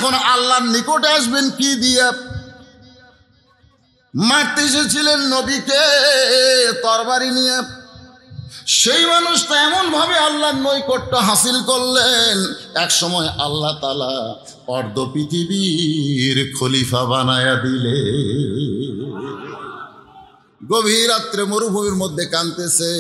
এখন আল্লাহর নিকটে আসবেন কি দিয়া? মারতে এসেছিলেন নবীকে তরবারি নিয়ে। সেই মানুষটা এমন ভাবে আল্লাহর নৈকট্য হাসিল করলেন, এক সময় আল্লাহ তাআলা অর্ধ পৃথিবীর খলিফা বানায়া দিলে। গভীর রাত্রে মরুভূমির মধ্যে কাঁদতেছে।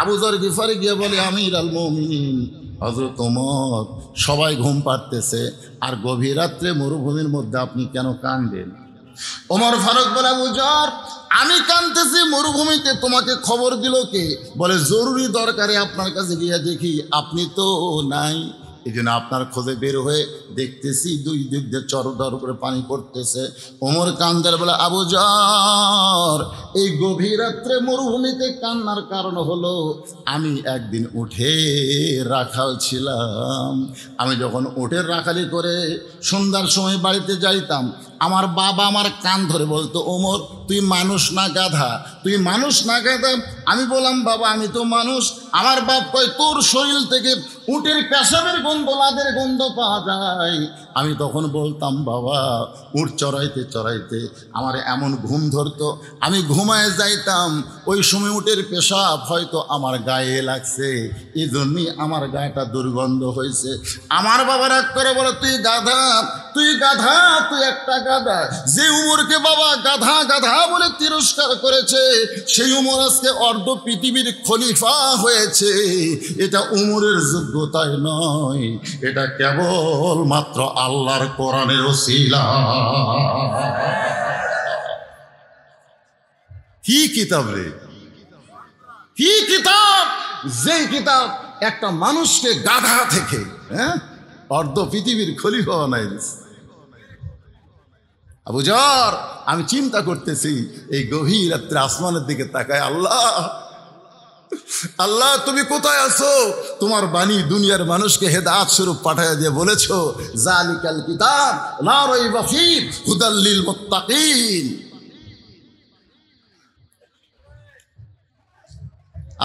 আবু যর গিফারি গিয়ে বলে, আমির আল মুমিনিন হযরত ওমর, সবাই ঘুম পাড়তেছে, আর গভীর রাত্রে মরুভূমির মধ্যে আপনি কেন কাঁদেন? ওমর ফারুক বলে, আবু যর, আমি কাঁদতেছি মরুভূমিতে, তোমাকে খবর দিল কে? বলে, জরুরি দরকারে আপনার কাছে গিয়ে দেখি আপনি তো নাই, এই জন্য আপনার খোঁজে বের হয়ে দেখতেছি দুই দিক দিয়ে চরদার উপরে পানি পড়তেছে। ওমর কান্দার বলে, আবু যর, এই গভীর রাত্রে মরুভূমিতে কান্নার কারণ হলো আমি একদিন উঠে রাখাল ছিলাম। আমি যখন উঠের রাখালি করে সন্ধ্যার সময় বাড়িতে যাইতাম, আমার বাবা আমার কান ধরে বলতো, ওমর তুই মানুষ না গাধা, তুই মানুষ না গাধা। আমি বললাম, বাবা আমি তো মানুষ। আমার বাপ কয়, তোর শরীর থেকে উটের পেশাবের গন্ধ, লাদের গন্ধ পাওয়া যায়। আমি তখন বলতাম, বাবা উট চড়াইতে চড়াইতে আমার এমন ঘুম ধরতো, আমি ঘুমায় যাইতাম, ওই সময় উটের পেশাব হয়তো আমার গায়ে লাগছে, এই জন্যই আমার গায়েটা দুর্গন্ধ হয়েছে। আমার বাবা রাগ করে বলে, তুই গাধা, তুই গাধা, তুই একটা গাধা। যে উমরকে বাবা গাধা গাধা বলে তিরস্কার করেছে, সেই উমর আজকে অর্ধ পৃথিবীর খলিফা হয়েছে। এটা উমরের যোগ্যতায় নয়, এটা কেবল মাত্র আল্লাহর কোরআনের ওসিলা। কি কিতাব রে, কি কিতাব! যেই কিতাব একটা মানুষকে গাধা থেকে অর্ধ পৃথিবীর খলিফা বানাই দিচ্ছে। আবু যর, আমি চিন্তা করতেছি এই গভীর রাত্রে আসমানের দিকে তাকায়, আল্লাহ আল্লাহ তুমি কোথায় আছো? তোমার বাণী দুনিয়ার মানুষকে হেদায়েত স্বরূপ পাঠায় দিয়ে বলেছো, যালিকাল কিতাব লা রাইবা ফীহি হুদাল লিল মুত্তাকিন।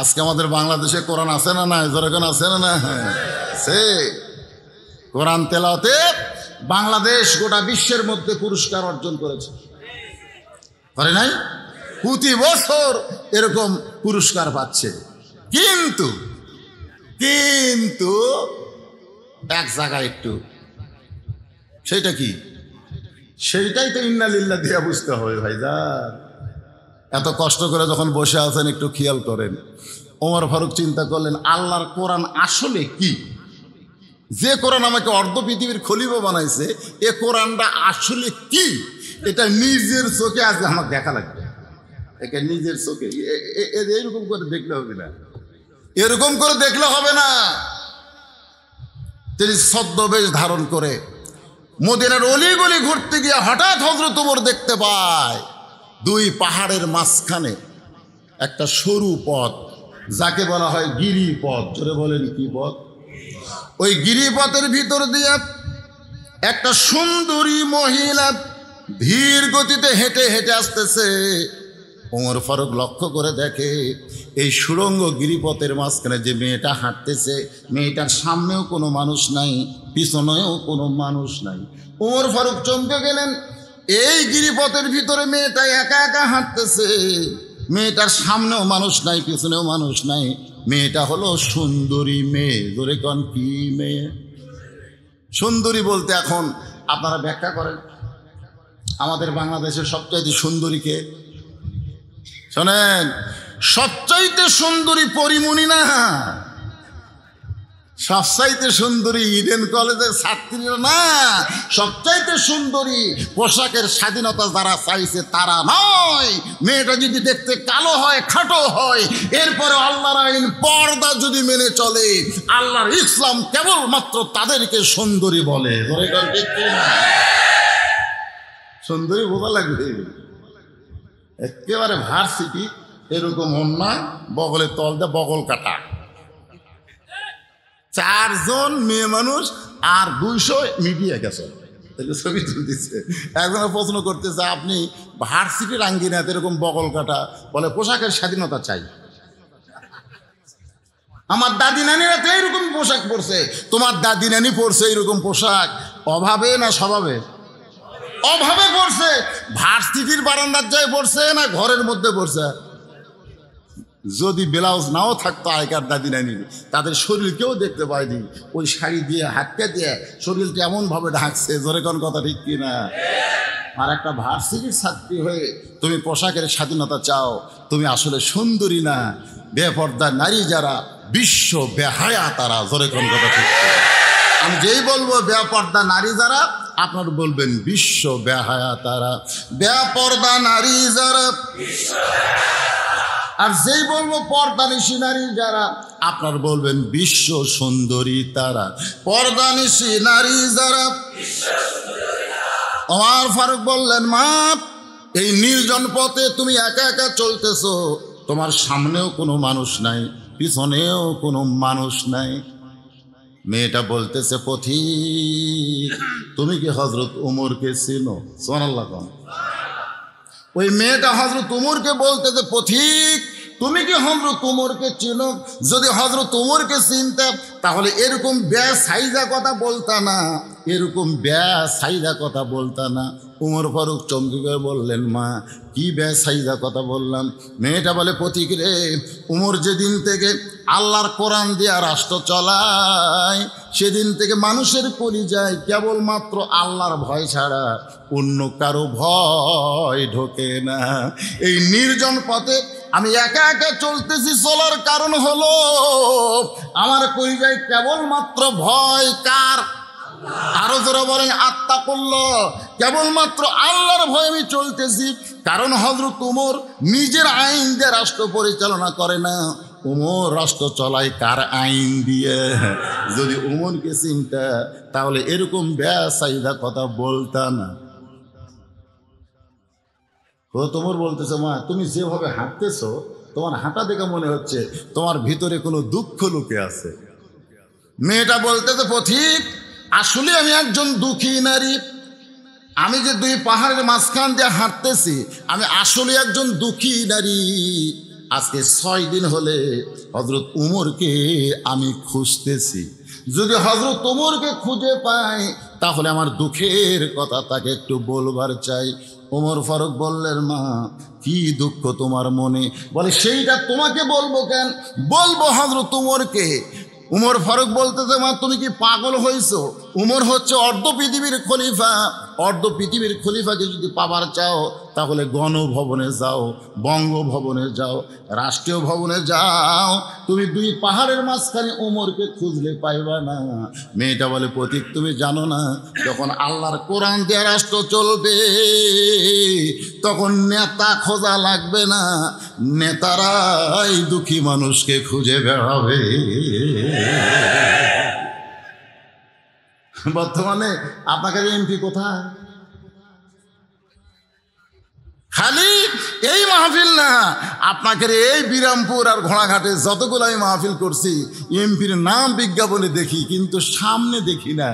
আজকে আমাদের বাংলাদেশে কোরআন আছে না নাই? যেরকম আছে না না? সে কোরআন তেলাওয়াতে বাংলাদেশ গোটা বিশ্বের মধ্যে পুরস্কার অর্জন করেছে, করে নাই? প্রতি বছর এরকম পুরস্কার পাচ্ছে। কিন্তু কিন্তু এক জায়গায় একটু, সেটা কি? সেইটাই তো ইন্না লিল্লাহ দিয়া বুঝতে হবে ভাইজান। এত কষ্ট করে যখন বসে আছেন একটু খেয়াল করেন। ওমর ফারুক চিন্তা করলেন, আল্লাহর কোরআন আসলে কি? যে কোরআন আমাকে অর্ধ পৃথিবীর খলিফা বানাইছে, এ কোরআনটা আসলে কি? এটা নিজের চোখে আজকে আমাকে দেখা লাগবে। একে নিজের চোখে এরকম করে দেখলে হবে না, এরকম করে দেখলে হবে না। তিনি ছদ্মবেশ ধারণ করে মদিনার অলিগলি ঘুরতে গিয়ে হঠাৎ হযরত ওমর দেখতে পায় দুই পাহাড়ের মাঝখানে একটা সরু পথ, যাকে বলা হয় গিরিপথ। জোরে বলেন কি পথ? ওই গিরিপথের ভিতর দিয়ে একটা সুন্দরী মহিলা ধীর গতিতে হেঁটে হেঁটে আসতেছে। ওমর ফারুক লক্ষ্য করে দেখে, এই সুড়ঙ্গ গিরিপথের মাঝখানে যে মেয়েটা হাঁটতেছে, মেয়েটার সামনেও কোনো মানুষ নাই, পিছনেও কোনো মানুষ নাই। ওমর ফারুক চমকে গেলেন, এই গিরিপথের ভিতরে মেয়েটা একা একা হাঁটতেছে, মেয়েটার সামনেও মানুষ নাই, পিছনেও মানুষ নাই। মেয়েটা হলো সুন্দরী মেয়ে। ধরে কন কি মেয়ে? সুন্দরী বলতে এখন আপনারা ব্যাখ্যা করেন, আমাদের বাংলাদেশের সবচাইতে সুন্দরীকে শোনেন, সবচাইতে সুন্দরী পরিমণি না, সবচাইতে সুন্দরী ইডেন কলেজের ছাত্রীরা না, সবচাইতে সুন্দরী পোশাকের স্বাধীনতা যারা চাইছে তারা নয়। মেয়েটা যদি দেখতে কালো হয়, খাটো হয়, এরপরে আল্লাহর আইন পর্দা যদি মেনে চলে, আল্লাহর ইসলাম কেবলমাত্র তাদেরকে সুন্দরী বলে। সুন্দরী বোঝা লাগবে একেবারে ভার্সিটি এরকম অন্যায়, বগলের তল দিয়ে বগল কাটা, 4 জন মেয়ে মানুষ আর 200 মিডিয়া গেছে ছবি তুলতেছে। একজনে প্রশ্ন করতেছে, আপনি ভার্সিটির আঙ্গিনাতে এরকম বগল কাটা, বলে পোশাকের স্বাধীনতা চাই। আমার দাদি নানিরা তো এইরকম পোশাক পরছে, তোমার দাদি নানি পরছে এইরকম পোশাক, অভাবে না স্বভাবে? অভাবে পড়ছে। ভার্সিটির বারান্দার যায় পড়ছে না ঘরের মধ্যে পড়ছে? যদি ব্লাউজ নাও থাকতো আগেকার দাদি নানি, তাদের শরীর কেউ দেখতে পায়নি। ওই শাড়ি দিয়ে হাতকে দিয়ে শরীরটা এমনভাবে ঢাকছে, জোরে কোন কথা ঠিক কিনা? আর একটা ভার্সিটির ছাত্রী হয়ে তুমি পোশাকের স্বাধীনতা চাও, তুমি আসলে সুন্দরী না। বেপর্দা নারী যারা বিশ্ব বেহায়া তারা, জোরে কোন কথা ঠিক কিনা? আমি যেই বলবো বেপর্দা নারী যারা, আপনার বলবেন বিশ্ব বেহায়া তারা। বেপর্দা নারী যারা, আর যেই বলবো পর্দানিশী নারী যারা, আপনার বলবেন বিশ্ব সুন্দরী তারা। পর্দানিশী নারী যারা, ওমর ফারুক বললেন, মা এই নির্জন পথে তুমি একা একা চলতেছো, তোমার সামনেও কোনো মানুষ নাই, পিছনেও কোনো মানুষ নাই। মেয়েটা বলতেছে, পথিক তুমি কি হযরত উমরকে চিনো? সুবহানাল্লাহ। ওই মেয়েটা হযরত উমরকে বলতেছে, পথিক তুমি কি হযরত উমরকে চিনো? যদি হযরত উমরকে চিনতে তাহলে এরকম বেসাইজা কথা বলতা না, এরকম বেসাইজা কথা বলতা না। উমর ফারুক চমকে গিয়ে বললেন, মা কি বেসাইজা কথা বললাম? মেয়েটা বলে, পথিক রে, উমর যেদিন থেকে আল্লাহর কোরআন দিয়া রাষ্ট্র চলায়, সেদিন থেকে মানুষের কলিজায় কেবলমাত্র আল্লাহর ভয় ছাড়া অন্য কারো ভয় ঢোকে না। এই নির্জন পথে আমি একা একা চলতেছি, চলার কারণ হলো আমার কলিজায় কেবলমাত্র ভয় কার? আরো যারা বলেন আত্তাকুল্লাহ, কেবলমাত্র আল্লাহর ভয় আমি চলতেছি। কারণ হযরত উমর নিজের আইন দিয়ে রাষ্ট্র পরিচালনা করে না, উমর রাষ্ট্র চলায় কার আইন দিয়ে? যদি উমরকে চিনতা তাহলে এরকম বেসাইদা কথা বলতা না। ও তোমার বলতেছে, মা তুমি যেভাবে হাঁটতেছো, তোমার হাঁটা দেখে মনে হচ্ছে তোমার ভিতরে কোনো দুঃখ লুকে আছে। মেয়েটা বলতেছে, পথিক আসলে আমি একজন দুঃখী নারী। আমি যে দুই পাহাড়ের মাঝখান দিয়ে হাঁটতেছি, আমি আসলে একজন দুঃখী নারী। আজকে 6 দিন হলে হযরত উমরকে আমি খুঁজতেছি। যদি হযরত উমরকে খুঁজে পাই তাহলে আমার দুঃখের কথা তাকে একটু বলবার চাই। ওমর ফারুক বললেন, মা কি দুঃখ তোমার মনে? বলে, সেইটা তোমাকে বলবো কেন, বলবো হযরত উমরকে। উমর ফারুক বলতেছে, মা তুমি কি পাগল হয়েছো? উমর হচ্ছে অর্ধ পৃথিবীর খলিফা। অর্ধ পৃথিবীর খলিফাকে যদি পাবার চাও তাহলে গণভবনে যাও, বঙ্গভবনে যাও, রাষ্ট্রীয় ভবনে যাও। তুমি দুই পাহাড়ের মাঝখানে উমরকে খুঁজলে পাইবা না। মেয়েটা বলে, পথিক তুমি জানো না, যখন আল্লাহর কোরআন দিয়ে রাষ্ট্র চলবে তখন নেতা খোঁজা লাগবে না, নেতারাই দুঃখী মানুষকে খুঁজে বেড়াবে। বর্তমানে আপনাকে এমপি কোথায়? খালি এই মাহফিল না, আপনাকে এই বিরামপুর আর ঘোড়াঘাটে যতগুলো আমি মাহফিল করছি, এমপির নাম বিজ্ঞাপনে দেখি কিন্তু সামনে দেখি না।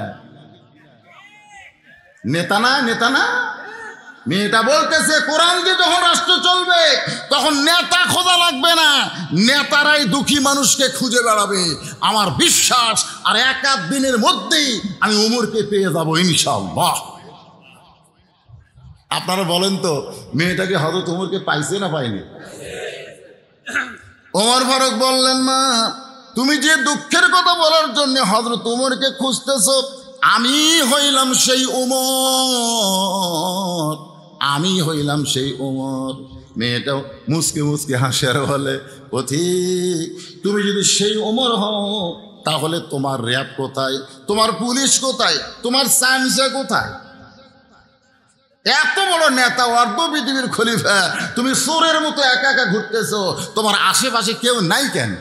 নেতা না, নেতা না। মেয়েটা বলতেছে, কোরআন দিয়ে যখন রাষ্ট্র চলবে তখন নেতা খোঁজা লাগবে না, নেতারাই দুঃখী মানুষকে খুঁজে বেড়াবে। আমার বিশ্বাস আর 1-8 দিনের মধ্যেই আমি উমরকে পেয়ে যাবো ইনশাআল্লাহ। আপনারা বলেন তো, মেয়েটাকে হযরত উমরকে পাইছে না পাইনি? ওমর ফারুক বললেন, মা তুমি যে দুঃখের কথা বলার জন্য হযরত উমরকে খুঁজতেছো, আমি হইলাম সেই উমর, আমি হইলাম সেই উমর। মেয়েটাও মুসকে মুসকে হাসে আর বলে, পথিক তুমি যদি সেই উমর হও তাহলে তোমার র্যাব কোথায়, তোমার পুলিশ কোথায়, তোমার সায়েন্সে কোথায়? এত বড় নেতা, অর্ধ পৃথিবীর খলিফা, তুমি চোরের মতো একা একা ঘুরতেছো, তোমার আশেপাশে কেউ নাই কেন?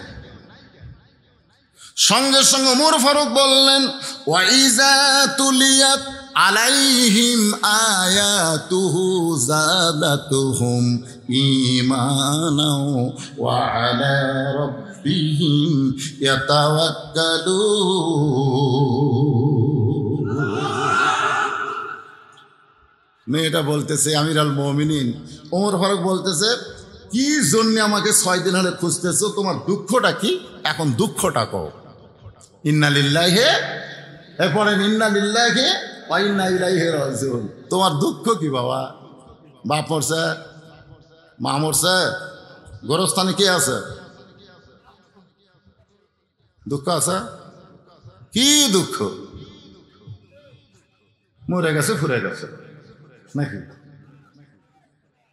সঙ্গে সঙ্গে ওমর ফারুক বললেন, ওয়াইজা তুলিয়াত আলাইহিম আয়াতুহু যাদাতুহুম ঈমানাও ওয়া আলা রাব্বিহিম ইয়াতাওয়াক্কালুন। মেয়েটা বলতেছে, আমিরুল মুমিনিন। ওমর ফারুক বলতেছে, কি জন্য আমাকে 6 দিন হলে খুঁজতেছো, তোমার দুঃখটা কি? এখন দুঃখটা কও। ইন্না লিল্লাহি, এরপরে ইন্না লিল্লাহি ওয়াইন্না ইলাইহি রাজিউন। তোমার দুঃখ কি বাবা? বাপ মরছে, মা মরছে, গোরস্থানে কে আছে? দুঃখ আছে? কি দুঃখ? মরে গেছে, ফুরে গেছে নাকি?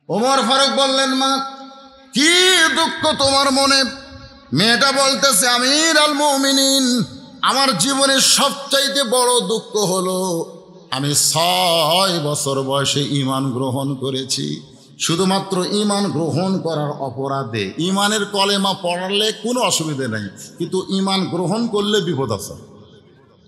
ওমর ফারুক বললেন, মা কি দুঃখ তোমার মনে? মেয়েটা বলতেছে, আমির আল মুমিনিন, আমার জীবনের সবচাইতে বড় দুঃখ হলো আমি 6 বছর বয়সে ঈমান গ্রহণ করেছি। শুধুমাত্র ঈমান গ্রহণ করার অপরাধে, ঈমানের কলেমা পড়লে কোনো অসুবিধা নেই, কিন্তু ঈমান গ্রহণ করলে বিপদ আছে।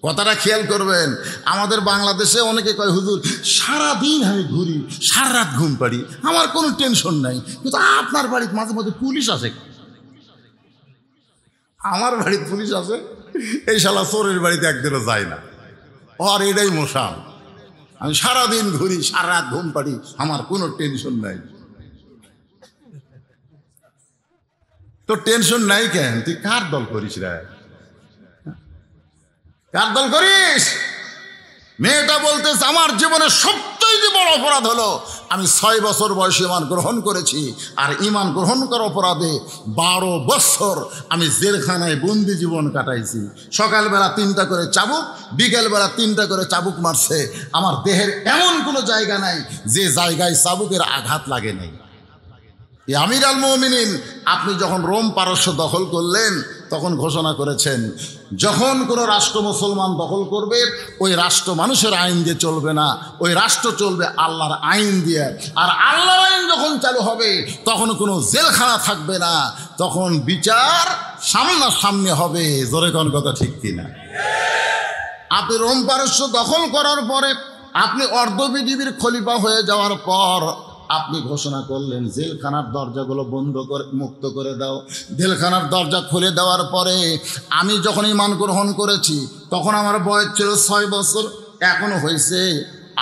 কথাটা খেয়াল করবেন। আমাদের বাংলাদেশে অনেকে কয়, হুজুর সারাদিন আমি ঘুরি, সারা রাত ঘুম পাড়ি, আমার কোনো টেনশন নাই। কিন্তু আপনার বাড়িতে মাঝে মাঝে পুলিশ আসে। আমার বাড়িতে পুলিশ আছে, এই শালা চোরের বাড়িতে একদিনও যায় না। আর এটাই মশাল। আমি সারাদিন ঘুরি, সারা রাত ঘুম পাড়ি, আমার কোনো টেনশন নাই। তো টেনশন নাই কেন? তুই কার দল করিস রে? কার দল করিস? মেয়েটা বলতেছে, আমার জীবনের সবচেয়ে বড় অপরাধ হলো আমি 6 বছর বয়সে ঈমান গ্রহণ করেছি, আর ঈমান গ্রহণ করার অপরাধে 12 বছর আমি জেলখানায় বন্দি জীবন কাটাইছি। সকালবেলা 3টা করে চাবুক, বিকেলবেলা 3টা করে চাবুক মারছে। আমার দেহের এমন কোনো জায়গা নাই যে জায়গায় চাবুকের আঘাত লাগে নাই। আমির আল মুমিনিন, আপনি যখন রোম পারস্য দখল করলেন তখন ঘোষণা করেছেন, যখন কোনো রাষ্ট্র মুসলমান দখল করবে ওই রাষ্ট্র মানুষের আইন দিয়ে চলবে না, ওই রাষ্ট্র চলবে আল্লাহর আইন দিয়ে। আর আল্লাহর আইন যখন চালু হবে তখন কোনো জেলখানা থাকবে না, তখন বিচার সামনাসামনি হবে। জোরে কোন কথা ঠিক কিনা? আপনি রোম পারস্য দখল করার পরে, আপনি অর্ধ পৃথিবীর খলিফা হয়ে যাওয়ার পর আপনি ঘোষণা করলেন, জেলখানার দরজাগুলো বন্ধ করে, মুক্ত করে দাও। জেলখানার দরজা খুলে দেওয়ার পরে আমি যখন ঈমান গ্রহণ করেছি তখন আমার বয়স ছিল 6 বছর, এখনো হয়েছে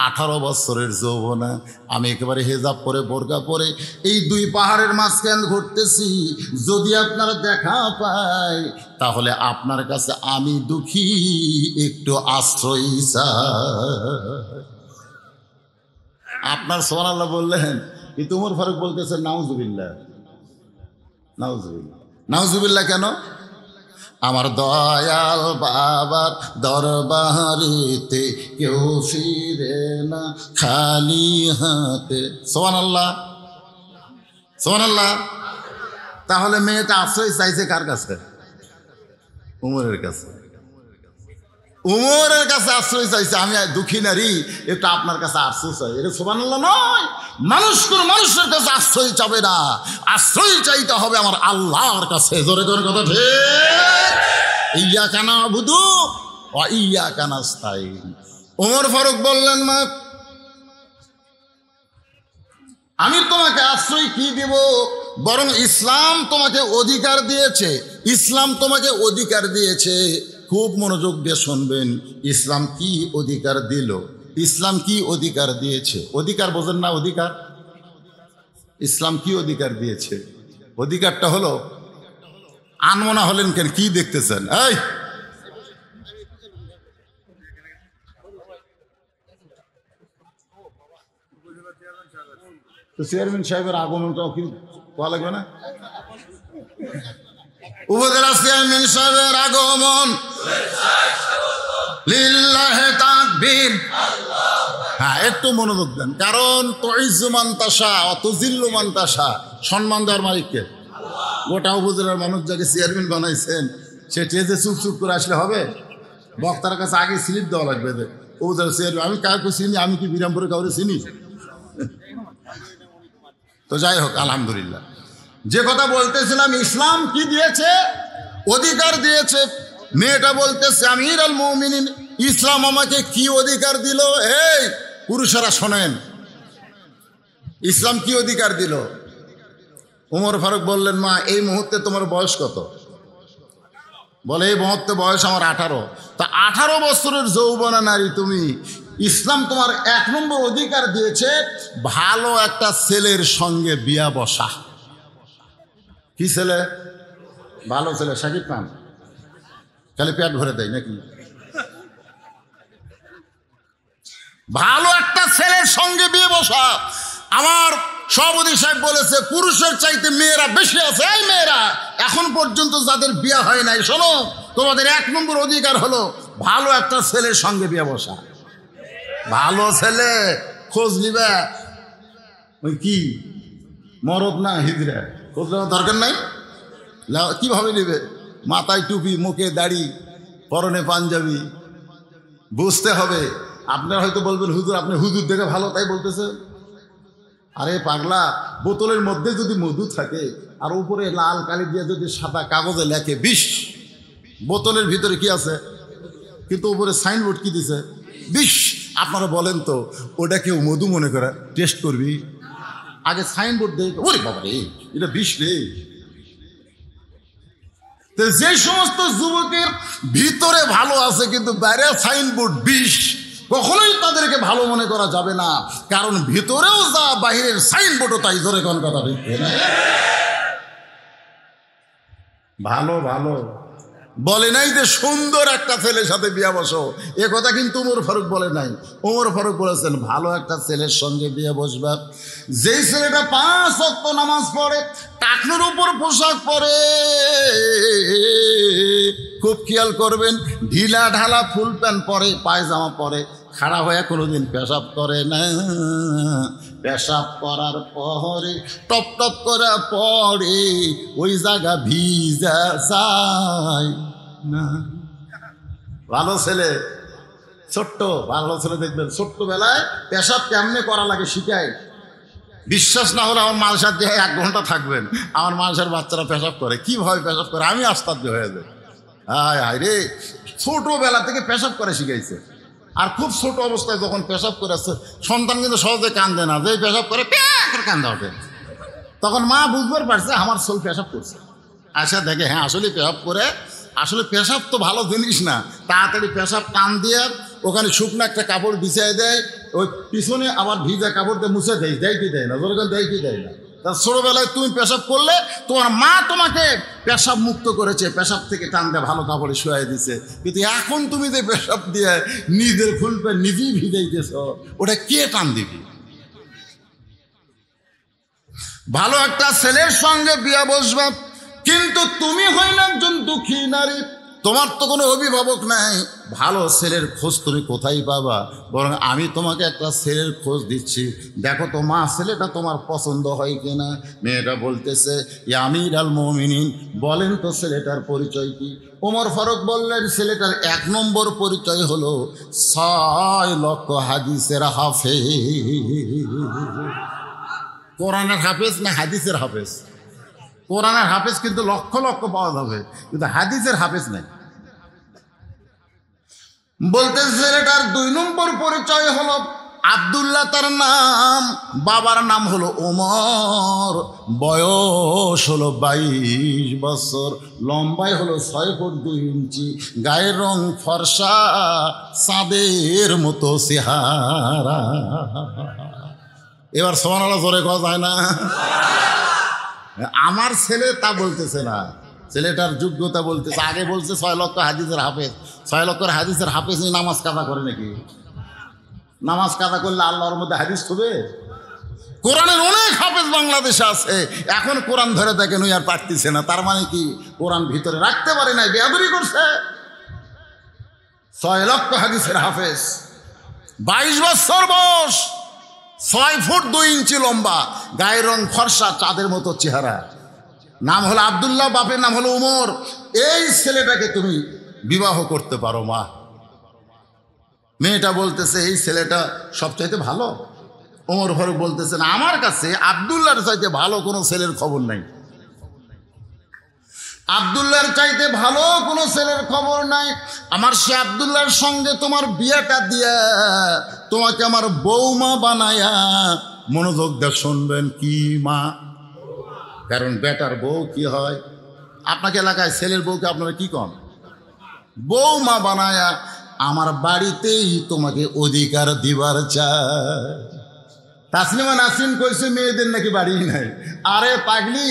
18 বছরের যৌবনা। আমি একেবারে হেজাব পরে, বোরকা পরে এই 2 পাহাড়ের মাঝখান ঘুরতেছি। যদি আপনারা দেখা পাই তাহলে আপনার কাছে আমি দুঃখী, একটু আশ্রয় চাই। আপনার সুবহানাল্লাহ বললেন, কিন্তু ওমর ফারুক বলতেছেন নাউজুবিল্লাহ, নাউজুবিল্লাহ। নাউজুবিল্লাহ কেন? আমার দয়াল বাবার দরবারেতে কেউ ফিরে না খালি হাতে। সুবহানাল্লাহ, সুবহানাল্লাহ। তাহলে মেয়েটা আশ্রয় চাইছে কার কাছে? ওমরের কাছে। উমরের কাছে আশ্রয় চাইছে। আমি দুঃখী নারী, এটা আপনার কাছে আশ্রয় চাই, এটা সুবহানাল্লাহ নয়। মানুষ কোন মানুষের কাছে আশ্রয় চাবে না, আশ্রয় চাইতে হবে আমার আল্লাহর কাছে। জোরে জোরে কথা ঠিক। ইয়্যাকা না'বুদু ওয়া ইয়্যাকা নাস্তাঈন। ওমর ফারুক বললেন, মা আমি তোমাকে আশ্রয় কি দিব? বরং ইসলাম তোমাকে অধিকার দিয়েছে, ইসলাম তোমাকে অধিকার দিয়েছে। খুব মনোযোগ দিয়ে শুনবেন, ইসলাম কি অধিকার দিল, ইসলাম কি অধিকার দিয়েছে। অধিকার বোঝেন না? অধিকার, ইসলাম কি অধিকার দিয়েছে? অধিকারটা হলো, আনমনা হলেন কেন? কি দেখতেছেন? এই তো চেয়ারম্যান সাহেবের আগমনটাও কি পাওয়া লাগবে না? উপজেলা চেয়ারম্যান সাহেবের আগমন, লিল্লাহে তাকবীর। হ্যাঁ, একটু মনোযোগ দেন, কারণ তুইজ্জু মান তাশা ওয়া তুযিল্লু মান তাশা। সম্মান দেওয়ার মালিককে। গোটা উপজেলার মানুষ যাকে চেয়ারম্যান বানাইছেন, সে টেজে চুপ চুপ করে আসলে হবে? বক্তার কাছে আগে স্লিপ দেওয়া লাগবে যে উপজেলা চেয়ারম্যান। আমি কাউকে চিনি? আমি কি বিরামপুরে কাউরে চিনি? তো যাই হোক, আলহামদুলিল্লাহ। যে কথা বলতেছিলাম, ইসলাম কি দিয়েছে? অধিকার দিয়েছে। মেয়েটা বলতেছে, আমির আল মুমিনিন, ইসলাম আমাকে কি অধিকার দিল? এই পুরুষেরা শোনেন, ইসলাম কি অধিকার দিল? ওমর ফারুক বললেন, মা এই মুহূর্তে তোমার বয়স কত? বলে, এই মুহূর্তে বয়স আমার 18। তা 18 বছরের যৌবনা নারী তুমি, ইসলাম তোমার 1 নম্বর অধিকার দিয়েছে ভালো একটা ছেলের সঙ্গে বিয়া বসা। কি ছেলে? ভালো ছেলে। শাকিব খান খালি পেট ভরে দেয় নাকি? ভালো একটা ছেলের সঙ্গে বিয়ে বসা। আমার সভাপতি সাহেব বলেছে পুরুষের চাইতে মেয়েরা বেশি আছে। এই মেয়েরা এখন পর্যন্ত যাদের বিয়ে হয় নাই, শোনো, তোমাদের 1 নম্বর অধিকার হলো ভালো একটা ছেলের সঙ্গে বিয়ে বসা। ভালো ছেলে খোঁজ নিবে, ওই কি মরদ না হিজড়া, খোঁজ নেওয়ার দরকার নাই। কিভাবে নেবে? মাথায় টুপি, মুখে দাড়ি, পরনে পাঞ্জাবি, বুঝতে হবে। আপনারা হয়তো বলবেন হুজুর আপনি হুজুর দেখে ভালো তাই বলতেছে। আরে পাগলা, বোতলের মধ্যে যদি মধু থাকে আর উপরে লাল কালি দিয়ে যদি সাদা কাগজে লেখে বিষ, বোতলের ভিতরে কি আছে কিন্তু উপরে সাইনবোর্ড কি দিছে বিষ, আপনারা বলেন তো ওটা কেউ মধু মনে করে টেস্ট করবি? আগে সাইনবোর্ড দেয়, ওরে বাবা রে এটা বিষ রে। তো যে সমস্ত যুবকের ভিতরে ভালো আছে কিন্তু বাইরে সাইনবোর্ড বিষ, কখনোই তাদেরকে ভালো মনে করা যাবে না, কারণ ভিতরেও যা বাহিরের সাইনবোর্ডও তাই। ধরে কোন কথা ঠিক না? ভালো ভালো বলে নাই যে সুন্দর একটা ছেলের সাথে বিয়ে বসো, এ কথা কিন্তু ওমর ফারুক বলে নাই। ওমর ফারুক বলেছেন ভালো একটা ছেলের সঙ্গে বিয়ে বসবা যেই ছেলেটা 5 ওয়াক্ত নামাজ পড়ে, টাকনুর উপর পোশাক পরে, খুব খেয়াল করবেন, ঢিলা ঢালা ফুল প্যান্ট পরে, পায়জামা পরে, খাড়া হয়ে কোনোদিন পেশাব করে না, পেশাব করার পরে টপ টপ করে পড়ে ওই জায়গা ভিজা যায় না। ভালো ছেলে, ছোট্ট ভালো ছেলে দেখবেন ছোট্টবেলায় পেশাব কেমনে করা লাগে শিখায়। বিশ্বাস না হলে আমার মালসার দিয়ে 1 ঘন্টা থাকবেন, আমার মালসার বাচ্চারা পেশাব করে, কীভাবে পেশাব করে আমি আস্তাব্য হয়ে যাই। হায় হায় রে, ছোটোবেলা থেকে পেশাব করে শিখাইছে। আর খুব ছোট অবস্থায় যখন পেশাব করেছে, সন্তান কিন্তু সহজে কান্দে না, যে পেশাব করে করে কান্দা ওঠে, তখন মা বুঝবার পারছে আমার ছোল পেশাব করছে। আচ্ছা দেখে হ্যাঁ আসলে পেশাব করে, আসলে পেশাব তো ভালো জিনিস না, তাড়াতাড়ি পেশাব টান দিয়ে ওখানে শুকনো একটা কাপড় বিছিয়ে দেয়, ওই পিছনে আবার ভিজা কাপড় দিয়ে মুছে দেয়, দেয় কি দেয় না, যেরকম দেয় কি দেয় না। তার ছোটোবেলায় তুমি পেশাব করলে তোমার মা তোমাকে পেশাব মুক্ত করেছে, পেশাব থেকে টান দিয়ে ভালো কাপড়ে শুয়াই দিছে, কিন্তু এখন তুমি যে পেশাব দিয়ে নিজের ফুলপে নিজেই ভিজাইতেছ, ওটা কে টান দিবি? ভালো একটা ছেলের সঙ্গে বিয়ে বসবে, কিন্তু তুমি হইলে একজন দুঃখী নারী, তোমার তো কোনো অভিভাবক নাই, ভালো ছেলের খোঁজ তুমি কোথায় পাবা? বরং আমি তোমাকে একটা ছেলের খোঁজ দিচ্ছি, দেখো তো মা ছেলেটা তোমার পছন্দ হয় কিনা। মেয়েটা বলতেছে ইয়া আমিরুল মুমিনিন, বলেন তো ছেলেটার পরিচয় কি? ওমর ফারুক বললেন ছেলেটার 1 নম্বর পরিচয় হলো 6 লক্ষ হাদিসের হাফেজ। কোরআনের হাফেজ না হাদিসের হাফেজ? কোরআনের হাফেজ কিন্তু লক্ষ লক্ষ পাওয়া যাবে, কিন্তু হাদিসের হাফেজ নাই। বলতে ছেলেটার 2 নম্বর পরিচয় হলো আব্দুল্লাহ তার নাম, বাবার নাম হলো ওমর, বয়স হলো 22 বছর, লম্বায় হলো 6 ফুট 2 ইঞ্চি, গায়ের রং ফর্সা, চাঁদের মতো চেহারা। এবার সুবহানাল্লাহ জোরে কথা যায় না? আমার ছেলে তা বলতেছে না, ছেলেটার যোগ্যতা বলতেছে। আগে বলছে 6 লক্ষ হাদিসের হাফেজ। 6 লক্ষ হাদিসের হাফেজ নামাজ কাদা করে নাকি? নামাজ কাদা করলে আল্লাহর মধ্যে হাদিস হবে? কোরআনের অনেক হাফেজ বাংলাদেশে আছে, এখন কোরআন ধরে দেখেন ওই আর পারতেছে না, তার মানে কি কোরআন ভিতরে রাখতে পারে নাই, বেয়াদবি করছে। 6 লক্ষ হাদিসের হাফেজ, 22 বছর বয়স, 6 ফুট 2 ইঞ্চি লম্বা, গায়ের রং ফর্সা, চাঁদের মতো চেহারা, নাম হলো আব্দুল্লাহ, বাপের নাম হলো উমর। এই ছেলেটাকে তুমি বিবাহ করতে পারো মা। মেয়েটা বলতেছে এই ছেলেটা সবচাইতে ভালো। ওমর ফারুক বলতেছেন আমার কাছে আব্দুল্লাহর চাইতে ভালো কোনো ছেলের খবর নাই, আব্দুল্লাহর চাইতে ভালো কোনো ছেলের খবর নাই। আমার সে আব্দুল্লাহর সঙ্গে তোমার বিয়েটা দিয়া তোমাকে আমার বৌমা বানায়া, মনোযোগ দিয়ে শুনবেন, কি মা, কারণ বেটার বউ কি হয়, আপনাকে এলাকায় ছেলের বউকে আপনারা কি কন, বৌমা বানায়া আমার বাড়িতেই তোমাকে অধিকার দিবার চায়। তাসলিমা নাসরিন কইছে মেয়েদের নাকি বাড়ি নাই। আরে পাগলি,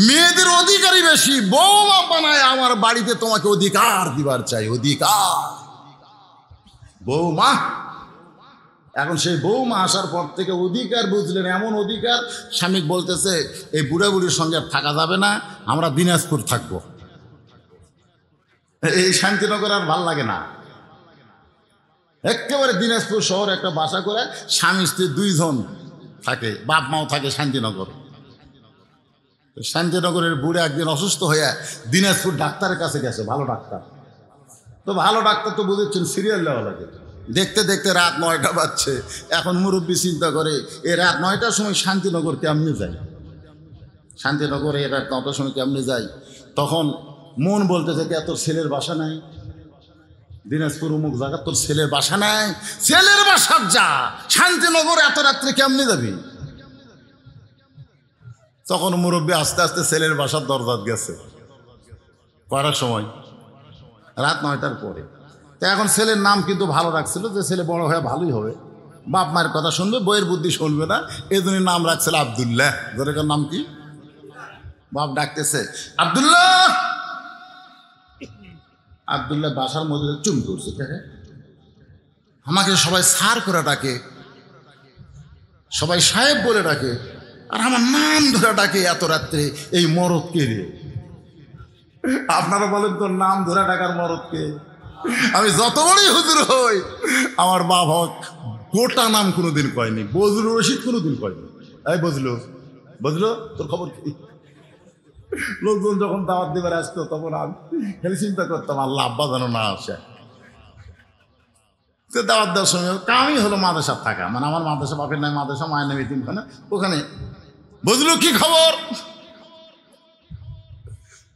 মেয়েদের অধিকারই বেশি, বৌমা বানায় আমার বাড়িতে তোমাকে অধিকার দিবার চাই, অধিকার। বৌমা এখন সেই বৌমা আসার পর থেকে অধিকার বুঝলেন, এমন অধিকার। স্বামী বলতেছে এই বুড়া বুড়ির সঙ্গে আর থাকা যাবে না, আমরা দিনাজপুর থাকবো। এই শান্তিনগর আর ভাল লাগে না। একেবারে দিনাজপুর শহর একটা বাসা করে স্বামী স্ত্রী 2 জন থাকে, বাপ মাও থাকে শান্তিনগর। শান্তিনগরের বুড়ে একদিন অসুস্থ হয়ে দিনাজপুর ডাক্তারের কাছে গেছে, ভালো ডাক্তার। তো ভালো ডাক্তার তো বুঝেছেন সিরিয়াল দেওয়া লাগে। দেখতে দেখতে রাত 9টা বাজছে। এখন মুরব্বী চিন্তা করে এই রাত 9টার সময় শান্তিনগর কেমনি যাই, শান্তিনগরে এই রাত 9টার সময় কেমনি যাই। তখন মন বলতেছে কে তোর ছেলের বাসা নাই, দিনাজপুর অমুক জায়গা তোর ছেলের বাসা নাই, ছেলের বাসার যা, শান্তিনগর এত রাত্রে কেমনি যাবি। তখন মুরব্বী আস্তে আস্তে ছেলের বাসার দরজাত গেছে। করার সময় রাত 9টার পরে। তো এখন ছেলের নাম কিন্তু ভালো রাখছিল, যে ছেলে বড় হয়ে ভালোই হবে, বাপ মায়ের কথা শুনবে, বইয়ের বুদ্ধি শুনবে না, এই জন্য নাম রাখছিল আব্দুল্লাহ। যেটার নাম কি? বাপ ডাকতেছে আব্দুল্লাহ। আব্দুল্লাহ বাসার মধ্যে চুম করছে, আমাকে সবাই স্যার করে ডাকে, সবাই সাহেব বলে ডাকে, আর আমার নাম ধরে ডাকে এত রাত্রে, এই মরদ কে রে? আপনারা বলেন তোর নাম ধরে ডাকার মরদ কে? আমি যত বড়ই হুজুর হই, আমার বাবা গোটা নাম কোনোদিন কয়নি, বজলুর রশিদ কোনোদিন কয়নি। এই বজলু, বজলু তোর খবর কি? লোকজন যখন দাওয়াত দেবার আসতো তখন আমি খালি চিন্তা করতাম আল্লাহ আব্বা যেন না আসে। তো দাওয়াত দেওয়ার সময় কামই হলো মাদ্রাসা থাকা, মানে আমার মাদ্রাসা, বাপের নাই মাদ্রাসা, মায়ের নাম এতিমখানা, ওখানে বজলু কি খবর?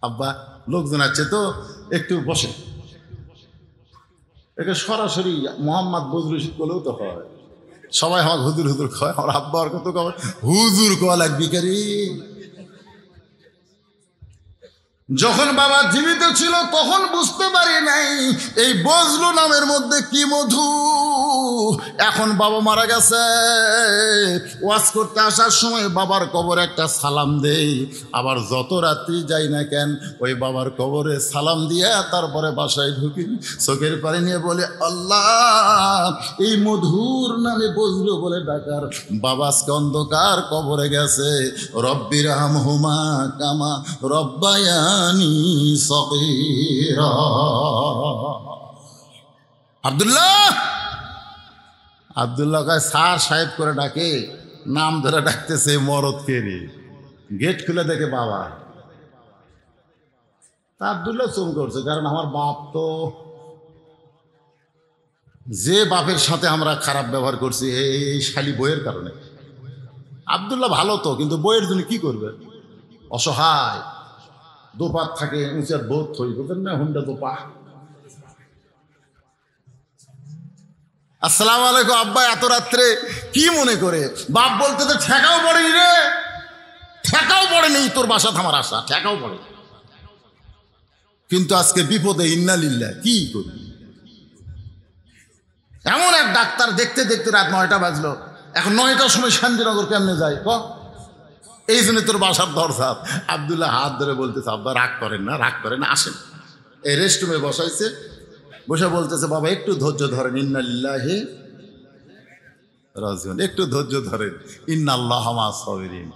আব্বা লোকজন আছে তো একটু বসে, একে সরাসরি মোহাম্মদ বজলু রশিদ করলেও তো হয়। সবাই আমাকে হুজুর হুজুর কয়, আমার আব্বা আর কত কয় হুজুর কয় লাগবি কারি। যখন বাবা জীবিত ছিল তখন বুঝতে পারি নাই এই বজলু নামের মধ্যে কি মধু। এখন বাবা মারা গেছে, ওয়াজ করতে আসার সময় বাবার কবরে একটা সালাম দেই, আবার যত রাত্রি যাই না কেন ওই বাবার কবরে সালাম দিয়ে তারপরে বাসায় ঢুকি, চোখের পানি নিয়ে বলে আল্লাহ এই মধুর নামে বজলু বলে ডাকার বাবা আজকে অন্ধকার কবরে গেছে, রব্বির হামহুমা কামা রব্বায়ানি সগীরা। আব্দুল্লাহ, আব্দুল্লাহ কয় স্যার সাহেব করে ডাকে, নাম ধরে ডাকতেছে মরদ কে রে? গেট খুলে দেখে বাবা। তা আব্দুল্লাহ চুম করছে, কারণ আমার বাপ তো, যে বাপের সাথে আমরা খারাপ ব্যবহার করছি এই শালি বইয়ের কারণে। আব্দুল্লাহ ভালো তো, কিন্তু বইয়ের জন্য কি করবে? অসহায়, দোপাত থাকে, উঁচার বোধ থই, বুঝলেন না, হুন্ডা দোপা। আসসালামু আলাইকুম আব্বা, এত রাত্রে কি মনে করে? বাপ বলতে তো ঠেকাও পড়েনি রে, ঠেকাও পড়েনি তোর বাসা থামার আশা, ঠেকাও পড়ে। কিন্তু আজকে বিপদে ইন্না লিল্লাহ, কি করবি? এমন এক ডাক্তার দেখতে দেখতে রাত 9টা বাজলো। এখন 9টার সময় শান্তিনগর কেমনে যায় ক? এই জন্য তোর বাসার দরজা। আব্দুল্লাহ হাত ধরে বলতেছে আব্বা রাগ করেন না, রাগ করেন না, আসেন। এই রেস্টরুমে বসাইছে, বসে বলতেছে বাবা একটু ধৈর্য ধরেন, ইন্না লিল্লাহি রাজিউন, একটু ধৈর্য ধরেন, ইন্নাল্লাহা মা'আস সাবিরিন।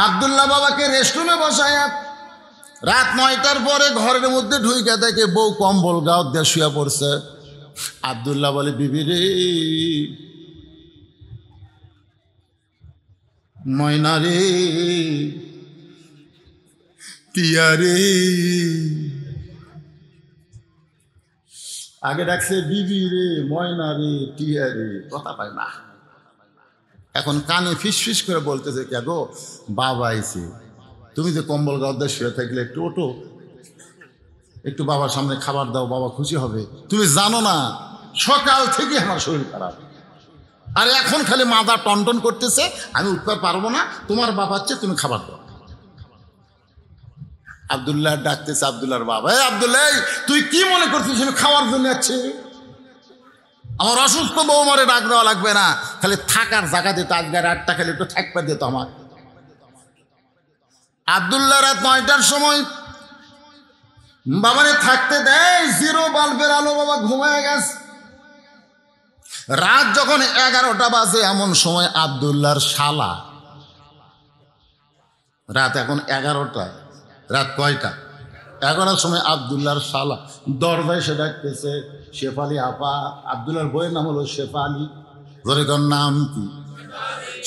আব্দুল্লাহ বাবাকে রেস্টরুমে বসায় রাত 9টার পরে ঘরের মধ্যে ঢুইকা দেখে বউ কম্বল গাও দিয়ে শুয়ে পড়ছে। আব্দুল্লাহ বলে বিবি রে, ময়না রে, টিয়া রে। আগে ডাকছে বিবি রে, ময়না রে, টিয়া রে, কথা পায় না। এখন কানে ফিস ফিস করে বলতেছে কে গো, বাবা আইছে, তুমি যে কম্বল গাওয়ার শুয়ে থাকলে একটু ওঠো, একটু বাবার সামনে খাবার দাও, বাবা খুশি হবে। তুমি জানো না সকাল থেকে আমার শরীর খারাপ, আর এখন খালি মাথা টনটন করতেছে, আমি উঠতে পারবো না, তোমার বাবা হচ্ছে, তুমি খাবার দাও। আব্দুল্লাহ ডাকতেছে আব্দুল্লাহর বাবা, আব্দুল্লাহ তুই কি মনে করছিস আমি খাওয়ার জন্য যাচ্ছি? আমার অসুস্থ বৌমারে ডাক দেওয়া লাগবে না, খালি থাকার জায়গা দিত, আজকে রাতটা খালি একটু থাকতে দিত আমার। আব্দুল্লাহ রাত 9টার সময় বাবারে থাকতে দেয়, জিরো বাল্বের আলো, বাবা ঘুমায় গেছে। রাত যখন 11টা বাজে এমন সময় আব্দুল্লাহর শালা, রাত এখন 11টা, রাত কয়টা? 11টার সময় আব্দুল্লাহর শালা দরজায় সে ডাকতেছে, শেফালি আপা। আব্দুল্লাহর বইয়ের নাম হলো শেফালি। ধরে তোর নাম কি?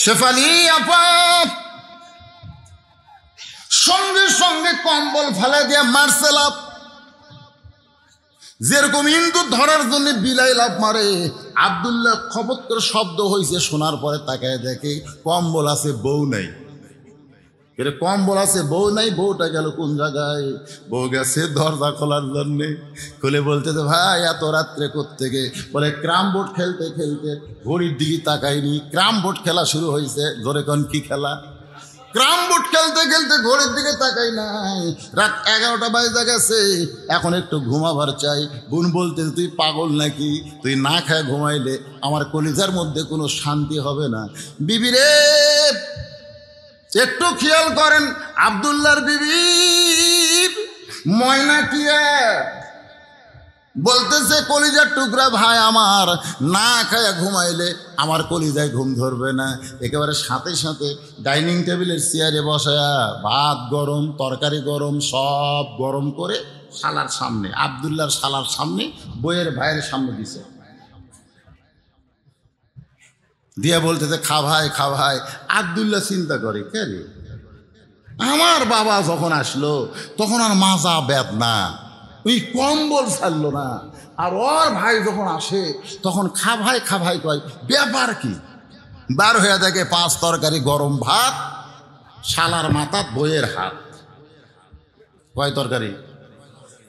শেফালি আপা। সঙ্গে সঙ্গে কম্বল ফেলে দিয়ে মারছে লাভ, যেরকম ইন্দুর ধরার জন্য বিলাই লাভ মারে। আব্দুল্লাহ খবর করে শব্দ হয়েছে, শোনার পরে তাকায় দেখে কম্বল আছে, বউ নাই। কম্বল আছে, বউ নাই। বউটা গেল কোন জায়গায়? বউ গেছে দরজা খোলার জন্যে। খুলে বলতেছে, ভাই এত রাত্রে কোত্থেকে? বলে ক্রাম বোর্ড খেলতে খেলতে ঘড়ির দিকে তাকাইনি, ক্রাম বোর্ড খেলা শুরু হয়েছে। ধরে কোন কি খেলা? ক্রাম বোর্ড খেলতে খেলতে ঘড়ির দিকে তাকাই নাই, রাত 11টা বাজে গেছে, এখন একটু ঘুমাবার চাই। বোন বলতে, তুই পাগল নাকি? তুই না খায় ঘুমাইলে আমার কলিজার মধ্যে কোনো শান্তি হবে না। বিবি রে, একটু খেয়াল করেন, আব্দুল্লাহর বিবি ময়না টিয়া বলতেছে, কলিজার টুকরা ভাই আমার, না খায়া ঘুমাইলে আমার কলিজায় ঘুম ধরবে না। একেবারে সাথে সাথে ডাইনিং টেবিলের চেয়ারে বসায়া ভাত গরম, তরকারি গরম, সব গরম করে শালার সামনে, আব্দুল্লাহর শালার সামনে, বইয়ের ভাইয়ের সামনে দিছে। দিয়া বলতেছে, খা ভাই, খা ভাই। আব্দুল্লাহ চিন্তা করে, কে রে, আমার বাবা যখন আসলো তখন আর মাজা বেদনা, ওই কম্বল ছাড়লো না, আর ওর ভাই যখন আসে তখন খা ভাই, খা ভাই কয়, ব্যাপার কি? বার হয়ে দেখে 5 তরকারি গরম ভাত, শালার মাথা বইয়ের হাত। কয় তরকারি?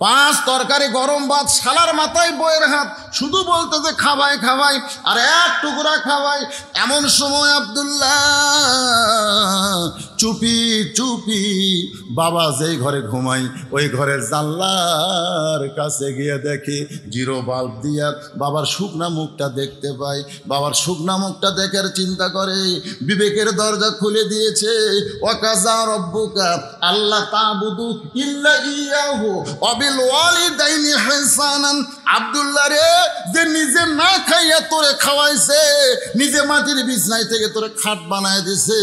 5 তরকারি গরম ভাত, শালার মাথায় বইয়ের হাত। শুধু বলতে যে খাবাই খাবাই, আর এক টুকরা খাবাই। এমন সময় আব্দুল্লাহ চুপি চুপি বাবা যেই ঘরে ঘুমাই ওই ঘরের জানলার কাছে গিয়ে দেখে জিরো বাল্ব দিয়া বাবার শুকনা মুখটা দেখতে পায়। বাবার শুকনা মুখটা দেখার চিন্তা করে, বিবেকের দরজা খুলে দিয়েছে। ওয়াকাযা রব্বুকা আল্লাহ তা'বুদু ইল্লা ইয়াহু ওয়া বিল ওয়ালিদাইনি ইহসানান। আব্দুল্লাহ রে, যে নিজে না খাইয়া তোরে খাওয়াইছে, নিজে মাটির বিছনায় থেকে তোরে খাট বানায় দিছে,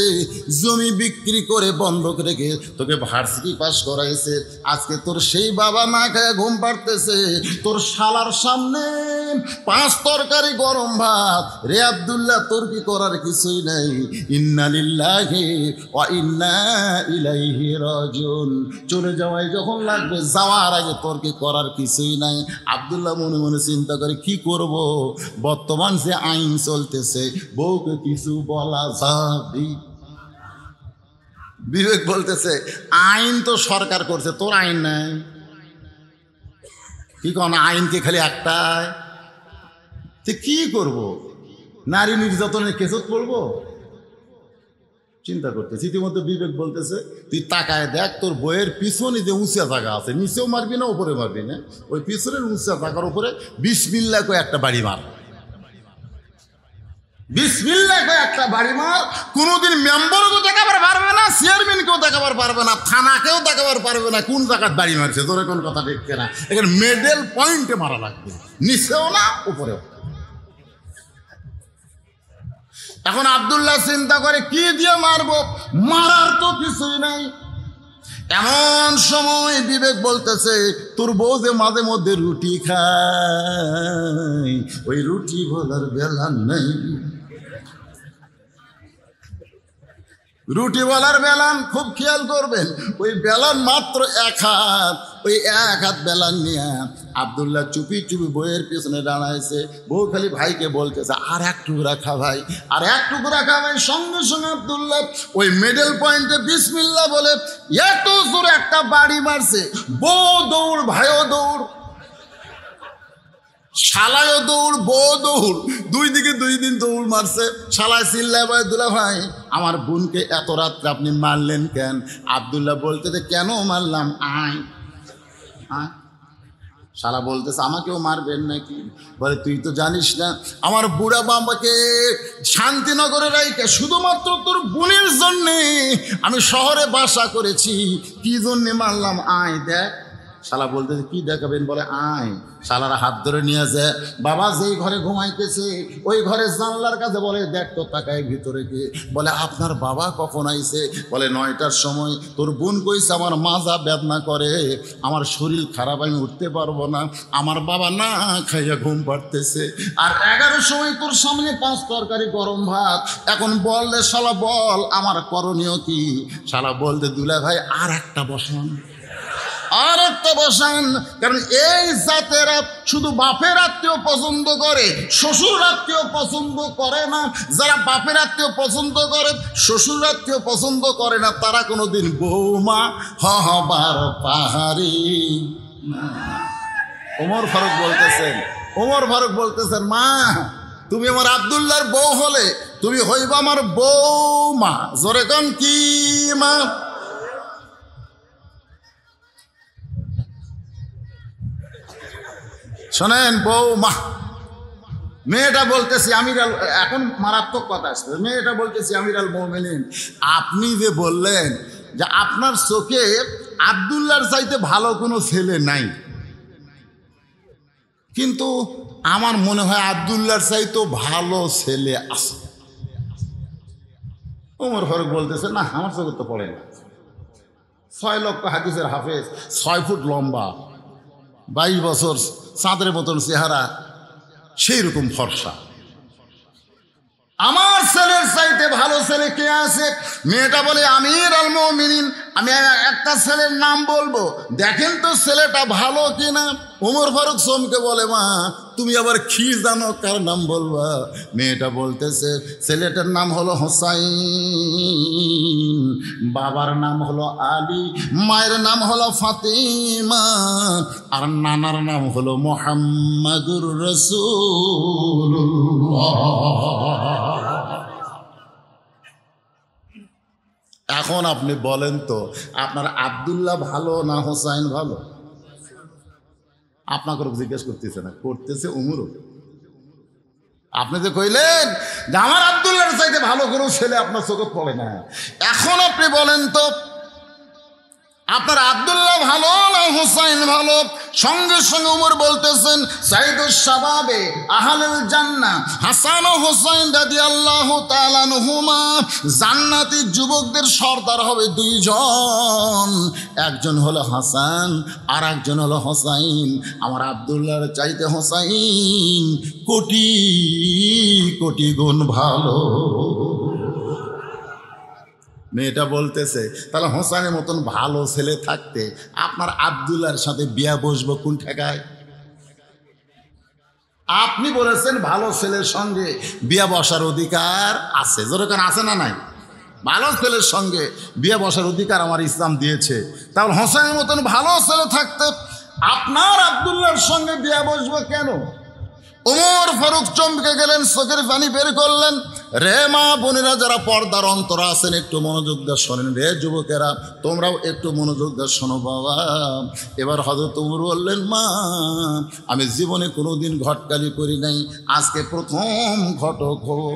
জমি বিক্রি করে বন্ধক রেখে তোকে ভার্সিটি পাস করাইছে, আজকে তোর সেই বাবা না খাইয়া ঘুম পাড়তেছে তোর শালার সামনে 5 তরকারি গরম ভাত। রে আব্দুল্লাহ, তোর কি করার কিছুই নাই। ইন্না লিল্লাহি ওয়া ইন্না ইলাইহি রাজিউন। চলে যাওয়াই যখন লাগবে, যাওয়ার আগে তোর কি করার কিছুই নাই। আব্দুল্লাহ মনে মনে চিন্তা করে, কি করব, বর্তমান যে আইন চলতেছে, বউকে কিছু বলা যাবে? বিবেক বলতেছে, আইন তো সরকার করছে, তোর আইন নাই। কি কোন আইন কি খালি একটাই? কি করব, নারী নির্যাতনের কেসত পড়বো? চিন্তা করতেছি। ইতিমধ্যে বিবেক বলতেছে, তুই তাকায় দেখ, তোর বইয়ের পিছনে যে উঁচা জায়গা আছে, নিচেও মারবি না, উপরে মারবি না, ওই পিছনের উঁচা জায়গার উপরে বিসমিল্লাহ করে একটা বাড়ি মার। বিসমিল্লাহ করে একটা বাড়ি মার। কোনোদিন মেম্বারও দেখাবার পারবে না, চেয়ারম্যানকেও দেখাবার পারবে না, থানাকেও দেখাবার পারবে না কোন জায়গায় বাড়ি মারছে। তোর কোন কথা দেখছে না, এখানে মেডেল পয়েন্টে মারা লাগবে, নিচেও না উপরেও। এখন আব্দুল্লাহ চিন্তা করে, কি দিয়ে মারবো, মারার তো কিছুই নাই। এমন সময় বিবেক বলতেছে, তোর বউ যে মাঝে মধ্যে রুটি খায়, ওই রুটি বলার বেলা নেই। রুটি বলার বেলান খুব খেয়াল করবেন, ওই বেলান মাত্র 1 হাত, ওই 1 হাত বেলান নিয়ে আব্দুল্লাহ চুপি চুপি বইয়ের পিছনে দাঁড়াইছে। বউ খালি ভাইকে বলতেছে, আর এক টুকরা খা ভাই, আর এক টুকরা খা ভাই। সঙ্গে সঙ্গে আব্দুল্লাহ ওই মিডল পয়েন্টে বিসমিল্লাহ বলে এত জোরে একটা বাড়ি মারছে, বউ দৌড়, ভাইও দৌড়, শালায়ও দৌড়, বউ দৌড়, দুই দিকে 2 দিন দৌড় মারছে। শালায় চিল্লায় বলে, দুলা ভাই, আমার বোনকে এত রাত্রে আপনি মারলেন কেন? আব্দুল্লাহ বলতেছে, কেন মারলাম? আয় আয়। শালা বলতেছে, আমাকেও মারবেন নাকি? বলে, তুই তো জানিস না, আমার বুড়া বাবাকে শান্তিনগরে রাইকে শুধুমাত্র তোর বোনের জন্যে আমি শহরে বাসা করেছি, কি জন্যে মারলাম? আয় দেখ। শালা বলতে কি দেখাবেন? বলে আয়। শালারা হাত ধরে নিয়ে যায়, বাবা যেই ঘরে ঘুমাইতেছে ওই ঘরে জানলার কাছে, বলে দেখ তো তাকায় ভিতরে কে। বলে আপনার বাবা কখন আইছে? বলে 9টার সময়। তোর বোন কইছে আমার মাজা বেদনা করে, আমার শরীর খারাপ, আমি উঠতে পারবো না, আমার বাবা না খাইয়া ঘুম পাড়তেছে। আর 11টার সময় তোর সামনে 5 তরকারি গরম ভাত, এখন বল রে শালা বল আমার করণীয় কি? শালা বলতে দুলা ভাই আর একটা বসান, আর একটা বসান। কারণ এই জাতেরা শুধু বাপের আত্মীয় পছন্দ করে, শ্বশুর আত্মীয় পছন্দ করে না। যারা বাপের আত্মীয় পছন্দ করে, শ্বশুর আত্মীয় পছন্দ করে না, তারা কোনোদিন বৌমা হবার পাহাড়ি না। ওমর ফারুক বলতেছেন, মা তুমি আমার আব্দুল্লাহর বউ হলে তুমি হইবা আমার বৌমা। জোরে কোন কি মা? শোনেন, বৌমা। মেয়েটা বলতেছি আমিরাল, এখন মারাত্মক কথা আসছে, মেয়েটা বলতেছি আমিরাল মুমিনিন, আপনি যে বললেন যে আপনার চোখে আব্দুল্লাহর চাইতে ভালো কোনো ছেলে নাই, কিন্তু আমার মনে হয় আব্দুল্লাহর চাইতে ভালো ছেলে আছে। ওমর ফারুক বলতেছে, না আমার চোখে তো পড়ে না। 6 লক্ষ হাদিসের হাফেজ, 6 ফুট লম্বা, 22 বছর, চাঁদের মতন চেহারা, সেই রকম ফর্সা। আমার ছেলের চাইতে ভালো ছেলে কে আছে? মেয়েটা বলে আমির আল মুমিনিন, আমি একটা ছেলের নাম বলবো, দেখেন তো ছেলেটা ভালো কিনা। ওমর ফারুক চমকে বলে, মা তুমি আবার কি জানো কার নাম বলবা? মেয়েটা বলতেছে ছেলেটার নাম হলো হোসাইন, বাবার নাম হলো আলী, মায়ের নাম হলো ফাতিমা, আর নানার নাম হলো মুহাম্মাদুর রাসূলুল্লাহ। এখন আপনি বলেন তো, আপনার আব্দুল্লাহ ভালো না হোসাইন ভালো? আপনাকে জিজ্ঞেস করতেছে না, করতেছে উমর। আপনি যে কইলেন যে আমার আব্দুল্লাহর চাইতে ভালো কোনো ছেলে আপনার চোখে পড়ে না, এখন আপনি বলেন তো আপনার আব্দুল্লাহ ভালো না হোসাইন ভালো? সঙ্গে সঙ্গে উমর বলতেছেন সাইদুস শাবাবে আহলুল জান্নাহ হাসান ও হোসাইন রাদিয়াল্লাহু তাআলা আনহুমা, জান্নাতি যুবকদের সর্দার হবে 2 জন, একজন হলো হাসান আর একজন হলো হোসাইন। আমার আব্দুল্লাহর চাইতে হোসাইন কোটি কোটি গুণ ভালো। মেয়েটা বলতেছে তাহলে হোসাইনের মতন ভালো ছেলে থাকতে আপনার আব্দুল্লাহর সাথে বিয়া বসবো কোন ঠেকায়? আপনি বলেছেন ভালো ছেলের সঙ্গে বিয়া বসার অধিকার আছে, যেরকম আছে না নাই? ভালো ছেলের সঙ্গে বিয়া বসার অধিকার আমার ইসলাম দিয়েছে। তাহলে হোসাইনের মতন ভালো ছেলে থাকতে আপনার আব্দুল্লাহর সঙ্গে বিয়া বসবো কেন? ওমর ফারুক চমকে গেলেন, চোখের পানি বের করলেন। রে মা বোনেরা, যারা পর্দার অন্তর আছেন একটু মনোযোগ দিয়ে শোনেন। রে যুবকেরা, তোমরাও একটু মনোযোগ দিয়ে শোনো বাবা। এবার হযরত ওমর বললেন, মা আমি জীবনে কোনোদিন ঘটকালি করি নাই, আজকে প্রথম ঘটক হবো।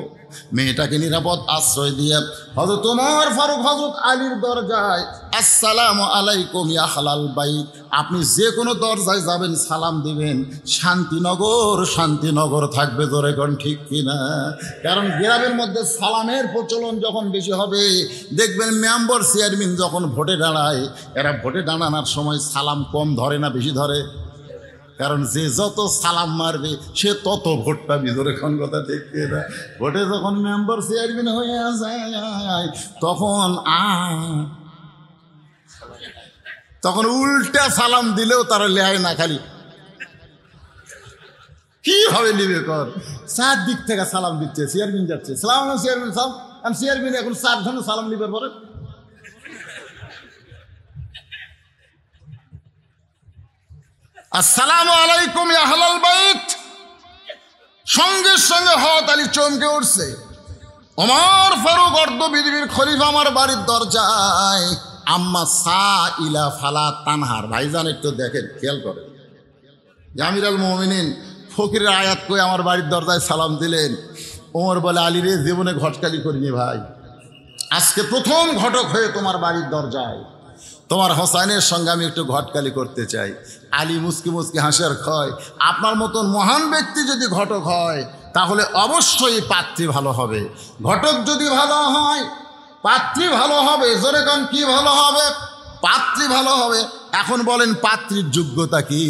মেয়েটাকে নিরাপদ আশ্রয় দিয়ে হযরত ওমর ফারুক হযরত আলীর দরজায়, আসসালামু আলাইকুম ইয়া আহলাল বাইত, আপনি যে কোনো দরজায় যাবেন সালাম দিবেন, শান্তিনগর শান্তিনগর থাকবে। ধরে কোন ঠিক কিনা? কারণ গ্রামের মধ্যে সালামের প্রচলন যখন বেশি হবে, দেখবেন মেম্বার চেয়ারম্যান যখন ভোটে দাঁড়ায়, এরা ভোটে দাঁড়ানোর সময় সালাম কম ধরে না বেশি ধরে? কারণ যে যত সালাম মারবে সে তত ভোট পাবি। ধরে কোন কথা ঠিক কিনা? ভোটে যখন মেম্বার চেয়ারম্যান হয়ে যায় তখন উল্টা সালাম দিলেও তারা লেয় না, খালি কিভাবে নিবে কর? 4 দিক থেকে সালাম দিচ্ছে, চেয়ারম্যান যাচ্ছে, সালাম চেয়ারম্যান সালাম, চেয়ারম্যান এখন 4 ধরনের সালাম নিবে পরে। আসসালামু আলাইকুম ইয়া আহলাল বাইত, সঙ্গে সঙ্গে হযরত আলী চমকে উঠছে। ওমর ফারুক অর্ধপৃথিবীর খলিফা আমার বাড়ির দরজায়, আম্মা সাইলা ফালা তানহার। ভাইজান একটু দেখেন, খেয়াল করেন, আমির আল মুমিনিন ফকিরের আয়াত কই আমার বাড়ির দরজায় সালাম দিলেন। ওমর বলে, আলী রে জীবনে ঘটকালি করিনি ভাই, আজকে প্রথম ঘটক হয়ে তোমার বাড়ির দরজায়। তোমার হোসাইনের সঙ্গে আমি একটু ঘটকালি করতে চাই। আলী মুসকি মুসকি হাসি আর কয়, আপনার মতন মহান ব্যক্তি যদি ঘটক হয় তাহলে অবশ্যই পাত্রী ভালো হবে। ঘটক যদি ভালো হয় পাত্রী ভালো হবে। জোরে কোন কি ভালো হবে? পাত্রী ভালো হবে। এখন বলেন পাত্রীর যোগ্যতা কি?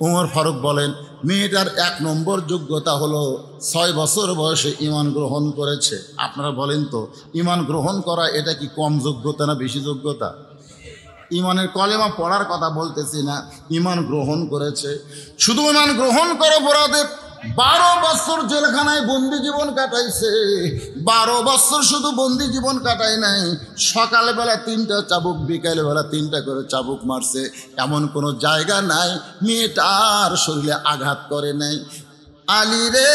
উমর ফারুক বলেন, মেয়েটার 1 নম্বর যোগ্যতা হলো 6 বছর বয়সে ঈমান গ্রহণ করেছে। আপনারা বলেন তো, ঈমান গ্রহণ করা এটা কি কম যোগ্যতা না বেশি যোগ্যতা? ঈমানের কলেমা পড়ার কথা বলতেছি না, ঈমান গ্রহণ করেছে। শুধু ঈমান গ্রহণ করে অপরাধে 12 বছর জেলখানায় বন্দি জীবন কাটাইছে। 12 বছর শুধু বন্দি জীবন কাটায় নাই, সকালবেলা 3টা চাবুক, বিকালবেলা 3টা করে চাবুক মারছে। এমন কোনো জায়গা নাই মেয়েটার শরীরে আঘাত করে নাই। আলী রে,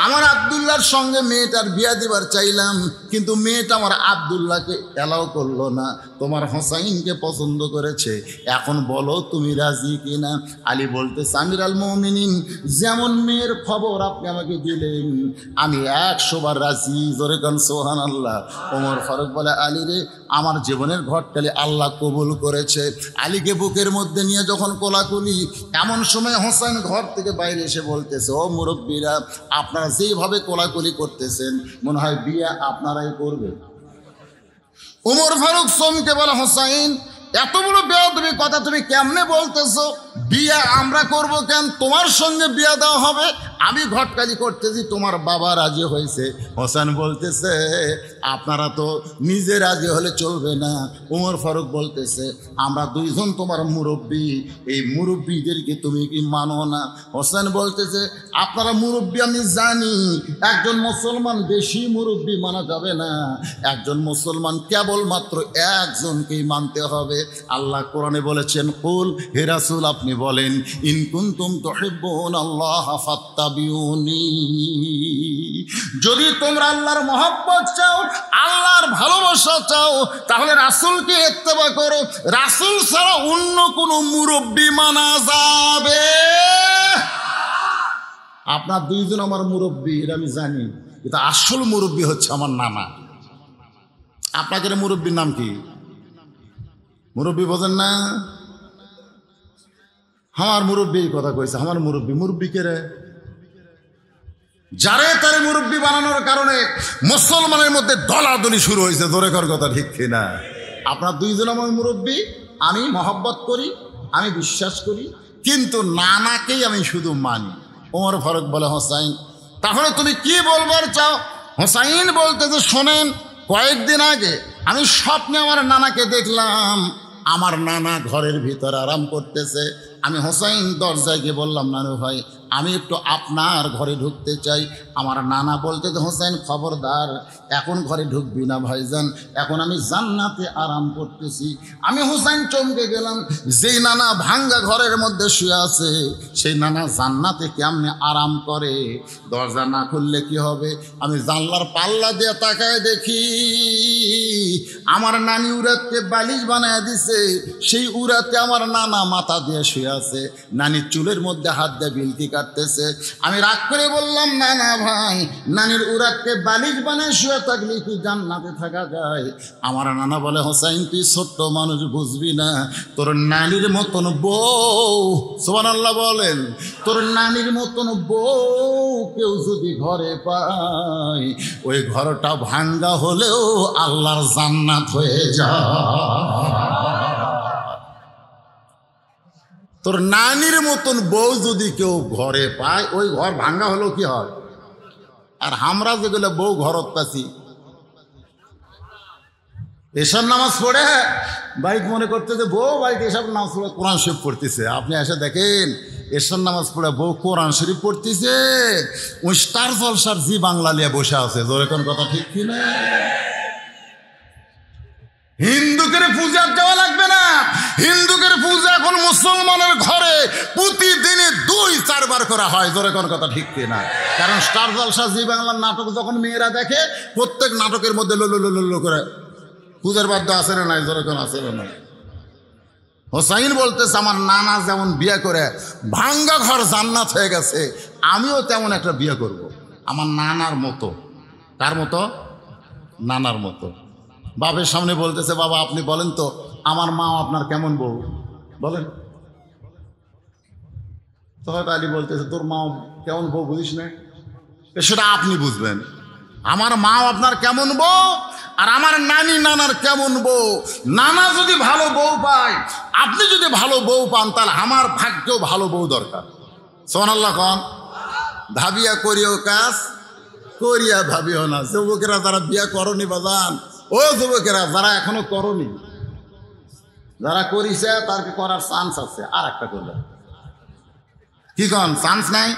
আমার আব্দুল্লাহর সঙ্গে মেয়েটার বিয়া দিবার চাইলাম, কিন্তু মেয়েটা আমার আব্দুল্লাহকে এলাও করলো না। তোমার হোসাইনকে পছন্দ করেছে, এখন বলো তুমি রাজি কিনা? আলী বলতেছে, আমির আল মুমিনিন, যেমন মেয়ের খবর আপনি আমাকে দিলেন আমি 100 বার রাজি। জোরে কান সুবহানাল্লাহ। ওমর ফারুক বলে, আলী রে, আমার জীবনের ঘটকালি আল্লাহ কবুল করেছে। আলীকে বুকের মধ্যে নিয়ে যখন কোলাকুলি, এমন সময় হোসেন ঘর থেকে বাইরে এসে বলতেছে, ও মুরব্বীরা, আপনারা যেভাবে কোলাকুলি করতেছেন মনে হয় বিয়ে আপনারাই করবেন। ওমর ফারুক চমকে বলে, হোসাইন, এত বড় বেয়াদবি কথা তুমি কেমনে বলতেছো? বিয়ে আমরা করব কেন? তোমার সঙ্গে বিয়ে দেওয়া হবে। আমি ঘটকালি করতেছি, তোমার বাবা রাজি হয়েছে। হোসেন বলতেছে, আপনারা তো নিজে রাজি হলে চলবে না। ওমর ফারুক বলতেছে, আমরা 2 জন তোমার মুরব্বী, এই মুরব্বীদেরকে তুমি কি মানো না? হোসেন বলতেছে, আপনারা মুরব্বী আমি জানি, একজন মুসলমান বেশি মুরব্বী মানা যাবে না, একজন মুসলমান কেবলমাত্র একজনকেই মানতে হবে। আল্লাহ কোরআনে বলেছেন, কুল, হে রাসূল আপনি বলেন, ইন কুনতুম তুহিব্বুনাল্লাহ ফাত্তাবিউনি, যদি তোমরা আল্লাহর মহব্বত চাও, আল্লাহর ভালোবাসা চাও, তাহলে রাসূলকে ইত্তেবা করো। রাসূল ছাড়া অন্য কোনো মুরব্বী মানা যাবে? আপনার 2 জন আমার মুরব্বী, এটা আমি জানি, কিন্তু আসল মুরব্বী হচ্ছে আমার নানা। আপনাদের মুরব্বীর নাম কি? মুরব্বী বোঝেন না? আমার মুরব্বী কথা কইছে, আমার মুরব্বী কে রে? যারে তারে মুরব্বী বানানোর কারণে মুসলমানের মধ্যে দলাদলি শুরু হয়েছে। জোরে কর কথা ঠিক কিনা? আপনার 2 জন আমার মুরব্বী, আমি মহব্বত করি, আমি বিশ্বাস করি, কিন্তু নানাকেই আমি শুধু মানি। ওমর ফারুক বলে, হোসাইন, তাহলে তুমি কি বলবার চাও? হোসাইন বলতেছে, শোনেন, কয়েকদিন আগে আমি স্বপ্নে আমার নানাকে দেখলাম। আমার নানা ঘরের ভিতরে আরাম করতেছে। আমি হোসাইন দরজায় গিয়ে বললাম, নানু ভাই, আমি একটু আপনার ঘরে ঢুকতে চাই। আমার নানা বলতে, হোসেন খবরদার, এখন ঘরে ঢুকবি না ভাইজান, এখন আমি জান্নাতে আরাম করতেছি। আমি হোসেন চমকে গেলাম, যেই নানা ভাঙ্গা ঘরের মধ্যে শুয়ে আছে, সেই নানা জান্নাতে কেমনে আরাম করে? দরজা না খুললে কি হবে? আমি জানলার পাল্লা দিয়ে তাকায় দেখি আমার নানি উড়াতে বালিশ বানায় দিছে, সেই উড়াতে আমার নানা মাথা দিয়ে শুয়ে আছে, নানির চুলের মধ্যে হাত দিয়ে বিলতি কাটতেছে। আমি রাগ করে বললাম, না না ভাই, নানির উড়াতে বালিশ বানায় শুয়ে থাকলে কি জান্নাতে থাকা যায়? আমার নানা বলে, হোসাইন, তুই ছোট্ট মানুষ, বুঝবি না, তোর নানির মতন বউ, সুবহানাল্লাহ বলেন, তোর নানির মতন বউ কেউ যদি ঘরে পায়, ওই ঘরটা ভাঙ্গা হলেও আল্লাহর জান্নাত হয়ে যায়। তোর নানির মতন বউ যদি কেউ ঘরে পায়, ওই ঘর ভাঙ্গা হলেও কি হয়? আর আমরা যেগুলো বউ ঘরত পাচ্ছি, এসব নামাজ পড়ে বাড়িতে মনে করতেছে বউ বাড়িতে এসব নামাজ পড়ে কোরআন শরীফ পড়তেছে। আপনি এসে দেখেন এসব নামাজ পড়ে বউ কোরআন শরীফ পড়তেছে, ওই স্টার জলসার জি বাংলা নিয়ে বসে আছে। জোরে কোন কথা ঠিক কিনা? হিন্দুকের পূজা দেওয়া লাগবে না। হিন্দুকের পূজা এখন মুসলমানের ঘরে প্রতিদিনে 2-4 বার করা হয়। জোরে কোন কথা ঠিক কিনা? কারণ স্টার জলসা জি বাংলার নাটক যখন মেয়েরা দেখে, প্রত্যেক নাটকের মধ্যে লো করে পূজার বাদ্য আছে না নাই? জোরে কোন আছে না? হোসাইন বলতেছে, আমার নানা যেমন বিয়ে করে ভাঙ্গা ঘর জান্নাত হয়ে গেছে, আমিও তেমন একটা বিয়ে করব আমার নানার মতো। কার মতো? নানার মতো। বাপের সামনে বলতেছে, বাবা আপনি বলেন তো আমার মা আপনার কেমন বউ বলেন তো? হয়তো আলী বলতেছে তোর মা কেমন বউ বুঝিস না, সেটা আপনি বুঝবেন। আমার মা আপনার কেমন বউ আর আমার নানি নানার কেমন বউ। নানা যদি ভালো বউ পায়, আপনি যদি ভালো বউ পান, তাহলে আমার ভাগ্যেও ভালো বউ দরকার। সুবহানাল্লাহ কন। ভাবিয়া করিও কাজ, করিয়া ভাবিও না। যুবকেরা যারা বিয়া করনি বাজান, ও যুবকেরা যারা এখনো করনি, যারা করিছে তারকে করার চান্স আছে, আর একটা করবে কি কন চান্স নাই?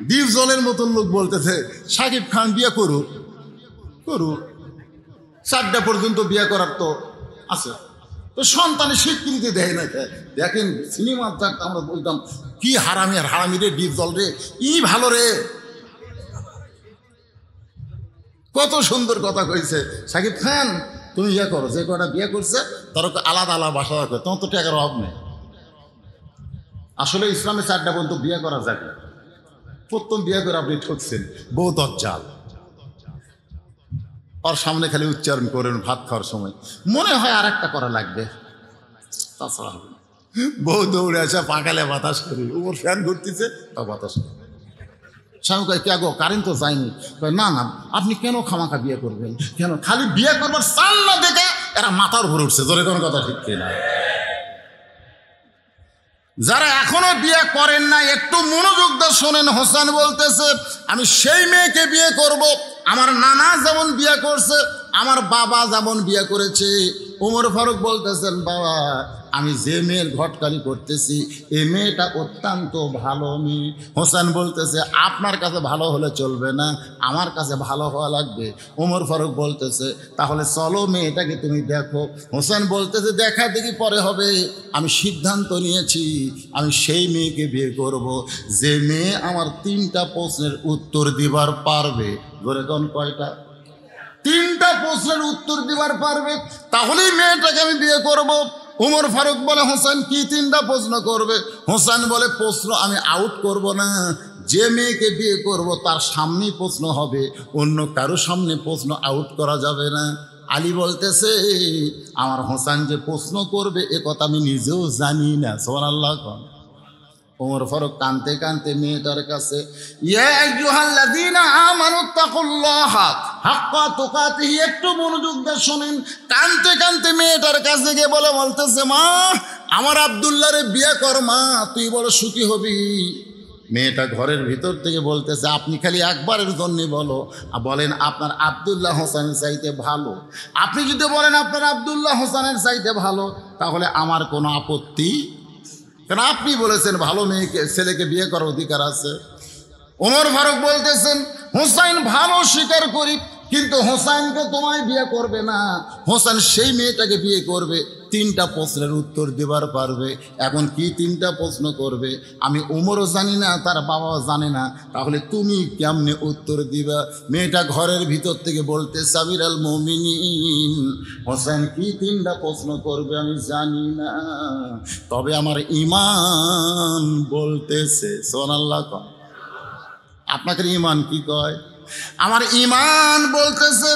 দ্বীপ জলের মতন লোক বলতেছে শাকিব খান বিয়ে করুক, করুক, 4টা পর্যন্ত বিয়ে করার তো আছে, তো সন্তানের স্বীকৃতি দেয় না। দেখেন সিনেমা আমরা বলতাম কি হারামি, আর হারামি রে দ্বীপ জল রে, ই ভালো রে, কত সুন্দর কথা কইছে। শাকিব খান তুমি ইয়ে করো, যে কটা বিয়ে করছে তারা আলাদা আলাদা বাসা করে, তোমার তো টাকার অভাব নেই। আসলে ইসলামে 4টা পর্যন্ত বিয়ে করা যাবে। প্রথম বিয়ে করে আপনি ঠকছেন, বউ দজ্জাল, ওর সামনে খালি উচ্চারণ করেন ভাত খাওয়ার সময়, মনে হয় আর একটা করা লাগবে, তাছাড়া হবে না। বউ দৌড়ে আসা পাকালে বাতাস করি, উপর ফ্যান ঘুরতেছে তা বাতাস করি। স্বামী কয় কে গো, কারেন্ট তো যায়নি। না না, আপনি কেন খামাখা বিয়ে করবেন, কেন খালি বিয়ে করবার চাল না দেখে এরা মাথার উপর উঠছে। জোরে কোনো কথা ঠিক কিনা? যারা এখনো বিয়ে করেন না একটু মনোযোগ দিয়ে শোনেন। হোসেন বলতেছে আমি সেই মেয়েকে বিয়ে করব, আমার নানা যেমন বিয়ে করছে, আমার বাবা যেমন বিয়ে করেছে। ওমর ফারুক বলতেছেন বাবা আমি যে মেয়ের ঘটকালি করতেছি এই মেয়েটা অত্যন্ত ভালো মেয়ে। হোসেন বলতেছে আপনার কাছে ভালো হলে চলবে না, আমার কাছে ভালো হওয়া লাগবে। ওমর ফারুক বলতেছে তাহলে চলো মেয়েটাকে তুমি দেখো। হোসেন বলতেছে দেখা দেখি পরে হবে, আমি সিদ্ধান্ত নিয়েছি আমি সেই মেয়েকে বিয়ে করব যে মেয়ে আমার 3টা প্রশ্নের উত্তর দিবার পারবে। ধরে কোন কয়টা? 3টা প্রশ্নের উত্তর দিবার পারবে, তাহলেই মেয়েটাকে আমি বিয়ে করব। ওমর ফারুক বলে হোসেন কি 3টা প্রশ্ন করবে? হোসেন বলে প্রশ্ন আমি আউট করব না, যে মেয়েকে বিয়ে করব তার সামনেই প্রশ্ন হবে, অন্য কারো সামনে প্রশ্ন আউট করা যাবে না। আলী বলতেছে আমার হোসেন যে প্রশ্ন করবে এ কথা আমি নিজেও জানি না। সুবহানাল্লাহ। ওমর ফারুক কানতে কানতে মেয়েটার কাছে ইয়া আইয়ুহাল্লাযীনা আমানুত্তাকুল্লাহা হাক্কা তুকাতিহি, একটু মনোযোগ দিয়ে শুনেন। কানতে কানতে মেয়েটার কাছে গিয়ে বলতেছে মা আমার আব্দুল্লাহরে বিয়ে কর মা, তুই বড় সুখী হবি। মেয়েটা ঘরের ভিতর থেকে বলতেছে আপনি খালি একবারের জন্য বলেন আপনার আব্দুল্লাহ হোসেনের চাইতে ভালো। আপনি যদি বলেন আপনার আব্দুল্লাহ হোসেনের চাইতে ভালো তাহলে আমার কোনো আপত্তি, কারণ আপনি বলেছেন ভালো মেয়েকে ছেলেকে বিয়ে করার অধিকার আছে। ওমর ফারুক বলতেছেন হোসেন ভালো স্বীকার করি, কিন্তু হোসেনকে তোমায় বিয়ে করবে না, হোসেন সেই মেয়েটাকে বিয়ে করবে 3টা প্রশ্নের উত্তর দেবার পারবে। এখন কি 3টা প্রশ্ন করবে আমি ওমরও জানি না, তার বাবাও জানে না, তাহলে তুমি কেমনে উত্তর দিবা? মেয়েটা ঘরের ভিতর থেকে বলতে আমিরুল মুমিনিন হোসেন কি 3টা প্রশ্ন করবে আমি জানি না, তবে আমার ঈমান বলতেছে। সুবহানাল্লাহ। আপনাদের ঈমান কি কয়? আমার ঈমান বলতেছে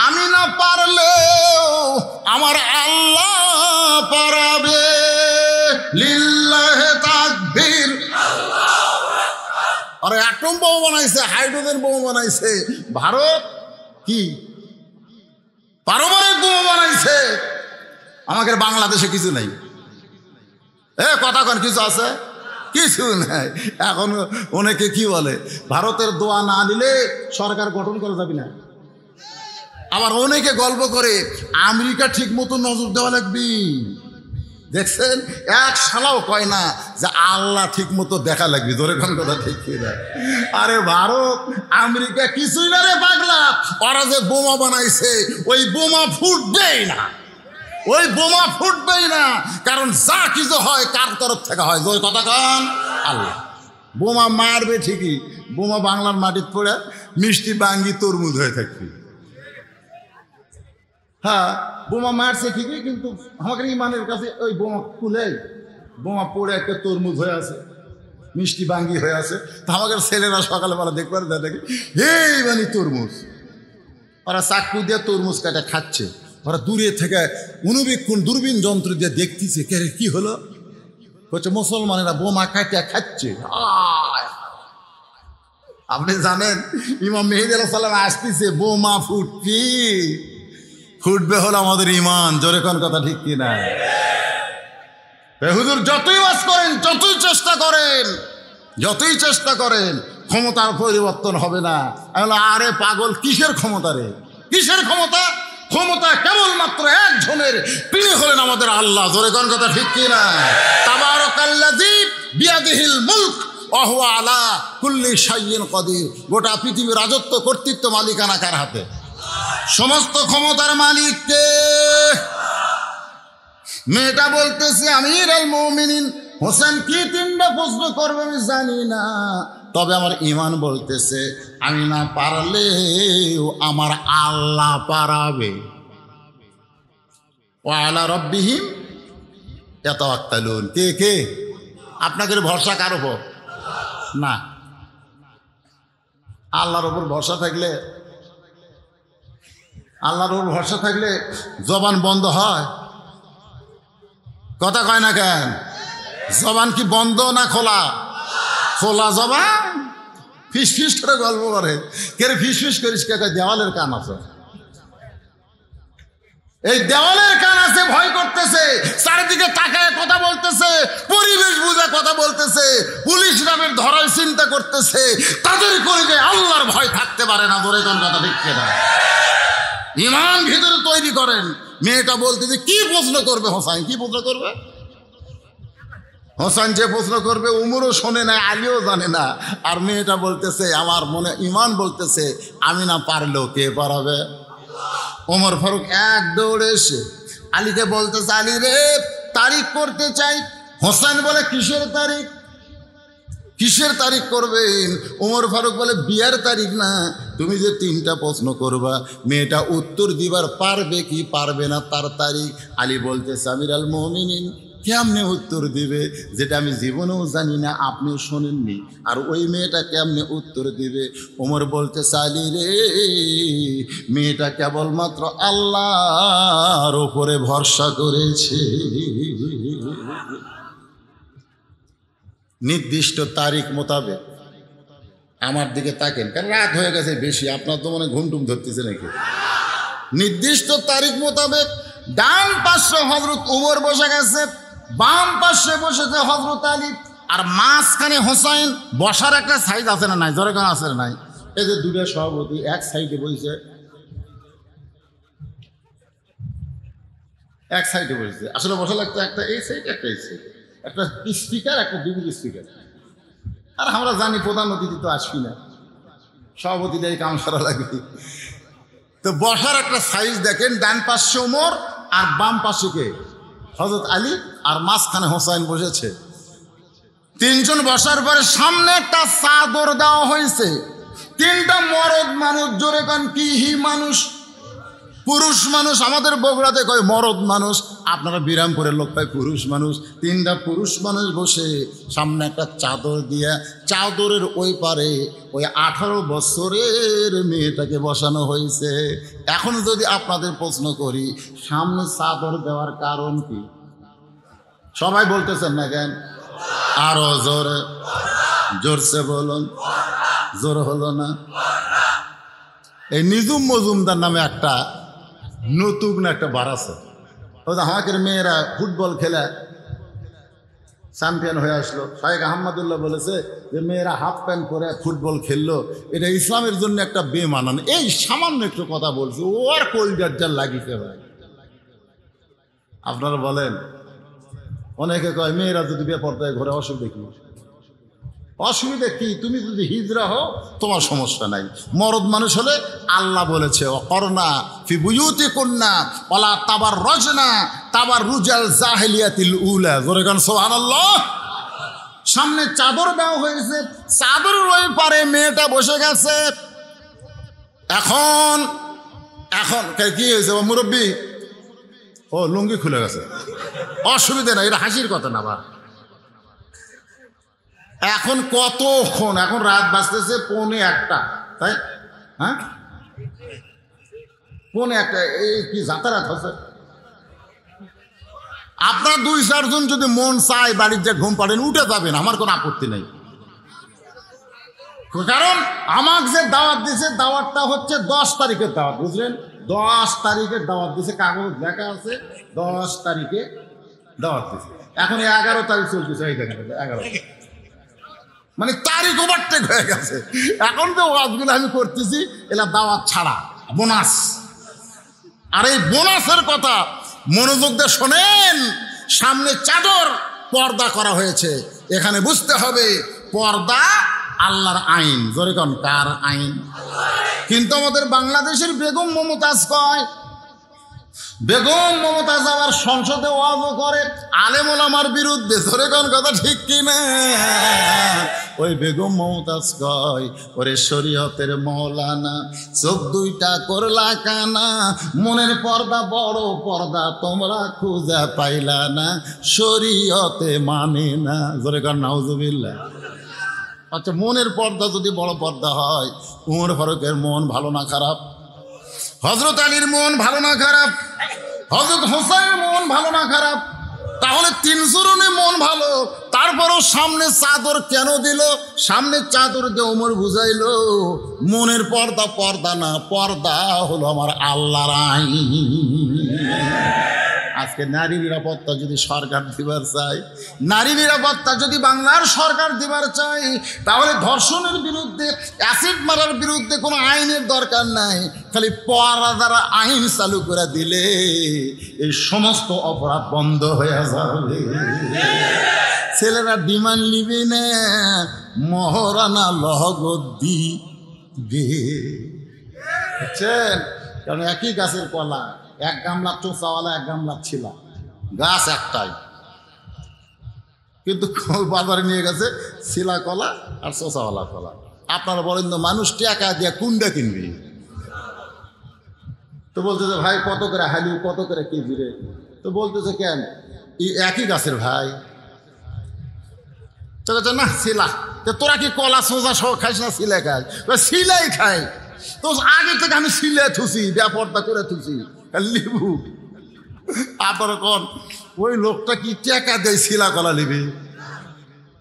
আমি না পারলেও আমার আল্লাহ পারাবে। লিল্লাহি তাকবীর। আরে অ্যাটম বোমা বানাইছে, হাইড্রোজেন বোমা বানাইছে ভারত, কি পারমাণবিক বোমা বানাইছে। আমাদের বাংলাদেশে কিছু নাই। কথা কোন কিছু আছে? কিছু নাই। এখন অনেকে কি বলে ভারতের দোয়া না নিলে সরকার গঠন করা যাবে না। আবার অনেকে গল্প করে আমেরিকা ঠিক মতো নজর দেওয়া লাগবে। দেখছেন এক শালাও কয় না যে আল্লাহ ঠিক মতো দেখা লাগবে। ধরে কোন কথা ঠিক কিনা? আরে ভারত আমেরিকা কিছুই না রে পাগলা, ওরা যে বোমা বানাইছে ওই বোমা ফুটবেই না, ওই বোমা ফুটবেই না, কারণ যা কিছু হয় কার তরফ থেকে হয়? ওই কথা কান আল্লাহ। বোমা মারবে ঠিকই, বোমা বাংলার মাটির পড়ে মিষ্টি বাঙ্গি তরমুজ হয়ে থাকবে। হ্যাঁ বোমা মারছে ঠিকই, কিন্তু আমাদের ইমানের কাছে ওই বোমা খুলে বোমা পড়ে একটা তরমুজ হয়ে আছে, মিষ্টি বাঙ্গি হয়ে আছে। তা আমাদের ছেলেরা সকালবেলা দেখবে দেখে এই মানে তরমুজ, ওরা চাকু দিয়ে তরমুজ কাটা খাচ্ছে। ওরা দূরে থেকে অনুবীক্ষণ দূরবীন যন্ত্র দিয়ে দেখতেছে কে রে কি হলো, বলছে মুসলমানেরা বোমা কাটিয়া খাচ্ছে। আপনি জানেন ইমাম মেহেদী আলাইহিস সালাম আসতেছে, বোমা ফুটবে হলো আমাদের ইমান। জোরে কোন কথা ঠিক কিনা? হুজুর যতই ওয়াজ করেন, যতই চেষ্টা করেন ক্ষমতার পরিবর্তন হবে না। আরে পাগল, কিসের ক্ষমতা রে, কিসের ক্ষমতা? ক্ষমতা কেবলমাত্র একজনের, তিনি হলেন আমাদের আল্লাহ। জোরে কোন কথা ঠিক কিনা? তাবারাকাল্লাযী বিয়াদিহিল মুলক ওয়া হুয়া আলা কুল্লি শাইইন কাদির। গোটা পৃথিবীর রাজত্ব, কর্তৃত্ব, মালিকানা কার হাতে? সমস্ত ক্ষমতার মালিক কে? মেয়েটা বলতেছে আমিরুল মুমিনিন হোসেন কি তিনটা প্রশ্ন করবে আমি জানি না, তবে আমার ইমান বলতেছে আমি না পারলেও আমার আল্লাহ পারাবে। ওয়া আলা রাব্বিহিম ইয়াতাওয়াক্কালুন। কে কে? আপনাদের ভরসা কার উপর? না, আল্লাহর উপর ভরসা থাকলে, আল্লাহর উপর ভরসা থাকলে জবান বন্ধ হয়? কথা কয় না কেন? জবান কি বন্ধ না খোলা? খোলা জবান। ফিস ফিস করে গল্প করে, কে ফিস ফিস করিস কে? দেওয়ালের কান আছে, এই দেওয়ালের কান আছে, ভয় করতেছে, চারিদিকে তাকায় কথা বলতেছে, পরিবেশ বুঝে কথা বলতেছে, পুলিশ নামের ধরার চিন্তা করতেছে, তাদের করে যে আল্লাহর ভয় থাকতে পারে না। ধরে কোন কথা ঠিক না? ইমান ভিতরে তৈরি করেন। মেয়েটা বলতেছে কি প্রশ্ন করবে হোসাইন? কি প্রশ্ন করবে হোসাইন? যে প্রশ্ন করবে উমরও শোনে না, আলীও জানে না। আর মেয়েটা বলতেছে আমার মনে ইমান বলতেছে আমি না পারলেও কে পারাবে? ওমর ফারুক এক দৌড়ে এসে আলীকে বলতেছে আলী রে তারিখ করতে চাই। হোসেন বলে কিসের তারিখ? কিসের তারিখ করবেন? ওমর ফারুক বলে বিয়ার তারিখ না, তুমি যে তিনটা প্রশ্ন করবা মেয়েটা উত্তর দিবার পারবে কি পারবে না তার তারিখ। আলী বলতেছে আমিরুল মুমিনিন কেমনে উত্তর দিবে যেটা আমি জীবনেও জানি না, আপনিও শোনেননি, আর ওই মেয়েটা কেমনে উত্তর দিবে? ওমর বলতেছে আলী রে মেয়েটা কেবলমাত্র আল্লাহর উপরে ভরসা করেছে। নির্দিষ্ট তারিখ মোতাবেক আমার দিকে তাকেন, কারণ রাত হয়ে গেছে বেশি, আপনার তো মনে ঘুমটুম ধরতেছে নাকি? নির্দিষ্ট তারিখ মোতাবেক ডান পাশে হযরত উমর বসে গেছে, বাম পাশে বসেছে হযরত আলী, আর মাঝখানে হোসাইন। বসার একটা সাইজ আছে না নাই? জোরে কেন আছে না নাই? এই যে দুটো সভাপতি এক সাইডে বসে, এক সাইডে বসেছে। আসলে বসা লাগতো একটা এই সাইড একটা এই সাইড, একটা স্পিকার একটা দুই স্পিকার। আর আমরা জানি প্রধান অতিথি তো আসবি না, সভাপতিটাই কাম সারা লাগে। তো বসার একটা সাইজ দেখেন, ডান পাশে ওমর আর বাম পাশে কে? হযরত আলী, আর মাঝখানে হোসাইন বসেছে। তিনজন বসার পরে সামনে একটা চাদর দেওয়া হয়েছে। তিনটা মরদ মানুষ, জোরে কান কি হি মানুষ, পুরুষ মানুষ। আমাদের বগুড়াতে কয় মরদ মানুষ, আপনারা বিরামপুরের লোক পায় পুরুষ মানুষ। তিনটা পুরুষ মানুষ বসে সামনে একটা চাদর দিয়া, চাদরের ওই পারে ওই 18 বছরের মেয়েটাকে বসানো হয়েছে। এখন যদি আপনাদের প্রশ্ন করি সামনে চাদর দেওয়ার কারণ কি? সবাই বলতেছেন না কেন? আরো জোরে, জোরসে বলুন। জোর হলো না? এই নিজুম মজুমদার নামে একটা নতুন একটা বার আছে, আমাদের মেয়েরা ফুটবল খেলে চ্যাম্পিয়ন হয়ে আসলো। শায়েখ আহমদুল্লাহ বলেছে যে মেয়েরা হাফ প্যান্ট পরে ফুটবল খেললো, এটা ইসলামের জন্য একটা বেমানান। এই সামান্য একটু কথা বলছে, ওর কলজার লাগিতে হয়। আপনারা বলেন, অনেকে কয় মেয়েরা যদি বেপরদায় ঘরে অসুবিধা কি? অসুবিধা কি? তুমি যদি হিজরা হও তোমার সমস্যা নাই। মরদ মানুষ হলে আল্লাহ বলেছে অকরনা ফি বুয়ুতিকুন্না ওয়ালা তাবাররাজনা তাবাররুজাল জাহিলিয়াতিল উলা। জোরে গান সুবহানাল্লাহ। সামনে চাদর দেওয়া হয়েছে, চাদরের ওই পারে মেয়েটা বসে গেছে। এখন কি হয়েছে মুরব্বী? ও লুঙ্গি খুলে গেছে, অসুবিধা নাই, এটা হাসির কথা না। বা এখন কতক্ষণ? এখন রাত বাজতেছে 1:45, তাই? হ্যাঁ কোন একটা এই কি যাতায়াত হচ্ছে? আপনার 2-4 জন যদি মন চায় বাড়ির যে ঘুম পাড়েন উঠে যাবেন, আমার কোনো আপত্তি নেই। কারণ আমাকে যে দাওয়াত দিছে, দাওয়াতটা হচ্ছে 10 তারিখের দাওয়াত, বুঝলেন? 10 তারিখের দাওয়াত দিছে, কাগজ লেখা আছে 10 তারিখে দাওয়াত দিছে। এখন 11 তারিখ চলতেছে, এই দেখেন 11, মানে তারিখ ওভারটেক হয়ে গেছে। এখন যে ওয়াজগুলো আমি করতেছি এলা দাওয়াত ছাড়া বোনাস। আর এই বোনাসের কথা মনোযোগ দিয়ে শোনেন। সামনে চাদর পর্দা করা হয়েছে, এখানে বুঝতে হবে পর্দা আল্লাহর আইন। জোরে কোন কার আইন? কিন্তু আমাদের বাংলাদেশের বেগম মমতাজ কয়, বেগম মমতাজ আবার সংসদে ওয়াজও করে আলেম ওলামার বিরুদ্ধে। জোরে কোন কথা ঠিক কিনা? ওই বেগম মমতাজ কয়, ওরে শরীয়তের মৌলানা চোখ দুইটা করলা কানা, মনের পর্দা বড় পর্দা তোমরা খুঁজে পাইলা না, শরীয়তে মানে না। জোরে কোন নাউজুবিল্লাহ। আচ্ছা, মনের পর্দা যদি বড় পর্দা হয়, উমর ফারুকের মন ভালো না খারাপ? হযরত আলীর মন ভালো না খারাপ? হযরত হোসেনের মন ভালো না খারাপ? তাহলে 3 জনের মন ভালো, তারপরও সামনে চাদর কেন দিল? সামনে চাদর দিয়ে উমর বুঝাইল মনের পর্দা পর্দা না, পর্দা হলো আমার আল্লাহর আইন। আজকে নারী নিরাপত্তা যদি সরকার দিবার চায়, নারী নিরাপত্তা যদি বাংলার সরকার দিবার চায়, তাহলে ধর্ষণের বিরুদ্ধে, অ্যাসিড মারার বিরুদ্ধে কোনো আইনের দরকার নাই, খালি পর্দার আইন চালু করে দিলে এই সমস্ত অপরাধ বন্ধ হয়ে যাবে। ছেলেরা ডিমান্ড নিবে না, মহারানা লহগত দিবে। বুঝছেন? কারণ একই গাছের কলা, এক গামলা চোষাওয়ালা, এক গামলা ছিলা, গাছ একটাই, কিন্তু বাজারে নিয়ে গেছে ছিলা কলা আর চোষাওয়ালা কলা। আপনারা বলেন তো, মানুষ টাকা দিয়ে কোনটা কিনবি? তো বলতেছে ভাই কত করে হালু, কত করে কেজি রে? তো বলতেছে কেন, একই গাছের ভাই। তো বলছে না ছিলা। তো তোরা কি কলা সোজা সহ খাইস না সিলাই খাই? সিলাই খাই। তো আগে থেকে আমি সিলাই থুসি, ব্যাপারটা করে থুসি লিবু। আপনার কোন ওই লোকটা কি টাকা দেয় শিলা কলা লিবি?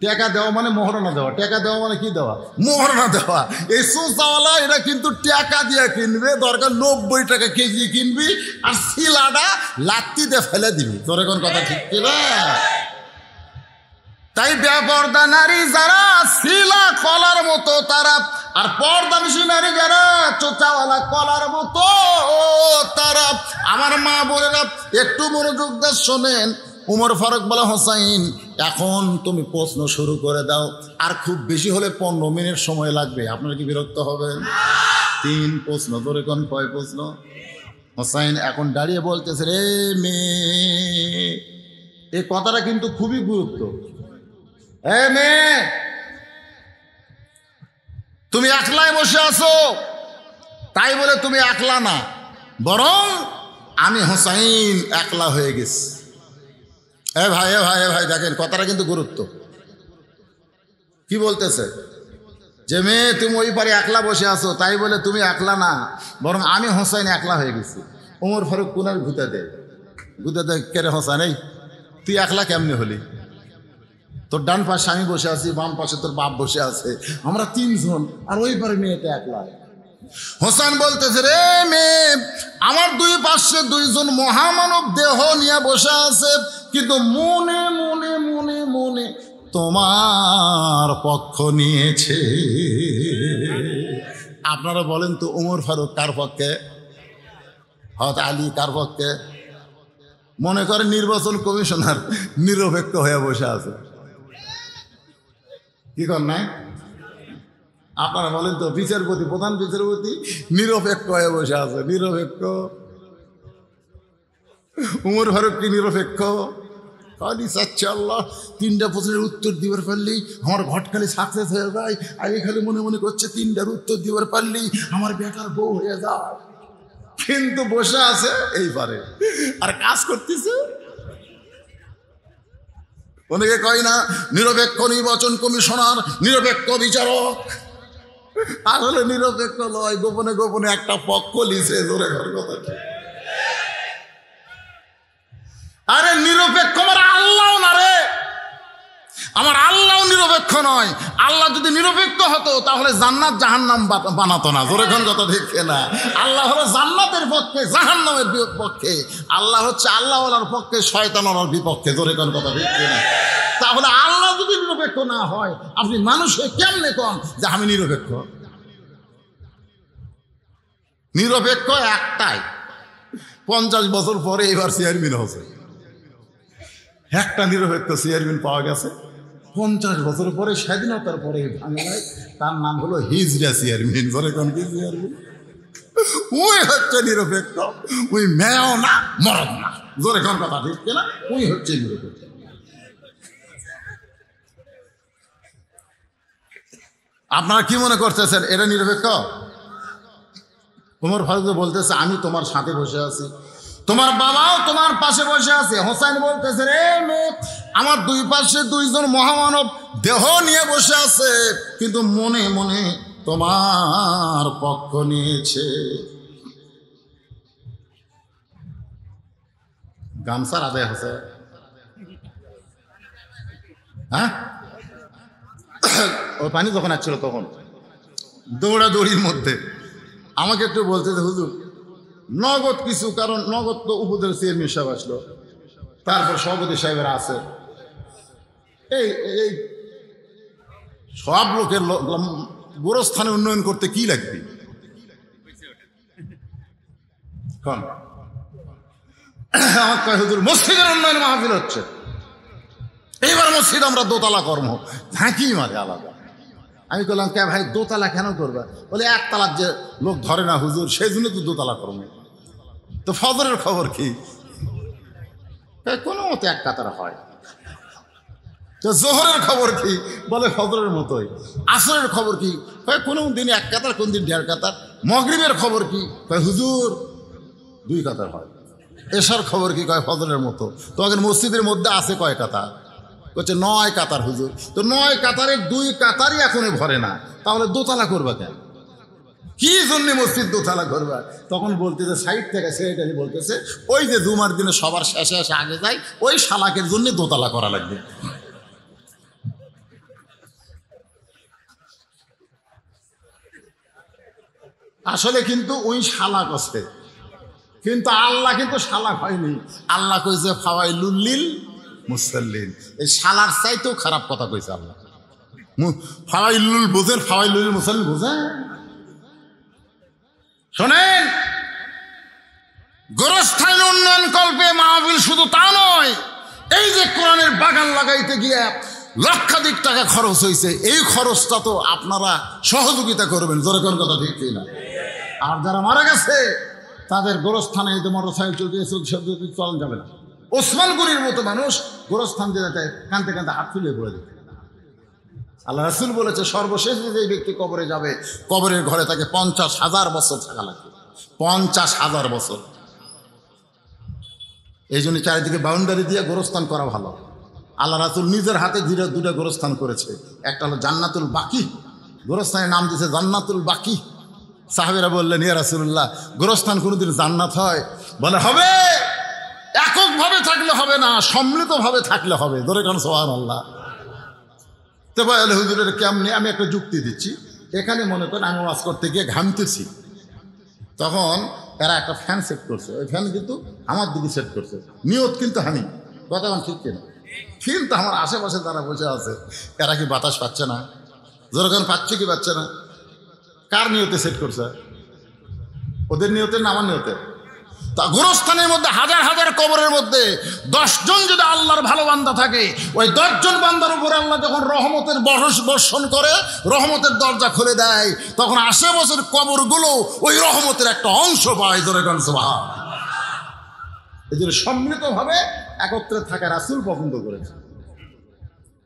টাকা দেওয়া মানে মোহরানা দেওয়া, টাকা দেওয়া মানে কি দেওয়া? মোহরানা দেওয়া। এই সোসাওয়ালা এরা কিন্তু টাকা দিয়ে কিনবে, দরকার 90 টাকা কেজি কিনবি, আর শিলাটা লাত্তি দিয়ে ফেলে দিবি। তোর এখন কথা ঠিক কিনা? তাই বেপর্দা নারী যারা শিলা কলার মতো তারা, আর পর্দানিশী নারী যারা চোচাওয়ালা কলার মতো তারা। আমার মা বোনেরা একটু মনোযোগ দিয়ে শোনেন। উমর ফারুক বলে, হোসাইন এখন তুমি প্রশ্ন শুরু করে দাও, আর খুব বেশি হলে 15 মিনিট সময় লাগবে। আপনারা কি বিরক্ত হবেন? 3 প্রশ্ন। ধরে কোন কয় প্রশ্ন? হোসাইন এখন দাঁড়িয়ে বলতেছে, রে মেয়ে, এই কথাটা কিন্তু খুবই গুরুত্ব। এ মেয়ে, তুমি একলাই বসে আছো, তাই বলে তুমি একলা না, বরং আমি হোসাইন একলা হয়ে গেছি। এ ভাই, এ ভাই, এ ভাই, দেখেন কথাটা কিন্তু গুরুত্ব। কি বলতেছে? যে মেয়ে তুমি ওই পারে একলা বসে আছো, তাই বলে তুমি একলা না, বরং আমি হোসাইন একলা হয়ে গেছি। উমর ফারুক পুনর ঘুতে দেয়, ঘুতে দেয়, কেরে হোসাইন, এই তুই একলা কেমনি হলি? তোর ডান পাশে আমি বসে আছি, বাম পাশে তোর বাপ বসে আছে, আমরা 3 জন, আর ওই পারে মেয়েটা একলা। হোসেন বলতেছে, রে মেয়ে, আমার 2 পাশে 2 জন মহামানব দেহ নিয়ে বসে আছে, কিন্তু মনে মনে মনে মনে তোমার পক্ষ নিয়েছে। আপনারা বলেন তো, উমর ফারুক কার পক্ষে? হযরত আলী কার পক্ষে? মনে করেন নির্বাচন কমিশনার নিরপেক্ষ হয়ে বসে আছে, কি কর নাই? আপনারা বলেন তো, বিচারপতি, প্রধান বিচারপতি নিরপেক্ষ হয়ে বসে আছে, নিরপেক্ষ। উমর ফারুক কি নিরপেক্ষ? খালি চাচ্ছে আল্লাহ 3টা প্রশ্নের উত্তর দিবার পারলেই আমার ঘট খালি সাকসেস হয়ে যায়, আর এই খালি মনে মনে করছে 3টার উত্তর দিবার পারলেই আমার বেটার বউ হয়ে যায়। কিন্তু বসে আছে এই পারে, আর কাজ করতেছে। অনেকে কয় না নিরপেক্ষ নির্বাচন কমিশনার, নিরপেক্ষ বিচারক। আসলে নিরপেক্ষ নয়, গোপনে গোপনে একটা পক্ষ লিছে। জোরে ঘর কথা। আরে নিরপেক্ষ আমার আল্লাহ না রে, আমার আল্লাহ নিরপেক্ষ নয়। আল্লাহ যদি নিরপেক্ষ হতো তাহলে জান্নাত জাহান্নাম বানাতো না। জোরে কোন কথা ঠিক না? আল্লাহ হলো জান্নাতের পক্ষে, জাহান্নামের পক্ষে। আল্লাহ হচ্ছে আল্লাহওয়ালার পক্ষে, শয়তানওয়ালার বিপক্ষে। জোরে কোন কথা ঠিক না? তাহলে আল্লাহ যদি নিরপেক্ষ না হয়, আপনি মানুষ হয়ে কেমনে কন যে আমি নিরপেক্ষ? নিরপেক্ষ একটাই, 50 বছর পরে এবার চেয়ারম্যান হচ্ছে। একটা নিরপেক্ষ চেয়ারম্যান পাওয়া গেছে 50 বছর পরে, স্বাধীনতার পরে বাংলায়। তার নাম হলো হিজড়া চেয়ারম্যান। ধরে কোন কি চেয়ারম্যান? ওই হচ্ছে নিরপেক্ষ। ওই মেয়েও না, মরদ না। জোরে কোন কথা ঠিক না? ওই হচ্ছে নিরপেক্ষ। আপনারা কি মনে করতেছেন এটা নিরপেক্ষ? ওমর ফারুক বলতেছে আমি তোমার সাথে বসে আছি, তোমার বাবাও তোমার পাশে বসে আছে। হোসাইন বলতেছে রে মেয়ে, আমার দুই পাশে দুইজন মহামানব দেহ নিয়ে বসে আছে, কিন্তু মনে মনে তোমার পক্ষ নিয়েছে। গামছার আদায় হচ্ছে, হ্যাঁ? ওই পানি যখন আসছিল তখন দৌড়াদৌড়ির মধ্যে আমাকে একটু বলতেছে হুজুর নগদ কিছু, কারণ নগদ তো উপজেলা চেয়ারম্যান সাহেব আসলো, তারপর সভাপতি সাহেবেরা আছে, এই এই সব লোকের গোরস্থানে উন্নয়ন করতে কি লাগবে? আমার কয় হুজুর মসজিদের উন্নয়ন মাহফিল হচ্ছে, এইবার মসজিদ আমরা দোতলা কর্ম ঝাঁকি মারে আলাদা। আমি বললাম কে ভাই দোতলা কেন করবে? বলে একতলার যে লোক ধরে না হুজুর, সেই জন্য তো দোতলা কর্ম। তো ফজরের খবর কি? কোনো মতো এক কাতার হয়। তো জোহরের খবর কি? বলে ফজরের মতোই। আসরের খবর কি? কোনো দিন এক কাতার, কোন দিন 1.5 কাতার। মাগরিবের খবর কি? হুজুর 2 কাতার হয়। এশার খবর কি? কয় ফজরের মতো। তোমাদের মসজিদের মধ্যে আছে কয় কাতার? বলছে 9 কাতার হুজুর। তো 9 কাতারের 2 কাতারই এখনো ভরে না, তাহলে দোতলা করবা কেন? কি জন্য মসজিদ দোতলা করবা? তখন বলতেছে সাইড থেকে সেক্রেটারি বলতেছে ওই যে জুমার দিনে সবার শেষে এসে আগে যায়, ওই শালাকের জন্য দোতলা করা লাগবে। আসলে কিন্তু ওই শালাক আছে, কিন্তু আল্লাহ কিন্তু শালাক হয়নি। আল্লাহ কইছে ফাওয়াইলুল লিল মুসাল্লিন। এই শালার চাইতেও খারাপ কথা কইছে আল্লাহ। ফাওয়াইলুল বোঝেন, ফাওয়াইলুল মুসাল্লিন বোঝেন? শোনেন, গোরস্থান উন্নয়ন কল্পে মাহফিল শুধু তা নয়, এই যে কোরআনের বাগান লাগাইতে গিয়ে লক্ষাধিক টাকা খরচ হয়েছে, এই খরচটা তো আপনারা সহযোগিতা করবেন। জোরে কোন কথা ঠিক কিনা? আর যারা মারা গেছে তাদের গোরস্থানে এই যে মোটরসাইকেল চলতে চলন যাবে না। ওসমান গনির মতো মানুষ গোরস্থান যেতে কানতে কানতে হাত তুলে পড়ে যেতে। আল্লাহ রাসূল বলেছে সর্বশেষ যে ব্যক্তি কবরে যাবে, কবরের ঘরে তাকে 50,000 বছর থাকা লাগবে। 50,000 বছর। এই জন্য চারিদিকে বাউন্ডারি দিয়ে গোরস্থান করা ভালো। আল্লাহ রাসূল নিজের হাতে 2টা গোরস্থান করেছে। একটা হলো জান্নাতুল বাকি, গোরস্থানের নাম দিয়েছে জান্নাতুল বাকি। সাহাবীরা বললেন ইয়া রাসূলুল্লাহ, গোরস্থান কোনোদিন জান্নাত হয়? বলে হবে, এককভাবে থাকলে হবে না, সম্মিলিতভাবে থাকলে হবে। ধরে কারণ সুবহানাল্লাহ। তো বলে হুজুরের কেমনে? আমি একটা যুক্তি দিচ্ছি। এখানে মনে করেন আমি ওয়াজ করতে গিয়ে ঘামতেছি, তখন এরা একটা ফ্যান সেট করছে, ওই ফ্যান কিন্তু আমার দিকে সেট করছে, নিয়ত কিন্তু আমি, কথা আমার ঠিক কিনা? কিন্তু আমার আশেপাশে যারা বসে আছে এরা কি বাতাস পাচ্ছে না? যেরকম পাচ্ছে কি পাচ্ছে না? কার নিয়তে সেট করছে? ওদের নিয়তে না আমার নিয়তে? তা গোরস্থানের মধ্যে হাজার হাজার কবরের মধ্যে 10 জন যদি আল্লাহর ভালো বান্দা থাকে, ওই 10 জন বান্দার উপরে আল্লাহ যখন রহমতের বর্ষণ করে, রহমতের দরজা খুলে দেয়, তখন আশেপাশের কবরগুলো ওই রহমতের একটা অংশ পায়। ধরে গান সুবহান। এই জন্য সম্মিলিতভাবে একত্রে থাকা রাসূল পছন্দ করেছে।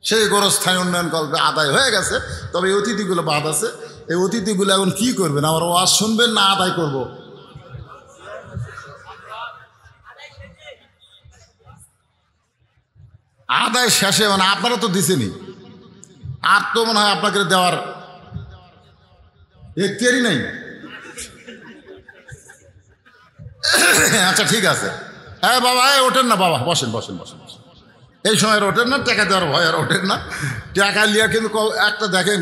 সেই গোরস্থান উন্নয়ন কল্পে আদায় হয়ে গেছে, তবে এই অতিথিগুলো বাদ আছে। এই অতিথিগুলো এখন কি করবেন? আমার ওয়াজ শুনবেন না আদায় করব? আদায় শেষে, মানে আপনারা তো দিছেনি, আর তো মনে হয় আপনাকে দেওয়ার এখতিয়ারই নেই। আচ্ছা ঠিক আছে, হ্যাঁ বাবা ওঠেন না বাবা, বসেন বসেন বসেন বসেন। এই সময় ওঠেন না, টাকা দেওয়ার ভয় আর ওঠেন না। টাকা লিয়া কিন্তু একটা দেখেন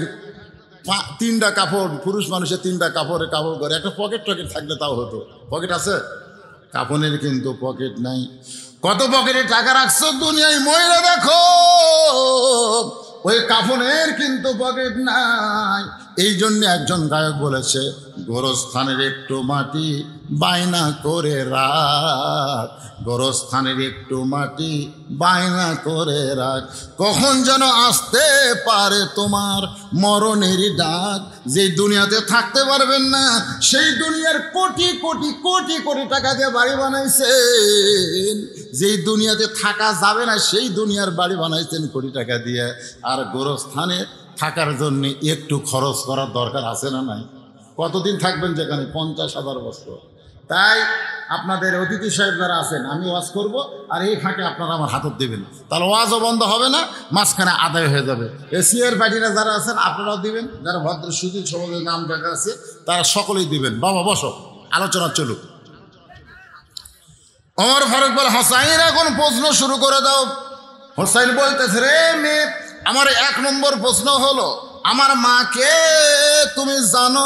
তিনটা কাপড়, পুরুষ মানুষের তিনটা কাপড়ে কাপড় করে, একটা পকেট টকেট থাকলে তাও হতো। পকেট আছে, কাপড়ের কিন্তু পকেট নাই। কত পকেটে টাকা রাখছো দুনিয়ায় মহিলা দেখো, ওই কাফনের কিন্তু পকেট নাই। এই জন্য একজন গায়ক বলেছে, গোরস্থানের একটু মাটি বায়না করে রাখ, গোরস্থানের একটু মাটি বায়না করে রাখ, কখন যেন আসতে পারে তোমার মরণের ডাক। যে দুনিয়াতে থাকতে পারবেন না, সেই দুনিয়ার কোটি কোটি কোটি কোটি টাকা দিয়ে বাড়ি বানাইছেন। যেই দুনিয়াতে থাকা যাবে না, সেই দুনিয়ার বাড়ি বানাইছেন কোটি টাকা দিয়ে। আর গোরস্থানে থাকার জন্য একটু খরচ করার দরকার আছে না নাই? কতদিন থাকবেন যেখানে? 50,000 বছর। তাই আপনাদের অতিথি সাহেব যারা আছেন, আমি ওয়াজ করব আর এই ফাঁকে আপনারা আমার হাতত দেবেন, তাহলে ওয়াজও বন্ধ হবে না, মাঝখানে আদায় হয়ে যাবে। এসিয়ার পার্টিরা যারা আছেন আপনারাও দিবেন, যারা ভদ্র সুযোগ সমাজের নাম দেখা আছে তারা সকলেই দিবেন। বাবা বসো, আলোচনা চলুক। ওমর ফারুক বলে, হোসাইন এখন প্রশ্ন শুরু করে দাও। হোসাইন বলতেছে, রে মেয়ে, আমার 1 নম্বর প্রশ্ন হলো, আমার মাকে তুমি জানো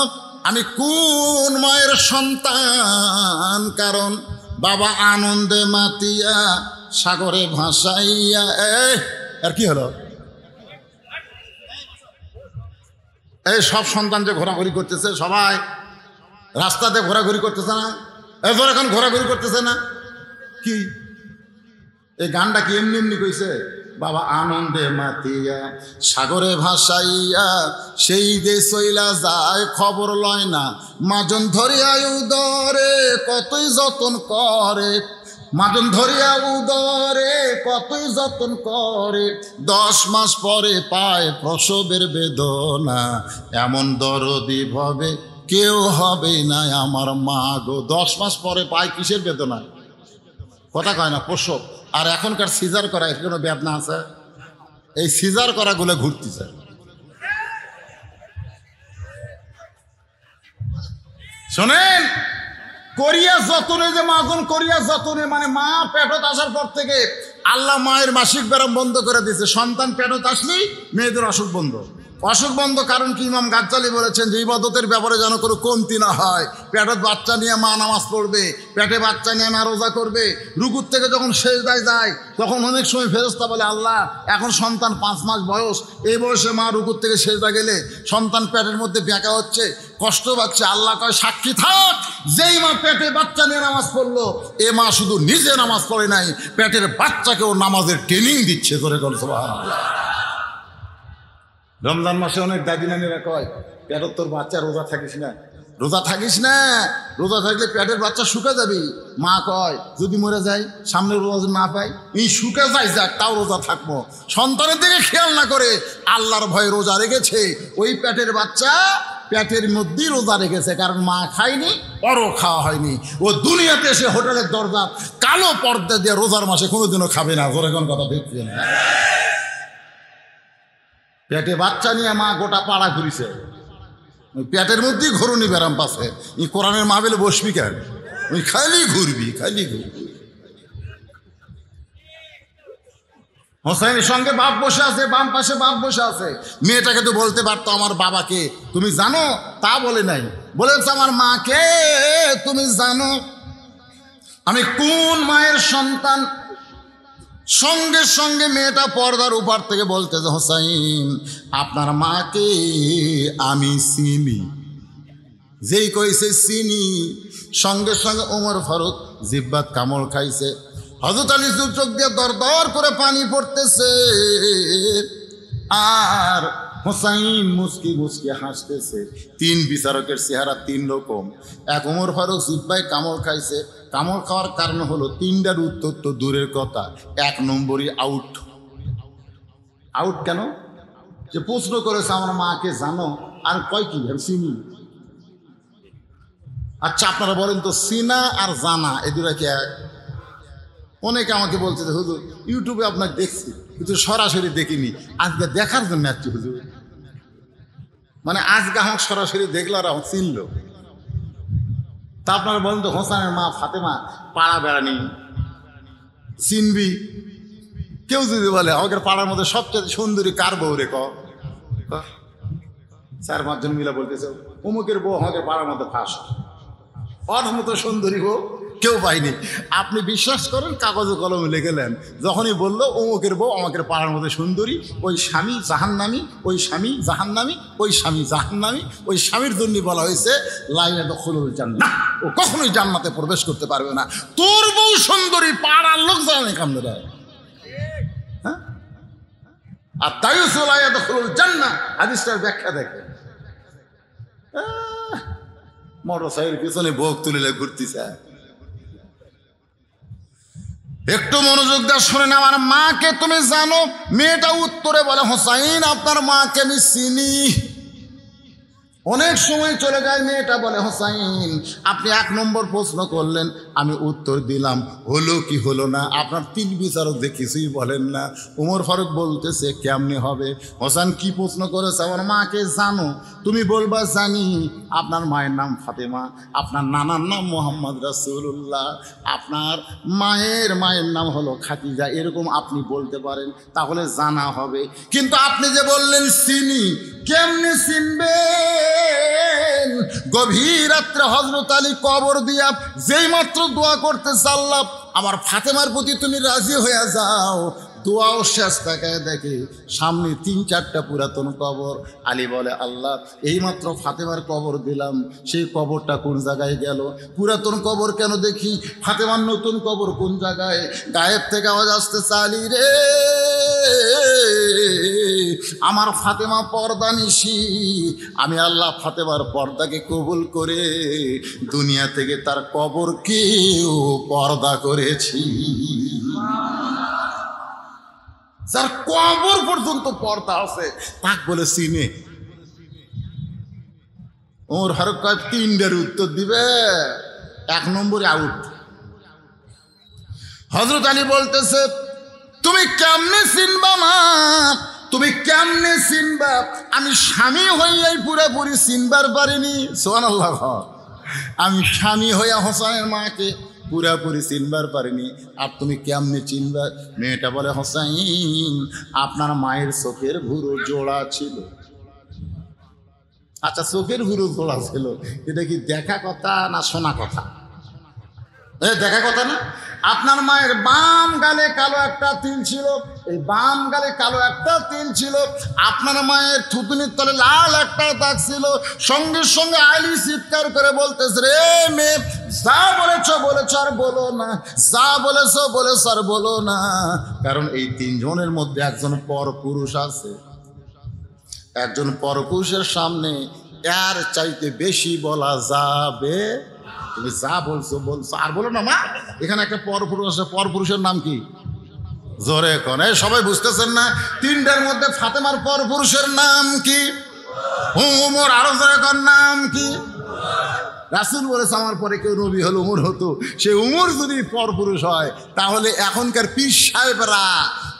আমি কোন মায়ের সন্তান? কারণ বাবা আনন্দে মাতিয়া সাগরে ভাসাইয়া। আর কি হলো? এই সব সন্তান যে ঘোরাঘুরি করতেছে, সবাই রাস্তাতে ঘোরাঘুরি করতেছে না? এবার এখন ঘোরাঘুরি করতেছে না কি? এই গানটা কি এমনি এমনি কইছে? বাবা আনন্দে মাতিয়া সাগরে ভাসাইয়া সেই দেশ চইলা যায়, খবর লয় না মাজন ধরিয়া উদরে কতই যতন করে, মাজন ধরিয়া উদরে কতই যতন করে, 10 মাস পরে পায় প্রসবের বেদনা, এমন দরদি ভাবে কেউ হবে না আমার মা গো। 10 মাস পরে পায় কিসের বেদনা? কথা কয় না, প্রসব। আর এখনকার সিজার করা এর কোনো বেদনা আছে? এই সিজার করাগুলো ঘুরতেছে। শোনেন, করিয়া যতনে, যে মাজন করিয়া যতনে, মানে মা পেটত আসার পর থেকে আল্লাহ মায়ের মাসিক ব্যারাম বন্ধ করে দিয়েছে। সন্তান পেটত আসলেই মেয়েদের অসুখ বন্ধ। অসুখ বন্ধ কারণ কি? ইমাম গাজ্জালি বলেছেন যে ইবাদতের ব্যাপারে যেন কোনো কমতি না হয়। পেটত বাচ্চা নিয়ে মা নামাজ পড়বে, পেটে বাচ্চা নিয়ে মা রোজা করবে, রুকুর থেকে যখন সেজদায় যায় তখন অনেক সময় ফেরেশতা বলে, আল্লাহ এখন সন্তান 5 মাস বয়স, এই বয়সে মা রুকুর থেকে সেজদা গেলে সন্তান পেটের মধ্যে ব্যাকা হচ্ছে, কষ্ট পাচ্ছে। আল্লাহ কয়, সাক্ষী থাক, যেই মা পেটে বাচ্চা নিয়ে নামাজ পড়লো, এ মা শুধু নিজে নামাজ পড়ে নাই, পেটের বাচ্চাকেও নামাজের ট্রেনিং দিচ্ছে। ধরে গেল সুবহানাল্লাহ। রমজান মাসে অনেক দাদি নানিরা কয়, পেটের তোর বাচ্চা রোজা থাকিস না, রোজা থাকিস না, রোজা থাকলে পেটের বাচ্চা শুকা যাবি। মা কয়, যদি মরে যায়, সামনে রোজা না পাই, এই শুকা যাই যাক, তাও রোজা থাকবো। সন্তানের দিকে খেয়াল না করে আল্লাহর ভয়ে রোজা রেখেছে। ওই পেটের বাচ্চা পেটের মধ্যেই রোজা রেখেছে, কারণ মা খায়নি, ওরও খাওয়া হয়নি। ও দুনিয়াতে এসে হোটেলের দরজা কালো পর্দা দিয়ে রোজার মাসে কোনোদিনও খাবে না। জোরে কোন কথা দেখছে না? পেটে বাচ্চা নিয়ে মা গোটা পাড়া ঘুরিছে, পেটের মধ্যেই ঘরুনি ব্যারাম পাশে। এই কোরআনের মাহফিলে বসবি কেন? ওই খালি ঘুরবি, খালি ঘুরবি। হোসেনের সঙ্গে বাপ বসে আছে, বাম পাশে বাপ বসে আছে। মেয়েটাকে তো বলতে পারতো আমার বাবাকে তুমি জানো, তা বলে নাই, বলেছে আমার মাকে তুমি জানো আমি কোন মায়ের সন্তান। সঙ্গে সঙ্গে মেয়েটা পর্দার উপর থেকে বলতে, হোসাইন আপনার মাকে আমি চিনি। যেই কইছে চিনি, সঙ্গে সঙ্গে ওমর ফারুক জিব্বাত কামড় খাইছে। হযরত আলী চোখ দিয়ে দর দর করে পানি পড়তেছে, আর হোসাইন মুস্কি মুস্কি হাসতেছে। 3 বিচারকের চেহারা 3 রকম। এক ওমর ফারুক জিব্বায় কামড় খাইছে, কামড় খাওয়ার কারণ হলো 3টার উত্তর তো দূরের কথা, 1 নম্বরই আউট। আউট কেন? যে প্রশ্ন করেছে আমার মাকে জানো, আর কয় কি চিনি। আচ্ছা আপনারা বলেন তো, চিনা আর জানা এ দুটা কি এক? অনেকে আমাকে বলছে যে হুজুর ইউটিউবে আপনাকে দেখছি, কিন্তু সরাসরি দেখিনি, আজকে দেখার জন্য আসছি হুজুর। মানে আজকে আমাকে সরাসরি দেখলো আর আমাকে চিনল। তা আপনারা বলেন তো, হোসেনের মা ফাতেমা পাড়া বেড়ানি চিনবি? কেউ যদি বলে আমাদের পাড়ার মধ্যে সবচেয়ে সুন্দরী কার বউ রে, ক 4-5 জন মিলা বলতেছে অমুকের বউ আমাদের পাড়ার মধ্যে ফার্স্ট, ওর মতো সুন্দরী বউ কেউ পাইনি। আপনি বিশ্বাস করেন, কাগজে কলমে লিখেলেন, যখনই বললো অমুকের বউ আমাদের পাড়ার মধ্যে সুন্দরী, ওই স্বামী জাহান্নামী, ওই স্বামী জাহান্নামী, ওই স্বামী জাহান্নামী। ওই স্বামীর জন্য বলা হয়েছে লা ইয়াদখুলুল জান্নাহ, ও কখনোই জান্নাতে প্রবেশ করতে পারবে না। তোর বউ সুন্দরী, পাড়ার লোক জানে কামড়ে দেয়। হ্যাঁ, আর তাই লা ইয়াদখুলুল জান্নাহ হাদিসটার ব্যাখ্যা দেখে মোটরসাইকেলের পিছনে ভোগ তুলে ঘুরতেছে। একটু মনোযোগ দিয়ে শুনেন, আমার মাকে তুমি জানো? মেয়েটা উত্তরে বলে, হোসাইন আপনার মাকে আমি চিনি। অনেক সময় চলে যায়, মেয়েটা বলে, হোসাইন আপনি 1 নম্বর প্রশ্ন করলেন, আমি উত্তর দিলাম, হলো কি হলো না আপনার 3 বিচারক যে কিছুই বলেন না। উমর ফারুক বলতেছে কেমনে হবে? হোসেন কি প্রশ্ন করেছে? আমার মাকে জানো? তুমি বলবা জানি। আপনার মায়ের নাম ফাতেমা, আপনার নানার নাম মোহাম্মদ রাসূলুল্লাহ, আপনার মায়ের নাম হলো খাদিজা, এরকম আপনি বলতে পারেন, তাহলে জানা হবে। কিন্তু আপনি যে বললেন চিনি, কেমনে চিনবেন? গভীর রাত্রে হযরত আলী কবর দিয়া যেই মাত্র দোয়া করতে চাল্লাম, আমার ফাতেমার প্রতি তুমি রাজি হয়ে যাও, দোয়াও শেষ তাকায় দেখে সামনে 3-4টা পুরাতন কবর। আলী বলে, আল্লাহ এইমাত্র ফাতেমার কবর দিলাম, সেই কবরটা কোন জায়গায় গেল? পুরাতন কবর কেন দেখি, ফাতেমার নতুন কবর কোন জায়গায়? গায়েব থেকে আওয়াজ আসতেছে, আলী রে আমার ফাতেমা পর্দা নিশি, আমি আল্লাহ ফাতেমার পর্দাকে কবুল করে দুনিয়া থেকে তার কবরকেও পর্দা করেছি। যার কবর পর্যন্ত পর্দা আছে তাক বলে চিনে। ওর ফারুক 3টার উত্তর দিবে, 1 নম্বরে আউট। হযরত আলী বলতেছে, তুমি কেমনে চিনবা মা, তুমি কেমনে চিনবা? আমি স্বামী হইয়াই পুরাপুরি চিনবার পারিনি। সুবহানাল্লাহ। আমি স্বামী হইয়া হোসেনের মাকে পুরাপুরি চিনবার পারিনি, আর তুমি কেমনে চিনবা? মেয়েটা বলে, হোসাইন আপনার মায়ের চোখের ভুরু জোড়া ছিল। আচ্ছা, চোখের ভুরু জোড়া ছিল, এটা কি দেখা কথা না শোনা কথা? দেখা কথা না? আপনার মায়ের বাম গালে কালো একটা তিল ছিল, এই বাম গালে কালো একটা তিল ছিল। আপনার মায়ের থুতুনির তলে লাল একটা দাগ ছিল। সঙ্গে সঙ্গে আলী চিৎকার করে বলতেছে, রে মেয়ে, যা বলেছ বলেছ আর বলো না, যা বলেছ বলেছ আর বলো না, কারণ এই 3 জনের মধ্যে একজন পরপুরুষ আছে। একজন পরপুরুষের সামনে এর চাইতে বেশি বলা যাবে? তুমি যা বলছো বলছো আর বলো না মা। এখানে একটা পরপুরুষ আছে, পরপুরুষের নাম কি? জোরে কোন, সবাই বুঝতেছেন না? 3টার মধ্যে ফাতেমার পরপুরুষের নাম কি? উমর। আরো জোরে কোন, নাম কি? রাসূল বলেছে আমার পরে কেউ নবী হলো উমর হতো। সে উমর যদি পরপুরুষ হয়, তাহলে এখনকার পীর সাহেবরা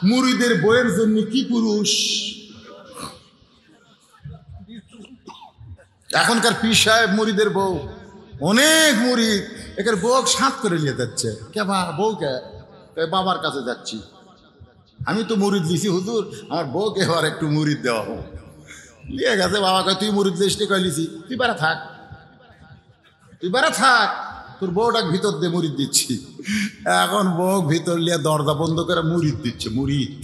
মুরিদের বইয়ের জন্য কি পুরুষ? এখনকার পীর সাহেব মুরিদের বউ, অনেক মুরিদ একের বউ সাত করে নিয়ে যাচ্ছে। কে বা বউকে? বাবার কাছে যাচ্ছি, আমি তো মুরিদ লিছি হুজুর, আমার বউকে এবার একটু মুরিদ দেওয়া হোক। লিয়ে গেছে, বাবাকে তুই মুরিদ লিস্টে কয়ে লিছি, তুই বেড়া থাক, তুই বেড়া থাক, তোর বউটাকে ভিতর দিয়ে মুরিদ দিচ্ছি। এখন বউ ভিতর নিয়ে দরজা বন্ধ করে মুরিদ দিচ্ছে। মুরিদ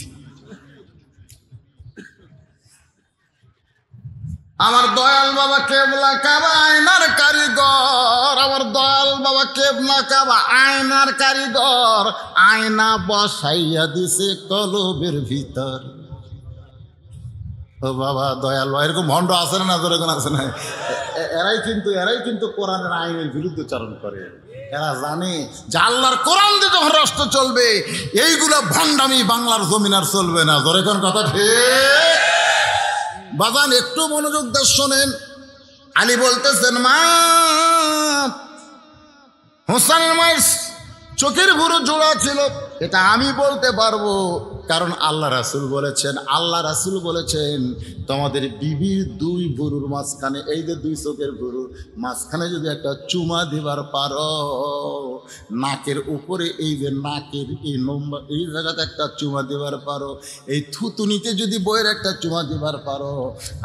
আমার দয়াল বাবা কেবলা কাবা আয়নার কারিগর, আমার দয়াল বাবা কেবলা কাবা আয়নার কারিগর, আয়না বসাইয়া দিছে কলবের ভিতর। ও বাবা দয়াল বাবা, এরকম ভণ্ড আছে না? যখন আছে না, এরাই কিন্তু কোরআনের আইনের বিরুদ্ধচারণ করে। এরা জানে যে আল্লাহর কোরআন দিয়ে যখন রাষ্ট্র চলবে, এইগুলো ভণ্ডামি বাংলার জমিন আর চলবে না। ধরে কোন কথা ঠিক? বাজান একটু মনোযোগ দিয়ে শোনেন। আলী বলতেছেন, মা হোসেনের মায়ের চোখের ভুরু জোড়া ছিল, এটা আমি বলতে পারবো। কারণ আল্লাহ রাসূল বলেছেন তোমাদের বিবির দুই ভুরুর মাঝখানে, এই যে দুই চোখের ভুরুর মাঝখানে যদি একটা চুমা দিবার পারো, নাকের উপরে এই যে নাকের এই লম্বা এই জায়গাতে একটা চুমা দিবার পারো, এই থুতুনিতে যদি বইয়ের একটা চুমা দিবার পারো,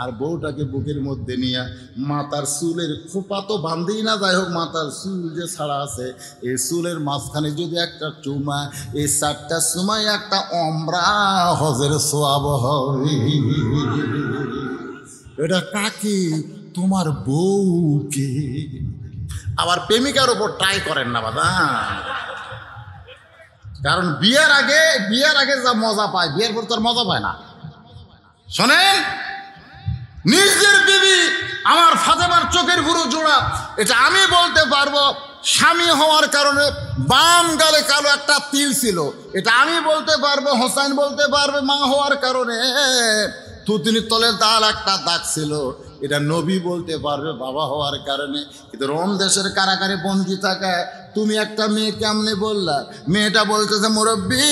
আর বউটাকে বুকের মধ্যে নিয়ে মাথার চুলের খোপা তো বাঁধেই না, যাই হোক মাথার চুল যে ছাড়া আছে এই চুলের মাঝখানে যদি একটা চুমা, এই 4টা চুমায় একটা ওমরা হজের সওয়াব হবে। এটা কাকে? তোমার বউকে। আবার প্রেমিকার উপর ট্রাই করেন না বাবা, কারণ বিয়ের আগে যা মজা পায় বিয়ের পর তার মজা পায় না। শোনেন, নিজের বিবি আমার ফাতেমার চোখের ভুরু জোড়া, এটা আমি বলতে পারবো। স্বামী হওয়ার কারণে বাম গালে কালো একটা তিল ছিল, এটা আমি বলতে পারবো। হোসেন বলতে পারবে মা হওয়ার কারণে থুতনির তলে তার একটা দাগ ছিল, এটা নবী বলতে পারবে বাবা হওয়ার কারণে। কিন্তু রোম দেশের কারাগারে বন্দি থাকায় তুমি একটা মেয়ে কেমনে বললা? মেয়েটা বলতেছে মুরব্বি,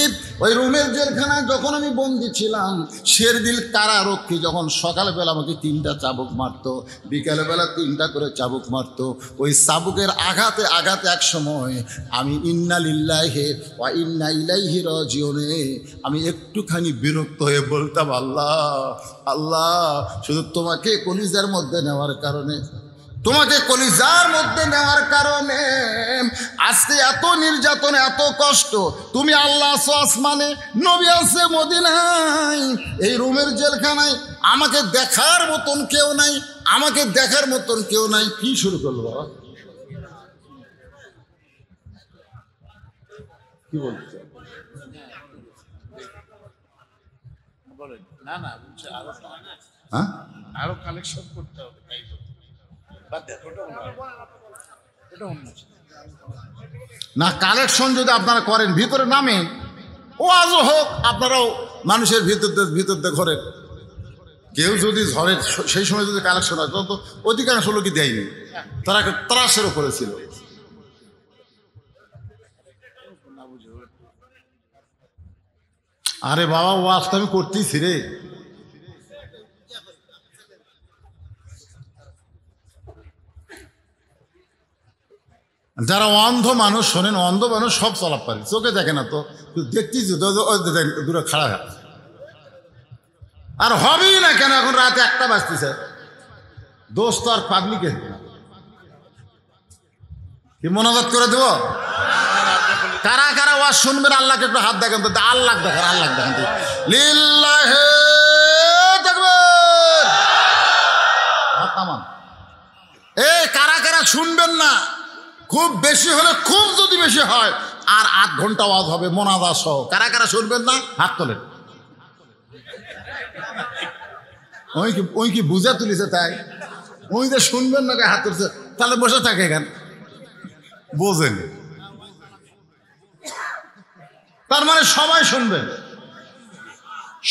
ওই রুমের জেলখানায় যখন আমি বন্দি ছিলাম, শেরদিল কারারক্ষী যখন সকালবেলা আমাকে 3টা চাবুক মারতো, বিকালবেলা 3টা করে চাবুক মারতো, ওই চাবুকের আঘাতে আঘাতে এক সময় আমি ইন্না লিল্লাহি ওয়া ইন্না ইলাইহি রাজিউনে আমি একটুখানি বিরক্ত হয়ে বলতাম, আল্লাহ আল্লাহ, শুধু তোমাকে কলিজার মধ্যে নেওয়ার কারণে, তোমাকে কলিজার মধ্যে নেওয়ার কারণে আজকে এত নির্যাতন, এত কষ্ট। তুমি আল্লাহ আছো আসমানে, নবী আছে মদিনায়, এই রুমের জেলখানায় আমাকে দেখার মতন কেউ নাই, আমাকে দেখার মতন কেউ নাই। কি শুরু করলো বাবা? কি বলছো? না না, হ্যাঁ, আরো কালেকশন করতে হবে। না, কালেকশন যদি আপনারা করেন, ভিতরে নামেন, ও আজও হোক, আপনারাও মানুষের ভিতর ঘরের কেউ যদি ঝড়ের সেই সময় যদি কালেকশন হয়, তখন তো অধিকাংশ লোকই দেয়নি, তারা ত্রাসের ওপরে ছিল। আরে বাবা, ওয়াজ তো আমি করতেইছি রে। যারা অন্ধ মানুষ শোনেন, অন্ধ মানুষ সব চলাপ পারে, চোখে দেখে না তো, দেখতেছি দূরে খাড়া হয়। আর হবেই না কেন? এখন রাতে 1টা বাজতেছে, দোষ তো আর পাবলিকে কি মোনাজাত করে দেব? কারা কারা ওয়াজ শুনবেন আল্লাহকে একটু হাত দেখেন তো, আল্লাহ দেখেন, আল্লাহ দেখেন তো, লিল্লাহি তাকবীর। হাত নামান। এই কারা কারা শুনবেন না? খুব বেশি হলে, খুব যদি বেশি হয়, আর 8 ঘন্টা ওয়াজ হবে মোনাজাত সহ। কারা কারা শুনবেন না? হাত তোলেন। ওই কি বুঝা তুলিছে তাই? ওই যে শুনবেন না হাত তুলছে, তাহলে বসে থাকে কেন? বোঝেন? তার মানে সবাই শুনবেন।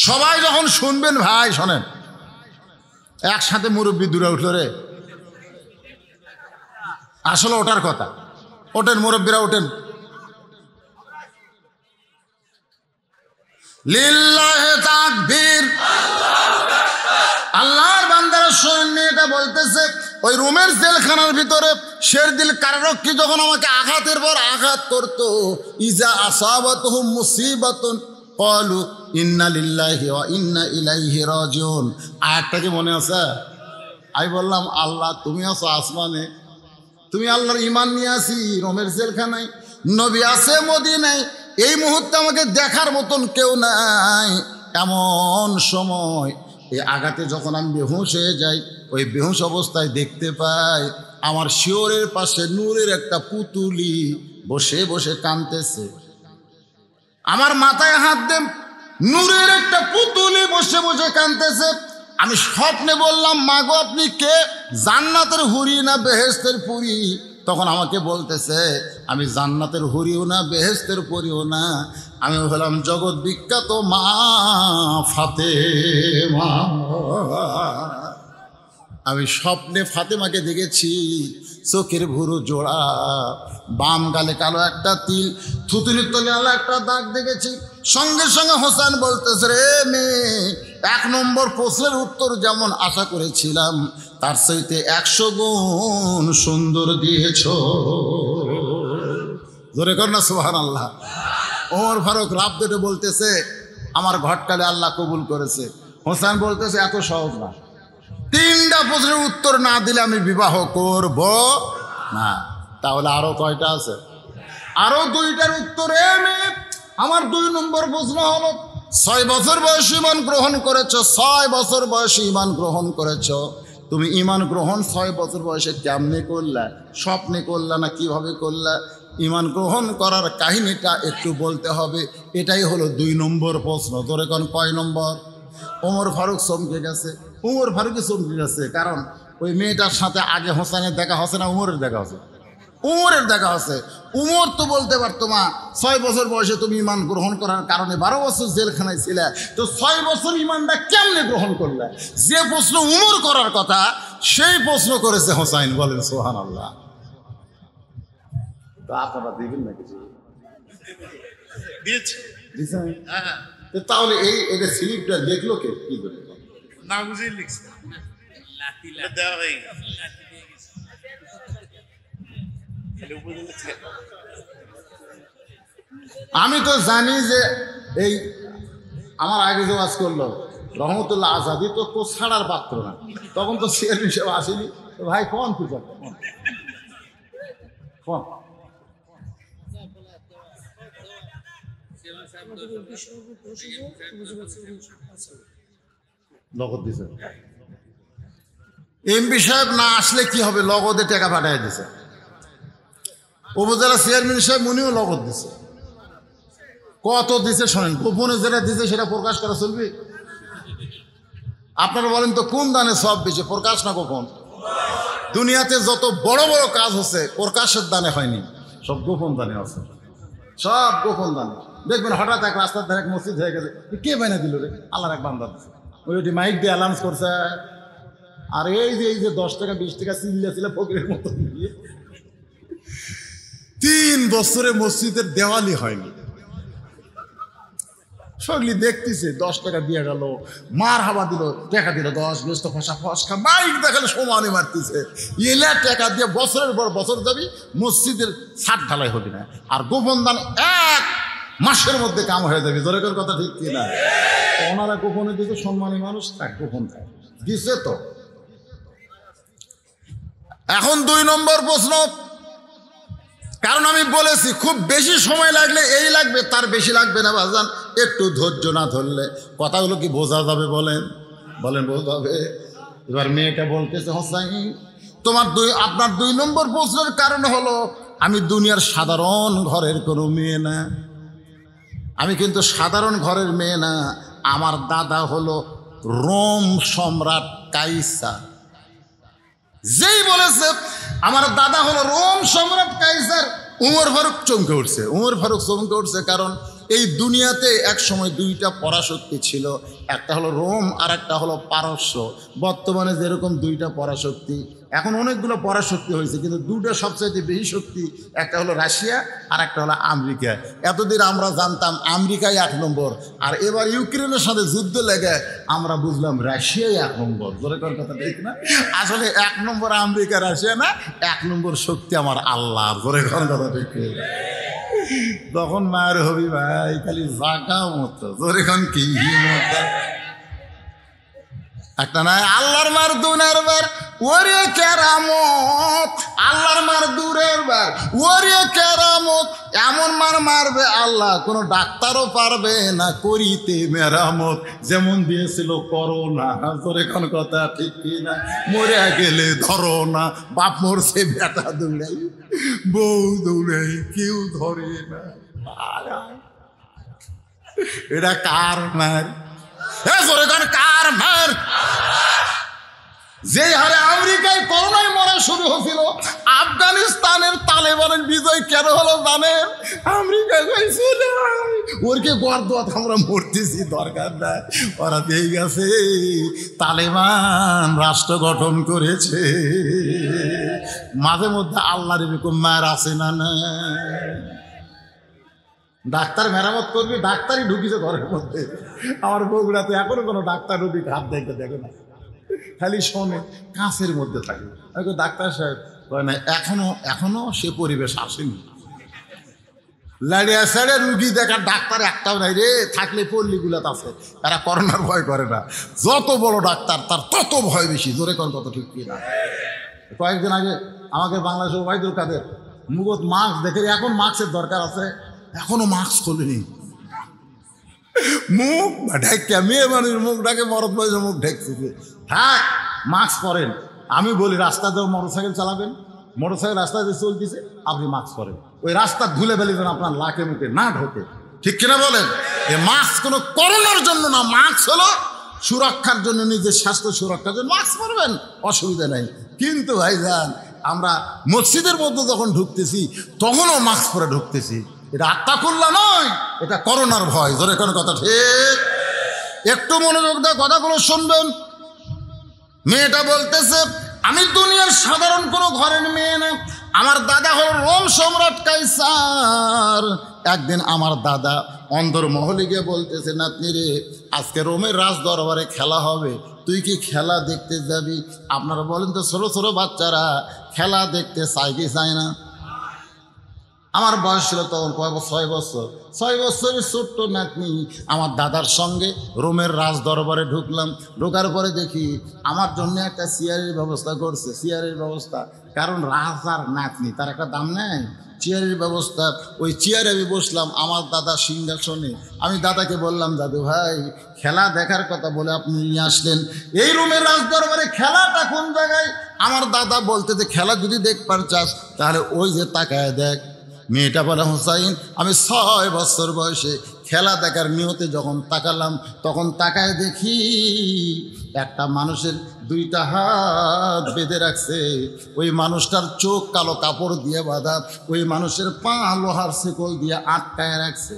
সবাই যখন শুনবেন, ভাই শোনেন, একসাথে মুরব্বী দূরে উঠলো রে, আসলে ওঠার কথা। ওঠেন মুরব্বীরা, ওঠেন। লিল্লাহি তাকবীর। আল্লাহর বান্দারা শোনেন, মেয়েটা বলতেছে ওই রুমের জেলখানার ভিতরে শেরদিল কারারক্ষী যখন আমাকে আঘাতের পর আঘাত করতো, ইজা আসাবাতুহুম মুসিবাতুন ক্বালু ইন্না লিল্লাহি ওয়া ইন্না ইলাইহি রাজিউন। আয়াতটা কি মনে আছে? আমি বললাম, আল্লাহ তুমি আছো আসমানে, তুমি আল্লাহর ঈমান নিয়ে আসি রোমের জেলখানায়, নবী আছে মদিনায়, এই মুহূর্তে আমাকে দেখার মতন কেউ নাই। এমন সময় এই আঘাতে যখন আমি বেহুশ হয়ে যাই, ওই বেহুশ অবস্থায় দেখতে পাই আমার শিওরের পাশে নূরের একটা পুতুলি বসে বসে কাঁদতেছে। আমার মাথায় হাত দেন, নূরের একটা পুতুলি বসে বসে কাঁদতেছে। আমি স্বপ্নে বললাম, মা গো আপনি কে? জান্নাতের হুরি না বেহেশতের পুরি? তখন আমাকে বলতেছে, আমি জান্নাতের হুরিও না বেহেশতের পুরিও না, আমি হলাম জগৎ বিখ্যাত মা ফাতেমা। আমি স্বপ্নে ফাতেমাকে দেখেছি, চোখের ভুরু জোড়া, বাম গালে কালো একটা তিল, থুতুনির তলে আলো একটা দাগ দেখেছি। সঙ্গে সঙ্গে হোসেন বলতেছে, রে মেয়ে, 1 নম্বর প্রশ্নের উত্তর যেমন আশা করেছিলাম তার চাইতে 100 গুণ সুন্দর দিয়েছ। জোরে কর না সুবহানাল্লাহ। ওমর ফারুক রাব দেটে বলতেছে, আমার ঘটকালে আল্লাহ কবুল করেছে। হোসেন বলতেছে, এত সহজ না, 3টা প্রশ্নের উত্তর না দিলে আমি বিবাহ করব না। তাহলে আরো কয়টা আছে? আরো 2টার উত্তরে মেয়ে, আমার 2 নম্বর প্রশ্ন হলো, 6 বছর বয়সে ঈমান গ্রহণ করেছ, 6 বছর বয়সে ঈমান গ্রহণ করেছ। তুমি ঈমান গ্রহণ 6 বছর বয়সে কেমনে করলা? স্বপ্নে করলা না কিভাবে করলা? ঈমান গ্রহণ করার কাহিনীটা একটু বলতে হবে। এটাই হলো 2 নম্বর প্রশ্ন। ধরে কোন কয় নম্বর? ওমর ফারুক চমকে গেছে। ওমর ফারুকই চমকে গেছে, কারণ ওই মেয়েটার সাথে আগে হোসেনের দেখা হচ্ছে না উমরের দেখা হচ্ছে? উমরের দেখা হচ্ছে। উমর তো বলতে পারতো, মা 6 বছর বয়সে তুমি ঈমান গ্রহণ করার কারণে 12 বছর জেলখানায় ছিলে, তো 6 বছর ঈমানটা কেমনে গ্রহণ করলে? যে প্রশ্ন উমর করার কথা সেই প্রশ্ন করেছে হোসাইন। বলেন সুবহানাল্লাহ। তো আপনারা দিবেন না কিছু? দিয়েছে। দিছেন? হ্যাঁ, তাহলে এটা স্লিপটা দেখলো কে? কি করে না বুঝেই লিখছে, দেওয়া হয়ে গেছে। আমি তো জানি যে এই আমার আগে যে ওয়াজ করলো রহমতুল্লাহ আজাদি তো কেউ ছাড়ার পাত্র না, তখন তো চেয়ার হিসেবে আসেনি। তো ভাই কোন পূজা কোন লগত দিছে? এমপি সাহেব না আসলে কি হবে? লগদে টাকা পাঠিয়ে দিছে। উপজেলা চেয়ারম্যান সাহেব উনিও লগত দিছে। কত দিছে শোনেন, গোপনে যেটা দিছে সেটা প্রকাশ করা চলবে? আপনারা বলেন তো কোন দানে সব বেশি, প্রকাশ না গোপন? দুনিয়াতে যত বড় বড় কাজ হচ্ছে প্রকাশের দানে হয়নি, সব গোপন দানে আছে, সব গোপন দানে। দেখবেন হঠাৎ এক রাস্তার ধারে এক মসজিদ হয়ে গেছে, কে বাইনা দিল রে? আল্লাহর এক বান্দা দিচ্ছে। ওইটি মাইক দিয়ে অ্যালাউন্স করছে। আর এই যে 10 টাকা 20 টাকা চিল্লা ফকিরের মতো দিয়ে 3 বছরে মসজিদের দেওয়ালি হয়নি। সগলি দেখতেছে 10 টাকা দিয়ে গেল, মার হাবা দিল, টাকা দিল 10 20 তো ফসকা মাইক দেখালে সমানে মারতেছে। এলা টাকা দিয়ে বছরের পর বছর যাবি, মসজিদের ছাদ ঢালাই হবে না। আর গোপন দান 1 মাসের মধ্যে কাম হয়ে যাবে। জোরের কথা ঠিক কিনা? ওনারা গোপনে দিতে সম্মানী মানুষ, থাক গোপন থাকে দিছে তো। এখন 2 নম্বর প্রশ্ন, কারণ আমি বলেছি খুব বেশি সময় লাগলে এই লাগবে, তার বেশি লাগবে না বাজান। একটু ধৈর্য না ধরলে কথাগুলো কি বোঝা যাবে? বলেন বলেন বোঝাবে? এবার মেয়েটা বলতেছে, হোসাইন আপনার 2 নম্বর প্রশ্নের কারণ হলো আমি দুনিয়ার সাধারণ ঘরের কোনো মেয়ে না, আমি কিন্তু সাধারণ ঘরের মেয়ে না। আমার দাদা হলো রোম সম্রাট কাইসার। যেই বলেছে আমার দাদা হলো রোম সম্রাট কাইসার, উমর ফারুক চমকে উঠছে। উমর ফারুক চমকে উঠছে কারণ এই দুনিয়াতে এক সময় 2টা পরাশক্তি ছিল, একটা হলো রোম আর একটা হলো পারস্য। বর্তমানে যেরকম 2টা পরাশক্তি, এখন অনেকগুলো পরাশক্তি হয়েছে, কিন্তু 2টা সবচাইতে বেশি শক্তি, একটা হলো রাশিয়া আর একটা হলো আমেরিকা। এতদিন আমরা জানতাম আমেরিকাই 1 নম্বর, আর এবার ইউক্রেনের সাথে যুদ্ধ লেগে আমরা বুঝলাম রাশিয়াই 1 নম্বর। জোরে কর কথা ঠিক না? আসলে 1 নম্বর আমেরিকা রাশিয়া না, 1 নম্বর শক্তি আমার আল্লাহ। জোরে কর কথা ঠিক। তখন মায়ের হবি ভাই খালি জাকা মতো। জোরে কন কি মতো? একটা নাই আল্লাহর মার দুনের বার ওরে কেরামত, আল্লাহর মার দূরের বার ওরে কেরামত। এমন মার মারবে আল্লাহ কোনো ডাক্তারও পারবে না করিতে মেরামত। যেমন দিয়েছিল করোনা। তোর এখন কথা ঠিক কিনা? মরে গেলে ধরো না, বাপ মরছে বেটা দৌড়াই, বউ দৌড়াই, কেউ ধরে না। এটা কার মার? কার মার? যে হারে আমেরিকায় করোনায় মরা শুরু হয়েছিল, আফগানিস্তানের তালেবানের বিজয় কেন হলো জানেন? আমেরিকা ওরকে গর্দাত আমরা মরতেছি, দরকার নাই। ওরা দিয়ে গেছে তালেবান রাষ্ট্র গঠন করেছে। মাঝে মধ্যে আল্লাহর এরকম মায়ের আছে না না? ডাক্তার মেরামত করবি, ডাক্তারই ঢুকিছে ঘরের মধ্যে। আমার বগুড়াতে এখনো কোনো ডাক্তার রুগী হাত দেখে দেখে না, খালি শোনে, কাঁচের মধ্যে থাকে। ডাক্তার সাহেব না, এখনো সে পরিবেশ আসেনি। লাড়িয়া সাড়ে রুগী দেখার ডাক্তার একটাও নাই রে, থাকলে পল্লীগুলাতে আছে। এরা করোনার ভয় করে না। যত বড় ডাক্তার তার তত ভয় বেশি। জোরে কর কত ঠিক কি না? কয়েকদিন আগে আমাকে বাংলাদেশের ওবায়দুল কাদের মুখত মাস্ক দেখে, এখন মাস্কের দরকার আছে, এখনো মাস্ক খোলেনি। মুখ ঢেকে, মেয়ে মানুষের মুখ ঢাকে, মরদ বয়সের মুখ ঢেকছে। হ্যাঁ, মাস্ক পরেন। আমি বলি রাস্তা দিয়ে মোটরসাইকেল চালাবেন, মোটরসাইকেল রাস্তা দিয়ে চলতেছে, আপনি মাস্ক পরেন। ওই রাস্তা ধুলে ফেলে যেন আপনার লাখে মুখে না ঢোকে, ঠিক কিনা বলেন? এই মাস্ক কোনো করোনার জন্য না, মাস্ক হলো সুরক্ষার জন্য, নিজের স্বাস্থ্য সুরক্ষার জন্য মাস্ক পরবেন, অসুবিধা নেই। কিন্তু ভাইজান, আমরা মসজিদের মধ্যে যখন ঢুকতেছি তখনও মাস্ক পরে ঢুকতেছি। এটা আত্মাকুল্লা নয়, এটা করোনার ভয়। জোরে কোনো কথা ঠিক? একটু মনোযোগ দিয়ে কথাগুলো শুনবেন। মেয়েটা বলতেছে, আমি দুনিয়ার সাধারণ কোনো ঘরের মেয়ে না, আমার দাদা হল রোম সম্রাট কাইসার। একদিন আমার দাদা অন্দরমহলে গিয়ে বলতেছে, নাতনি রে, আজকে রোমের রাজ দরবারে খেলা হবে, তুই কি খেলা দেখতে যাবি? আপনারা বলেন তো, ছোটো ছোটো বাচ্চারা খেলা দেখতে চায় কি চায় না? আমার বয়স ছিল তখন 6 বছর। 6 বছরের ছোট্ট নাতনি আমার দাদার সঙ্গে রোমের রাজ দরবারে ঢুকলাম। ঢোকার পরে দেখি আমার জন্য একটা চেয়ারের ব্যবস্থা করছে। চেয়ারের ব্যবস্থা, কারণ রাজার নাতনি, তার একটা দাম নেই। চেয়ারের ব্যবস্থা, ওই চেয়ারে আমি বসলাম, আমার দাদা সিংহাসনে। আমি দাদাকে বললাম, দাদু ভাই, খেলা দেখার কথা বলে আপনি নিয়ে আসলেন, এই রোমের রাজ দরবারে খেলাটা কোন জায়গায়? আমার দাদা বলতে, যে খেলা যদি দেখবার চাস তাহলে ওই যে তাকায় দেখ। মেয়েটা বলে, হোসাইন, আমি 6 বছর বয়সে খেলা দেখার নিয়তে যখন তাকালাম, তখন তাকায় দেখি একটা মানুষের 2টা হাত বেঁধে রাখছে। ওই মানুষটার চোখ কালো কাপড় দিয়ে বাঁধা, ওই মানুষের পা লোহার শিকল দিয়ে আটকায় রাখছে,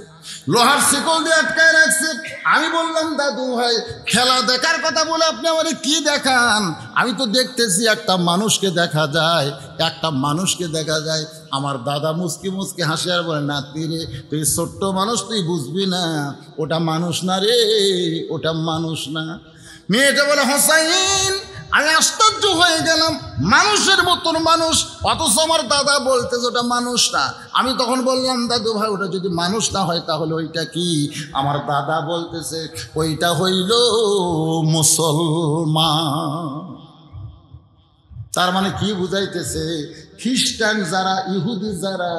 লোহার শিকল দিয়ে আটকায় রাখছে। আমি বললাম, দাদু ভাই, খেলা দেখার কথা বলে আপনি আমারে কি দেখান? আমি তো দেখতেছি একটা মানুষকে দেখা যায়, একটা মানুষকে দেখা যায়। আমার দাদা মুসকি মুসকি হাসি আর বলে, নাতি রে, তুই ছোট্ট মানুষ, তুই বুঝবি না, ওটা মানুষ না রে, ওটা মানুষ না। মেয়েটা বলে, হোসাইন, আমি আশ্চর্য হয়ে গেলাম, মানুষের মতন মানুষ, অথচ আমার দাদা বলতেছে ওটা মানুষ না। আমি তখন বললাম, দাদু ভাই, ওটা যদি মানুষ না হয় তাহলে ওইটা কি? আমার দাদা বলতেছে, ওইটা হইল মুসলমান। তার মানে কি বুঝাইতেছে? খ্রিস্টান যারা, ইহুদি যারা,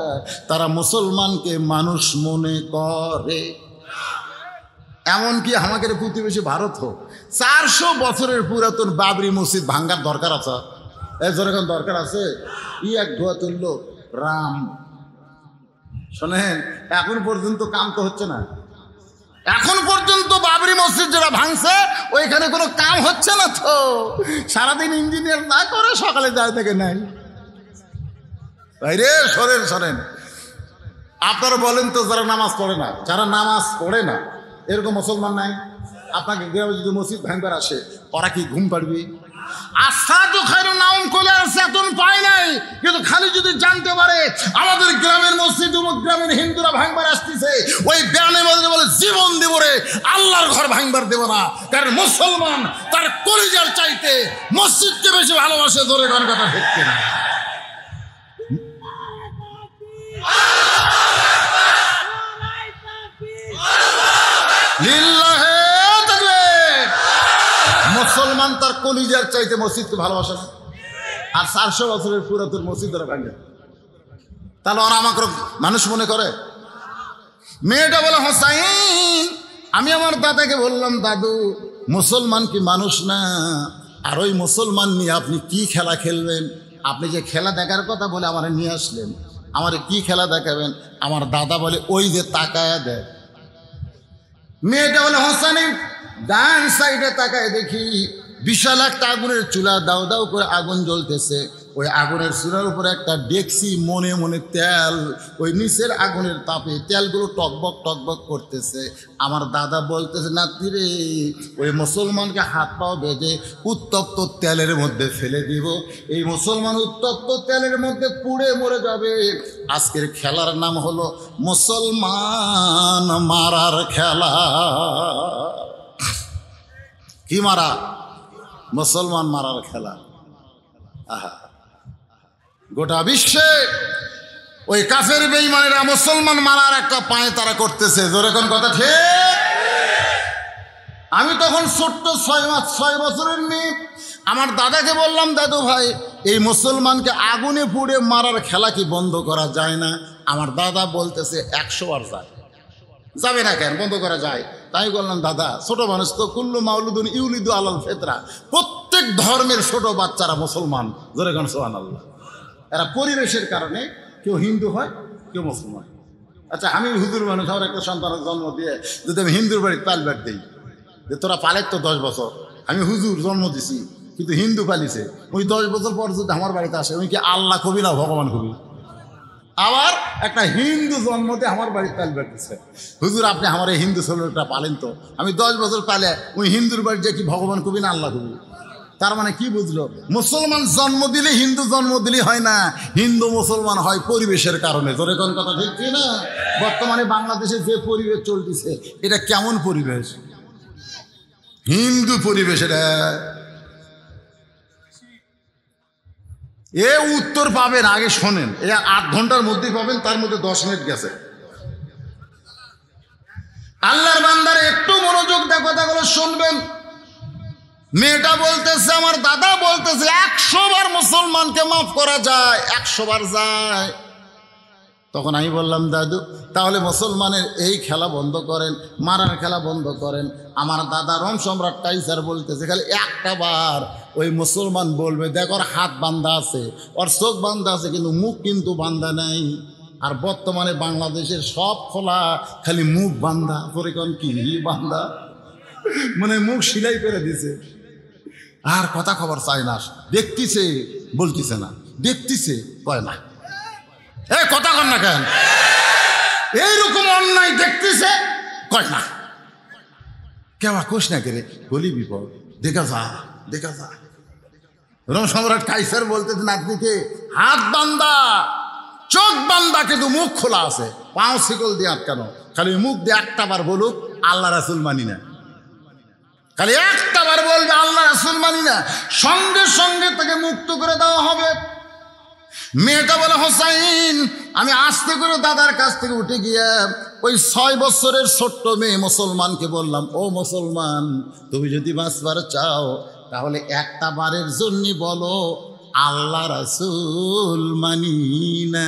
তারা মুসলমানকে মানুষ মনে করে। এমনকি আমাদের প্রতিবেশী ভারত হোক, 400 বছরের পুরাতন বাবরি মসজিদ ভাঙ্গার দরকার আছে? যখন দরকার আছে, এক ধোয়া তুলল রাম। শোনেন, এখন পর্যন্ত কাম তো হচ্ছে না। এখন পর্যন্ত বাবরি মসজিদ যেটা ভাঙছে, ওইখানে কোনো কাম হচ্ছে না। তো সারাদিন ইঞ্জিনিয়ার না করে সকালে যায় থেকে নাই। রে সরেন সরেন, আপনারা বলেন তো, যারা নামাজ পড়ে না, যারা নামাজ পড়ে না, এরকম মুসলমান নাই? আপনাকে গ্রামে যদি মসজিদ ভাঙবার আসে, ওরা কি ঘুম পাড়বি? আস্থা তো খাইরুন নাম কোলে চেতন পায় নাই, কিন্তু খালি যদি জানতে পারে আমাদের গ্রামের মসজিদ গ্রামের হিন্দুরা ভাঙবার আসতেছে, ওই ব্যানে বলে জীবন দেব রে, আল্লাহর ঘর ভাঙবার দেব না। কারণ মুসলমান তার কলিজার চাইতে মসজিদকে বেশি ভালোবাসে। ধরে গান কথা ঠিক না? মুসলমান তার কলিজার চাইতে মসজিদকে ভালোবাসে না। আর 400 বছরের পুরাতন মসজিদ ধরে ভাঙে, তাহলে ওরা আমাকে মানুষ মনে করে? মেয়েটা বলে, হোসাইন, আমি আমার দাদাকে বললাম, দাদু, মুসলমান কি মানুষ না? আর ওই মুসলমান নিয়ে আপনি কি খেলা খেলবেন? আপনি যে খেলা দেখার কথা বলে আমার নিয়ে আসলেন, আমার কি খেলা দেখাবেন? আমার দাদা বলে, ওই যে তাকায়া দেয়। মেয়েটা বলে, হোসাইন, ডান সাইডে তাকায় দেখি বিশাল একটা আগুনের চুলা, দাও দাও করে আগুন জ্বলতেছে। ওই আগুনের চুলার উপরে একটা ডেকসি, মনে মনে তেল, ওই নিচের আগুনের তাপে তেলগুলো টকবক টকবক করতেছে। আমার দাদা বলতেছে, নাতি রে, ওই মুসলমানকে হাত পাও বেঁধে উত্তপ্ত তেলের মধ্যে ফেলে দিব, এই মুসলমান উত্তপ্ত তেলের মধ্যে পুড়ে মরে যাবে। আজকের খেলার নাম হলো মুসলমান মারার খেলা। কি মারা? মুসলমান মারার খেলা। আহা, গোটা বিশ্বে ওই কাফের বেঈমানেরা মুসলমান মারার একটা পায়ে তারা করতেছে। জোরে কোন কথা ঠিক? আমি তখন ছোট্ট 6 বছরের মেয়ে, আমার দাদাকে বললাম, দাদু ভাই, এই মুসলমানকে আগুনে পুড়ে মারার খেলা কি বন্ধ করা যায় না? আমার দাদা বলতেছে 100 বার যায়। যাবে না কেন, বন্ধ করা যায়। তাই বললাম, দাদা, ছোট মানুষ তো, কুল্লু মাউলুদুন ইউলিদু আলাল ফিতরা, প্রত্যেক ধর্মের ছোট বাচ্চারা মুসলমান। জোরে কোন সুবহানাল্লাহ। এরা পরিবেশের কারণে কেউ হিন্দু হয়, কেউ মুসলমান। আচ্ছা, আমি হুজুর মানুষ, আমার একটা সন্তানের জন্ম দিয়ে যদি আমি হিন্দুর বাড়ি পালবেট দিই, যে তোরা পালের তো 10 বছর, আমি হুজুর জন্ম দিছি কিন্তু হিন্দু পালিছে, ওই 10 বছর পর যদি আমার বাড়িতে আসে, ওই কি আল্লাহ কবি না ভগবান কবি? আবার একটা হিন্দু জন্ম দিয়ে আমার বাড়িতে পালবেট দিচ্ছে, হুজুর আপনি আমার এই হিন্দু ছেলেটা পালেন তো, আমি 10 বছর পালে ওই হিন্দুর বাড়ি যে কি ভগবান কবি না আল্লাহ কবি? তার মানে কি বুঝলো? মুসলমান জন্ম দিলে হিন্দু জন্ম দিলে হয় না, হিন্দু মুসলমান হয় পরিবেশের কারণে। তোর কোন কথা ঠিক কি না? বর্তমানে বাংলাদেশে যে পরিবেশ চলতেছে, এটা কেমন পরিবেশ? হিন্দু পরিবেশ। এটা এ উত্তর পাবেন, আগে শোনেন, এ 8 ঘন্টার মধ্যেই পাবেন, তার মধ্যে 10 মিনিট গেছে। আল্লাহর বান্দারে একটু মনোযোগ দিয়ে কথাগুলো শুনবেন। মেয়েটা বলতেছে, আমার দাদা বলতেছে 100 বার মুসলমানকে মাফ করা যায়, 100 বার যায়। তখন আমি বললাম, দাদু, তাহলে মুসলমানের এই খেলা বন্ধ করেন, মারার খেলা বন্ধ করেন। আমার দাদা রোম সম্রাট কাইসার বলতেছে, খালি একটা বার ওই মুসলমান বলবে, দেখ ওর হাত বান্ধা আছে, ওর চোখ বান্ধা আছে, কিন্তু মুখ কিন্তু বান্ধা নাই। আর বর্তমানে বাংলাদেশের সব খোলা, খালি মুখ বান্ধা। পরিকন কি বান্ধা, মানে মুখ সিলাই করে দিছে, আর কথা খবর চাই না। দেখতেছে বলতেছে না, দেখতেছে কয় না। এ কথা কন না কেন? এইরকম অন্যায় দেখতেছে কয় না। কেবা কোষ না করে বলি বিপদ, দেখা যা দেখা যা। রোম সম্রাট কাইসার বলতেছে, নাতনিকে হাত বান্ধা, চোখ বান্ধা, কিন্তু মুখ খোলা আছে, পাও শিকল দিয়ে আটকানো। খালি মুখ দিয়ে একটা বার বলুক, আল্লাহ রাসূল মানি না। খালি একটা বার বলবে, আল্লাহ রাসূল মানি না, সঙ্গে সঙ্গে তাকে মুক্ত করে দেওয়া হবে। মেয়েটা বলে, হোসাইন, আমি আস্তে করে দাদার কাছ থেকে উঠে গিয়ে ওই 6 বছরের ছোট্ট মেয়ে মুসলমানকে বললাম, ও মুসলমান, তুমি যদি বাঁচবার চাও তাহলে একটা বারের জন্য বলো, আল্লাহ রাসূল মানি না।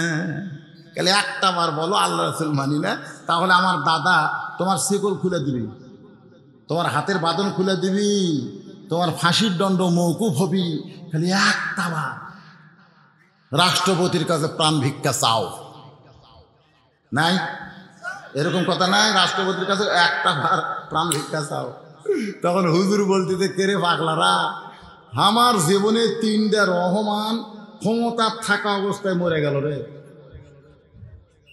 তাহলে একটা বার বলো, আল্লাহ রাসূল মানি না, তাহলে আমার দাদা তোমার শিকল খুলে দিবি, তোমার হাতের বাঁধন খুলে দিবি, তোমার ফাঁসির দণ্ড মওকুফ হবি। খালি একটা বার রাষ্ট্রপতির কাছে প্রাণ ভিক্ষা চাও। নাই এরকম কথা নাই? রাষ্ট্রপতির কাছে একটা বার প্রাণ ভিক্ষা চাও। তখন হুজুর বলতে, কেরে পাগলারা, আমার জীবনে 3টা রহমান ক্ষমতার থাকা অবস্থায় মরে গেল রে।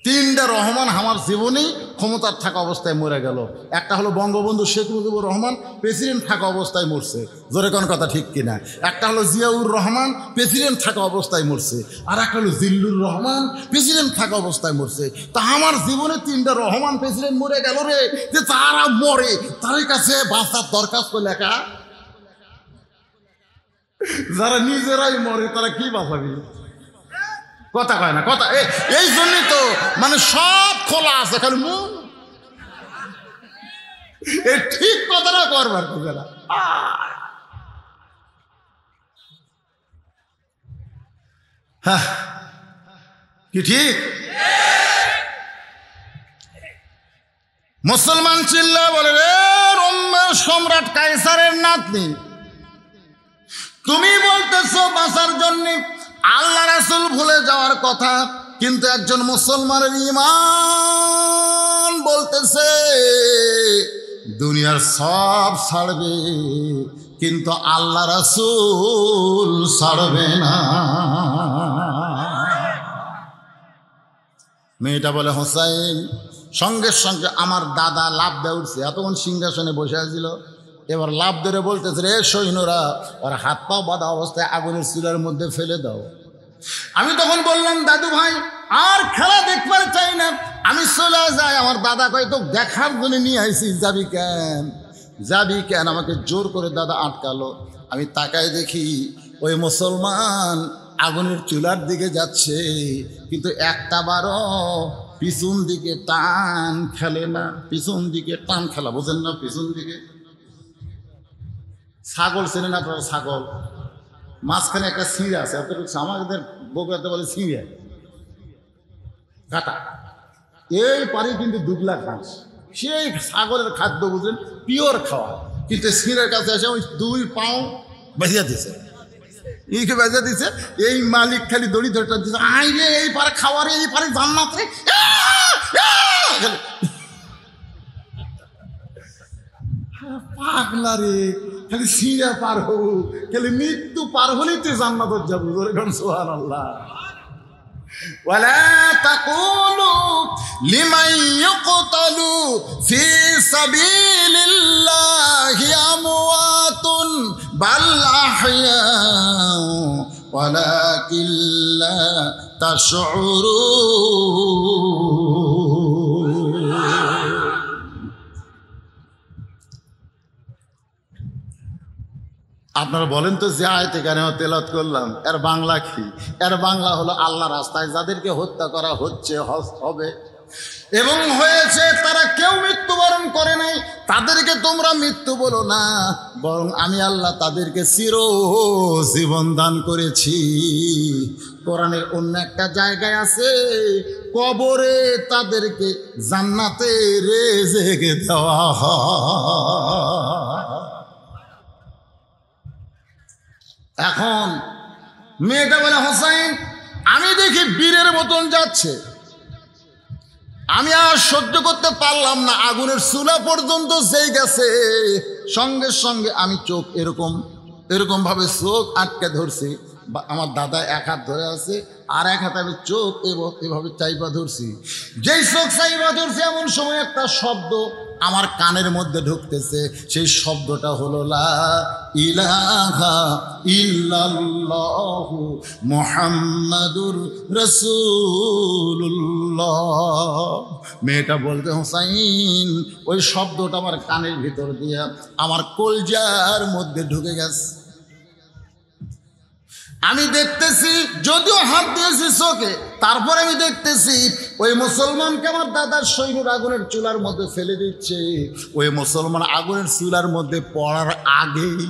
3টা রহমান আমার জীবনে ক্ষমতার থাকা অবস্থায় মরে গেল। একটা হলো বঙ্গবন্ধু শেখ মুজিবুর রহমান, প্রেসিডেন্ট থাকা অবস্থায় মরছে। জোরে কোন কথা ঠিক কিনা? একটা হলো জিয়াউর রহমান, প্রেসিডেন্ট থাকা অবস্থায় মরছে। আর একটা হলো জিল্লুর রহমান, প্রেসিডেন্ট থাকা অবস্থায় মরছে। তা আমার জীবনে 3টা রহমান প্রেসিডেন্ট মরে গেল রে, যে তারা মরে, তাদের কাছে বাঁচার দরখাস্ত লেখা। যারা নিজেরাই মরে তারা কি বাঁচাবি? কথা কয় না, কথা। এই জন্যই তো মানে সব খোলা আছে, খালি মুখ। এই ঠিক কথাটা করবার না। হ্যাঁ, কি ঠিক? মুসলমান চিল্লা বলে, রে রোম সম্রাট কাইসারের নাতনি, তুমি বলতেছো বাঁচার জন্য আল্লাহ রাসূল ভুলে যাওয়ার কথা, কিন্তু একজন মুসলমানের ঈমান বলতেছে দুনিয়ার সব ছাড়বে, কিন্তু আল্লাহ রাসূল ছাড়বে না। মেয়েটা বলে হোসাইন, সঙ্গে সঙ্গে আমার দাদা লাফ দিয়ে উঠছে, এতক্ষণ সিংহাসনে বসে আছিল, এবার লাফ ধরে বলতেছে, রে সৈন্যরা ওর হাত পা বাঁধা অবস্থায় আগুনের চুলার মধ্যে ফেলে দাও। আমি তখন বললাম, দাদু ভাই আর খেলা দেখবার চাই না, আমি চলে যাই। আমার দাদা কয়, তো দেখার জন্য নিয়ে আইসি, যাবি কেন যাবি কেন? আমাকে জোর করে দাদা আটকালো। আমি তাকায় দেখি ওই মুসলমান আগুনের চুলার দিকে যাচ্ছে, কিন্তু একটা বারও পিছন দিকে টান খেলে না। পিছন দিকে টান খেলা বোঝেন না? পিছন দিকে ছাগল চেনে না আপনারা? ছাগল মাঝখানে একটা ছিঁড়ে আছে, আমাদের বগুড়াতে বলে ছিঁড়ে কাটা, এই পারে কিন্তু দুগলা ঘাস, সেই ছাগলের খাদ্য বুঝেন, পিওর খাওয়া, কিন্তু ছিঁড়ের কাছে এসে ওই 2 পাও বেঁধে দিছে, ইকে বেঁধে দিছে। এই মালিক খালি দড়ি ধরে দিচ্ছে, আই রে এই পারে খাওয়া রে, এই পারে জান্নাত রে, পাগলা রে, খালি ছিঁড়ে পার হবো, খালি মৃত্যু পার হলেই তো জান্নাত যাবো। সুবহানাল্লাহ। ولا تقولوا لمن يقتل في سبيل الله أموات بل أحياء ولكن لا تشعرون। আপনারা বলেন তো, যে আয়াত এখানে তেলাওয়াত করলাম, এর বাংলা কি? এর বাংলা হলো, আল্লাহ রাস্তায় যাদেরকে হত্যা করা হচ্ছে, হবে এবং হয়েছে, তারা কেউ মৃত্যুবরণ করে নাই, তাদেরকে তোমরা মৃত্যু বলো না, বরং আমি আল্লাহ তাদেরকে চিরজীবন দান করেছি। কোরআনের অন্য একটা জায়গায় আছে, কবরে তাদেরকে জান্নাতে রিজিক দেওয়া হয়। এখন মেয়েটা বলে, হোসাইন আমি দেখি বীরের মতন যাচ্ছে, আমি আর সহ্য করতে পারলাম না, আগুনের চুলা পর্যন্ত যেই গেছে, সঙ্গে সঙ্গে আমি চোখ এরকম ভাবে চোখ আটকে ধরছি। আমার দাদা এক হাত ধরে আছে, আর এক হাতে আমি চোখ এভাবে চাইপা ধরছি। যেই চোখ চাইপা ধরছি, এমন সময় একটা শব্দ আমার কানের মধ্যে ঢুকতেছে, সেই শব্দটা হলো লা ইলাহা ইল্লাল্লাহু মুহাম্মাদুর রাসূলুল্লাহ। মেয়েটা বলতে, হোসাইন ওই শব্দটা আমার কানের ভিতর দিয়া আমার কলজার মধ্যে ঢুকে গেছে। আমি দেখতেছি, যদিও হাত দিয়েছি চোখে, তারপর আমি দেখতেছি ওই মুসলমানকে আমার দাদার সৈন্যরা আগুনের চুলার মধ্যে ফেলে দিচ্ছে। ওই মুসলমান আগুনের চুলার মধ্যে পড়ার আগেই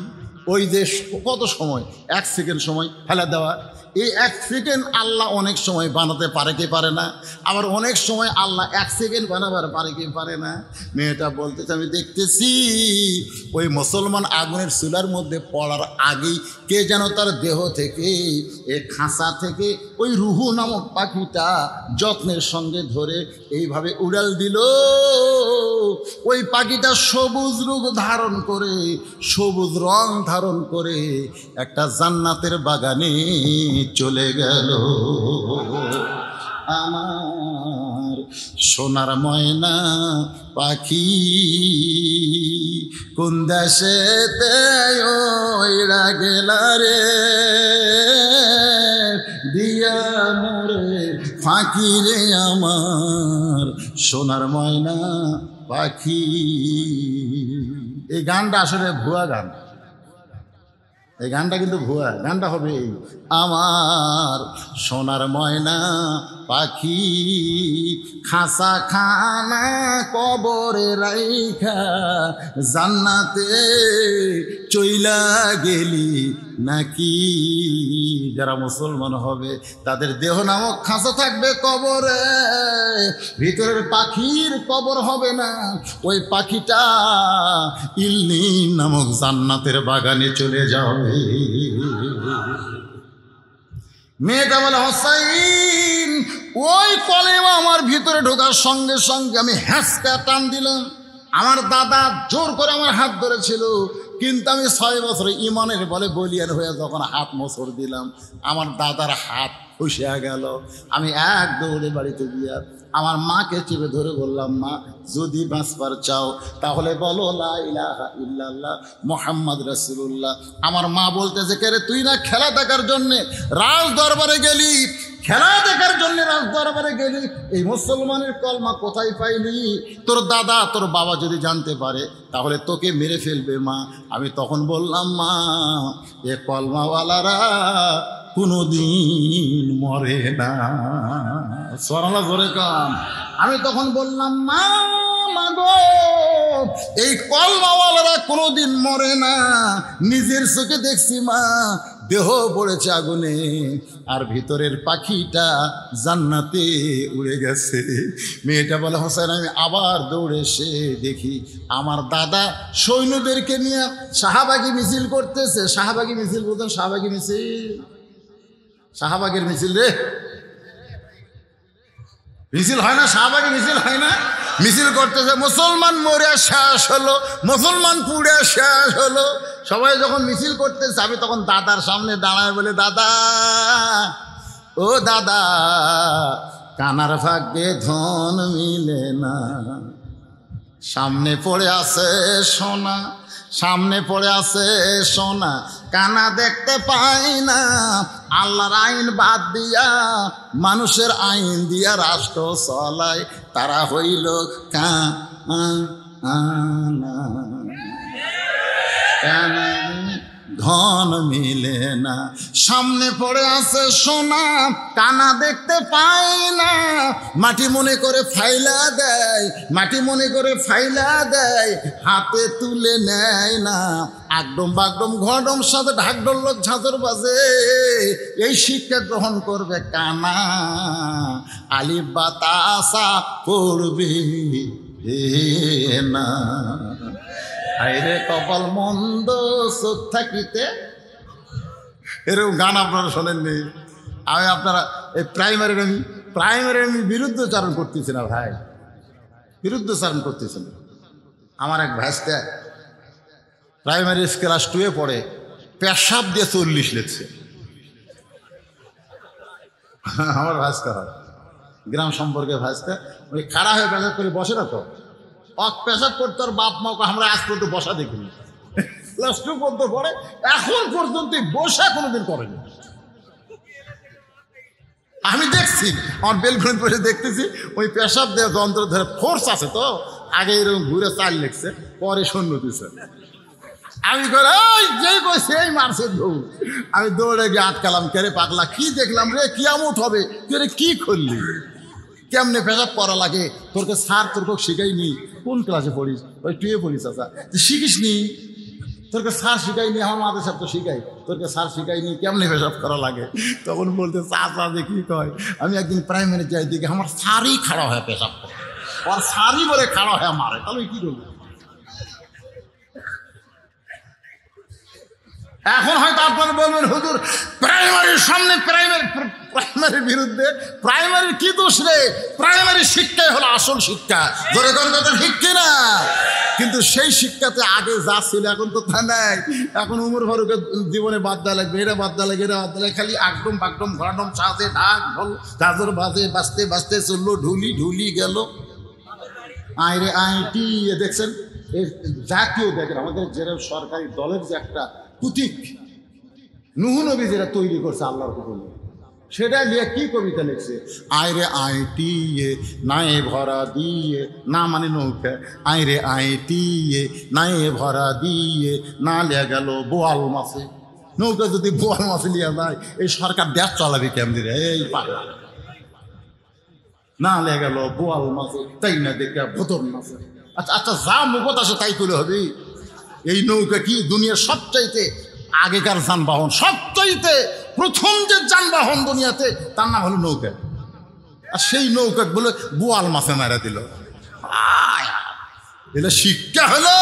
ওই যে কত সময়, 1 সেকেন্ড সময় ফেলে দেওয়া, এই 1 সেকেন্ড আল্লাহ অনেক সময় বানাতে পারে কি পারে না, আবার অনেক সময় আল্লাহ 1 সেকেন্ড বানাবার পারে কি পারে না। মেয়েটা বলতেছে, আমি দেখতেছি ওই মুসলমান আগুনের চুলার মধ্যে পড়ার আগেই কে যেন তার দেহ থেকে, এই খাঁচা থেকে ওই রুহু নামক পাখিটা যত্নের সঙ্গে ধরে এইভাবে উড়াল দিল। ওই পাখিটা সবুজ রূপ ধারণ করে, সবুজ রং ধারণ করে একটা জান্নাতের বাগানে চলে গেল। আমার সোনার ময়না পাখি কোন দেশেতে ওইরা গেলা রে, দিয়া মোরে ফাঁকি রে আমার সোনার ময়না পাখি। এই গানটা আসলে ভুয়া গান, এই গানটা কিন্তু ভুয়া, গানটা হবে এই, আমার সোনার ময়না পাখি খাসা খানা কবরে রাইখা জান্নাতে চইলা গেলি নাকি। যারা মুসলমান হবে তাদের দেহ নামক খাঁচা থাকবে কবরে, ভিতরের পাখির কবর হবে না, ওই পাখিটা ইল্লিন নামক জান্নাতের বাগানে চলে যাবে। মেয়েটা বলে, হোসাইন ওই কলেমা আমার ভিতরে ঢোকার সঙ্গে সঙ্গে আমি হ্যাঁচকা টান দিলাম। আমার দাদা জোর করে আমার হাত ধরেছিল, কিন্তু আমি 6 বছরে ইমানের বলে বলিয়ান হয়ে যখন হাত মোছর দিলাম, আমার দাদার হাত ফুসিয়া গেল। আমি এক দৌড়ে বাড়িতে গিয়া আমার মাকে চেপে ধরে বললাম, মা যদি বাঁচবার চাও তাহলে বলো লা ইলাহা ইল্লাল্লাহ মুহাম্মদ রাসূলুল্লাহ। আমার মা বলতেছে, কে রে তুই না খেলা দেখার জন্যে রাজ দরবারে গেলি, খেলা দেখার জন্য রাজ দরবারে গেলি, এই মুসলমানের কলমা কোথায় পাইলি? তোর দাদা তোর বাবা যদি জানতে পারে তাহলে তোকে মেরে ফেলবে মা। আমি তখন বললাম, মা এ কলমাওয়ালারা কোনোদিন মরে না। সরালা জোরে কান। আমি তখন বললাম, মা মাগো এই কলমাওয়ালারা কোনোদিন মরে না, নিজের চোখে দেখছি মা, দেহ পড়েছে আগুনে আর ভিতরের পাখিটা জান্নাতে উড়ে গেছে। মেয়েটা বলে, হোসেন আমি আবার দৌড়ে এসে দেখি আমার দাদা সৈন্যদেরকে নিয়ে শাহবাগী মিছিল করতেছে। শাহবাগী মিছিল বলতেন, শাহবাগী মিছিল, শাহবাগের মিছিল রে, মিছিল হয় না, শাহবাগী মিছিল হয় না, মিছিল করতেছে। মুসলমান মরে শেষ হলো, মুসলমান পুড়ে শেষ হলো। সবাই যখন মিছিল করতেছে আমি তখন দাদার সামনে দাঁড়ায় বলে, দাদা ও দাদা, কানার ভাগ্যে ধন মিলে না, সামনে পড়ে আছে সোনা, সামনে পড়ে আছে সোনা, কানা দেখতে পাই না। আল্লাহর আইন বাদ দিয়া মানুষের আইন দিয়া রাষ্ট্র চলায়, তারা হইল কানা, ধন মিলে না। সামনে পড়ে আছে সোনা, কানা দেখতে পাই না। মাটি মনে করে ফাইলা দেয়, মাটি মনে করে ফাইলা দেয়, হাতে তুলে নেয় না। আগডম বাগডম ঘডম সাথে ঢাকঢোল লোক ঝাঁঝর বাজে, এই শিক্ষা গ্রহণ করবে কানা, আলিফ বা তাসা পড়বে না। আইরে কপাল মন্দ চোখ থাকিতে, এরকম গান আপনারা শোনেননি? আমি আপনারা এই প্রাইমারি আমি বিরুদ্ধচারণ করতেছি না ভাই, বিরুদ্ধচারণ করতেছি না। আমার এক ভাইস্তে প্রাইমারি ক্লাস 2-এ পড়ে, পেশাব দিয়ে 40 লিখছে। আমার ভাইস্তে হয়, গ্রাম সম্পর্কে ভাইস্তে, ওই খাড়া হয়ে পেশাব করে বসে না তো, পেশাব করতে ওর বাপ মাকে আমরা আজ পর্যন্ত বসা দেখিনি। ক্লাস 2 পর্যন্ত পড়ে, এখন পর্যন্ত বসা কোনোদিন করেনি। আমি দেখছি, আমার বেলকুনি পড়ে দেখতেছি, ওই পেশাব দেওয়া যন্ত্র ধরে ফোর্স আছে তো, আগে এরকম ঘুরে 4 লিখছে, পরে 0 দিছে। আমি করে যেই কই সেই মারছে দৌড়। আমি দৌড়ে গিয়ে আটকালাম, কেরে পাগলা কি দেখলাম রে, কিয়ামত হবে, তুই কি করলি, কেমনে পেশাব করা লাগে, তোরকে স্যার তোরকে শিখাইনি? কোন ক্লাসে পড়িস? ওই 2-এ পড়িস। আচ্ছা তুই শিখিস নি? তোরকে স্যার শিখাইনি? আমার মাদের সাথে তো শিখাই, তোরকে স্যার শিখাইনি কেমনে পেশাব করা লাগে? তখন বলতে চাচা যে কি কয়, আমি একদিন প্রাইমারি যাই দিকে আমার স্যারই খাড়া হয়ে পেশাব করে, আর স্যারই বলে খাড়া হয়ে মারে, তাহলে কি করবো? এখন হয়তো আপনারা বলবেন, হুজুর প্রাইমারির সামনে প্রাইমারির বিরুদ্ধে, প্রাইমারির কি দোষ রে? প্রাইমারি শিক্ষাই হলো আসল শিক্ষা, ধরে কোন কথা ঠিক কিনা? কিন্তু সেই শিক্ষাতে আগে যা ছিল এখন তো তা নাই। এখন উমর ফারুকের জীবনে বাদ দেওয়া লাগবে, এটা বাদ দেওয়া লাগে, এটা বাদ দেওয়া, খালি আগডম বাগডম ঘরাডম সাজে ঢাক ঢোল গাজর বাজে, বাজতে বাজতে চললো, ঢুলি ঢুলি গেল। আইরে আইটি দেখছেন, জাতীয় দেখেন আমাদের যেরকম সরকারি দলের যে একটা প্রতীক, নূহ নবী যেটা তৈরি করছে আল্লাহর হুকুমে, সেটা নিয়ে কি কবিতা লিখছে, আইরে আইটি নাই ভরা দিয়ে, না মানে নৌকা, আইরে আইটি নাই ভরা দিয়ে, না লিয়া গেল বোয়াল মাছে। নৌকা যদি বোয়াল মাছে লিয়া যায়, এই সরকার দেশ চালাবে কেমনি রে? এই পাগলা, না লিয়া গেল বোয়াল মাছে, তাই না দেখে ভোতর মাছে। আচ্ছা আচ্ছা, যা মুখত আসে তাই করে হবে। এই নৌকা কি দুনিয়ার সবচাইতে আগেকার যানবাহন, সবচাইতে প্রথম যে যানবাহন দুনিয়াতে, তার নাম হলো নৌকা। আর সেই নৌকা বলে বোয়াল মাছে মারা দিল। এটা শিক্ষা হলো?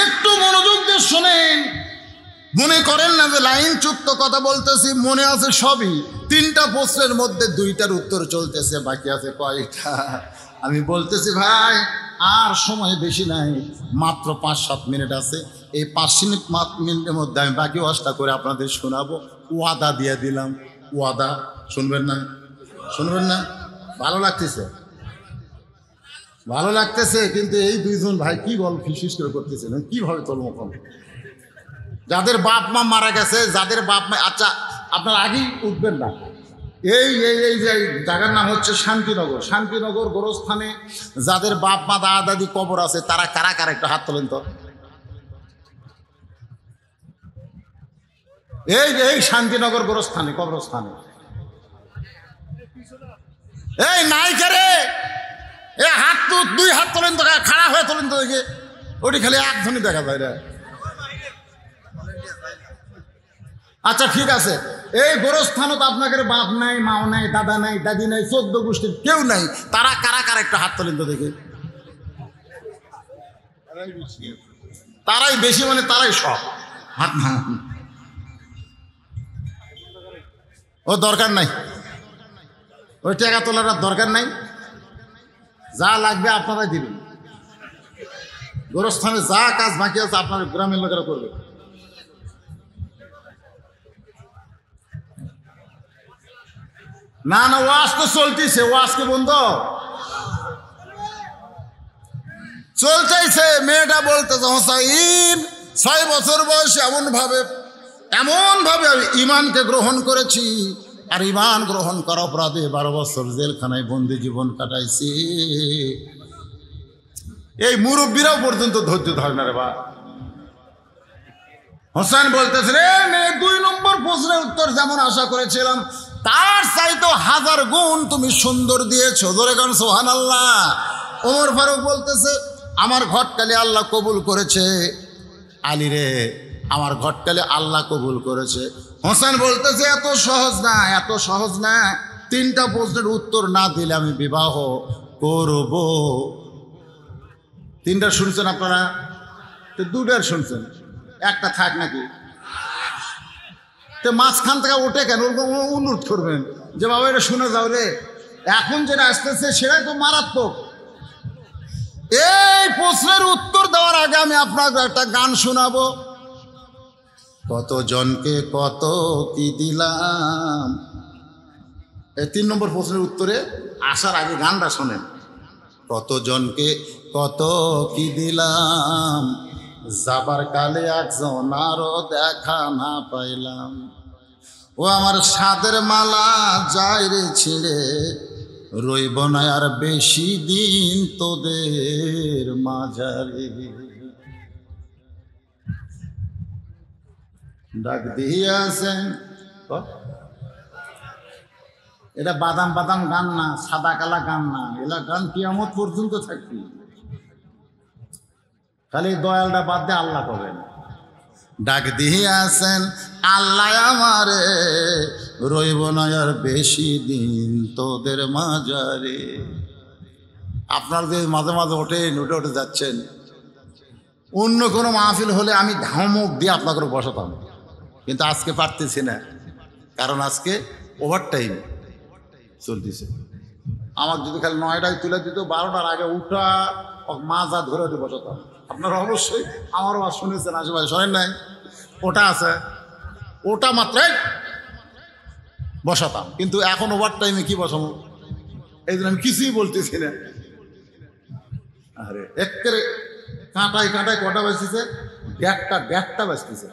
একটু মনোযোগ দিয়ে শোনেন, মনে করেন না যে লাইন চুক্ত কথা বলতেছি, মনে আছে সবই। 3টা প্রশ্নের মধ্যে 2টার উত্তর চলতেছে, বাকি আছে কয়টা? আমি বলতেছি ভাই আর সময় বেশি নাই, মাত্র 5-7 মিনিট আছে। এই 5 মিনিটের মধ্যে আমি বাকি ওয়াজটা করে আপনাদের শোনাবো। ওয়াদা দিয়ে দিলাম, ওয়াদা। শুনবেন না? শুনবেন না? ভালো লাগতেছে, ভালো লাগতেছে। কিন্তু এই দুইজন ভাই কি গল্প ফিসফিস করে করতেছেন, কিভাবে তলমকম? যাদের বাপ মা মারা গেছে, যাদের বাপ মা, আচ্ছা আপনারা আগেই উঠবেন না। এই এই এই যে জায়গার নাম হচ্ছে শান্তিনগর। শান্তিনগর গোরস্থানে যাদের বাপ মা দাদা দাদি কবর আছে তারা কারা কারা একটু হাত তোলেন তো। এই এই শান্তিনগর গোরস্থানে কবরস্থানে এই নাই রে, এ হাত তো 2 হাত তোলেন তো, খাড়া হয়ে তোলেন তো দেখে। ওটি খালি এক ধ্বনি দেখা যায় রে। আচ্ছা ঠিক আছে, এই গোরস্থানও তো আপনাদের বাপ নাই, মাও নাই, দাদা নাই, দাদি নাই, 14 গোষ্ঠীর কেউ নাই। তারা কারা কারা একটা হাত তোলেন তো দেখে। তারাই বেশি, মানে তারাই সব। হাত না, ও দরকার নাই, ওই টাকা তোলার দরকার নাই। যা লাগবে আপনারাই দিবেন। গোরস্থানে যা কাজ বাকি আছে আপনার গ্রামের লোকেরা করবে। না না, ওয়াজ তো চলতেছে, ওয়াজকে বন্ধ চলতেছে। মেয়েটা বলতেছে হোসাইন 6 বছর বয়সে এমন ভাবে আমি ইমানকে গ্রহণ করেছি, আর ইমান গ্রহণ করা অপরাধে 12 বছর জেলখানায় বন্দি জীবন কাটাইছি। এই মুরব্বীরাও পর্যন্ত ধৈর্য ধরে না রে বা। হোসেন বলতেছে রে মেয়ে, 2 নম্বর প্রশ্নের উত্তর যেমন আশা করেছিলাম তার চাইতো 1000 গুণ তুমি সুন্দর দিয়েছো। ধরে গান সুবহানাল্লাহ। ওমর ফারুক বলতেছে আমার ঘটকালি আল্লাহ কবুল করেছে। আলী রে, আমার ঘটকালি আল্লাহ কবুল করেছে। হোসেন বলতেছে এত সহজ না, এত সহজ না। 3টা প্রশ্নের উত্তর না দিলে আমি বিবাহ করব। 3টা শুনছেন আপনারা? তো 2টার শুনছেন, একটা থাক নাকি? তো মাঝখান থেকে ওঠে কেন? অনুরোধ করবেন যে বাবা এটা শুনে যাও রে। এখন যেটা আসতেছে সেটাই তো মারাত্মক। এই প্রশ্নের উত্তর দেওয়ার আগে আমি আপনাকে একটা গান শোনাবো। কতজনকে কত কি দিলাম। এই 3 নম্বর প্রশ্নের উত্তরে আসার আগে গানটা শোনেন। কতজনকে কত কি দিলাম, যাবার কালে একজন আরো দেখা না পাইলাম। ও আমার সাদের মালা যায় রে ছিঁড়ে, রইব না আর বেশি দিন তোদের মাঝারে। ডাক দিয়াছেন, এটা বাদাম বাদাম গান না, সাদা কালা গান না, এলা গান কিয়ামত পর্যন্ত থাকবি। খালি দয়ালটা বাদ দিয়ে আল্লাহ করবেন। ডাক দিয়াছেন আল্লাহ আমারে, রইব না আর বেশি দিন তোদের মাঝারে। আপনার যে মাঝে মাঝে উঠে যাচ্ছেন, অন্য কোনো মাহফিল হলে আমি ধমক দিয়ে আপনাকে বসাতাম, কিন্তু আজকে পারতেছি না, কারণ আজকে ওভারটাইম চলতেছে। আমার যদি খালি 9টায় তুলে দিত, 12টার আগে উঠা মাজা ধরে বসাতাম। আপনারা অবশ্যই আমার আওয়াজ শুনেছেন, আশেপাশে শোনেন নাই? ওটা আছে, ওটা মাত্রাই বসাতাম, কিন্তু এখন ওভার টাইমে কি বসাবো? এই জন্য আমি কিছুই বলতেছি না। আরে একেবারে কাঁটায় কাঁটায় কটা বাজতেছে? 1টা বাজতেছে।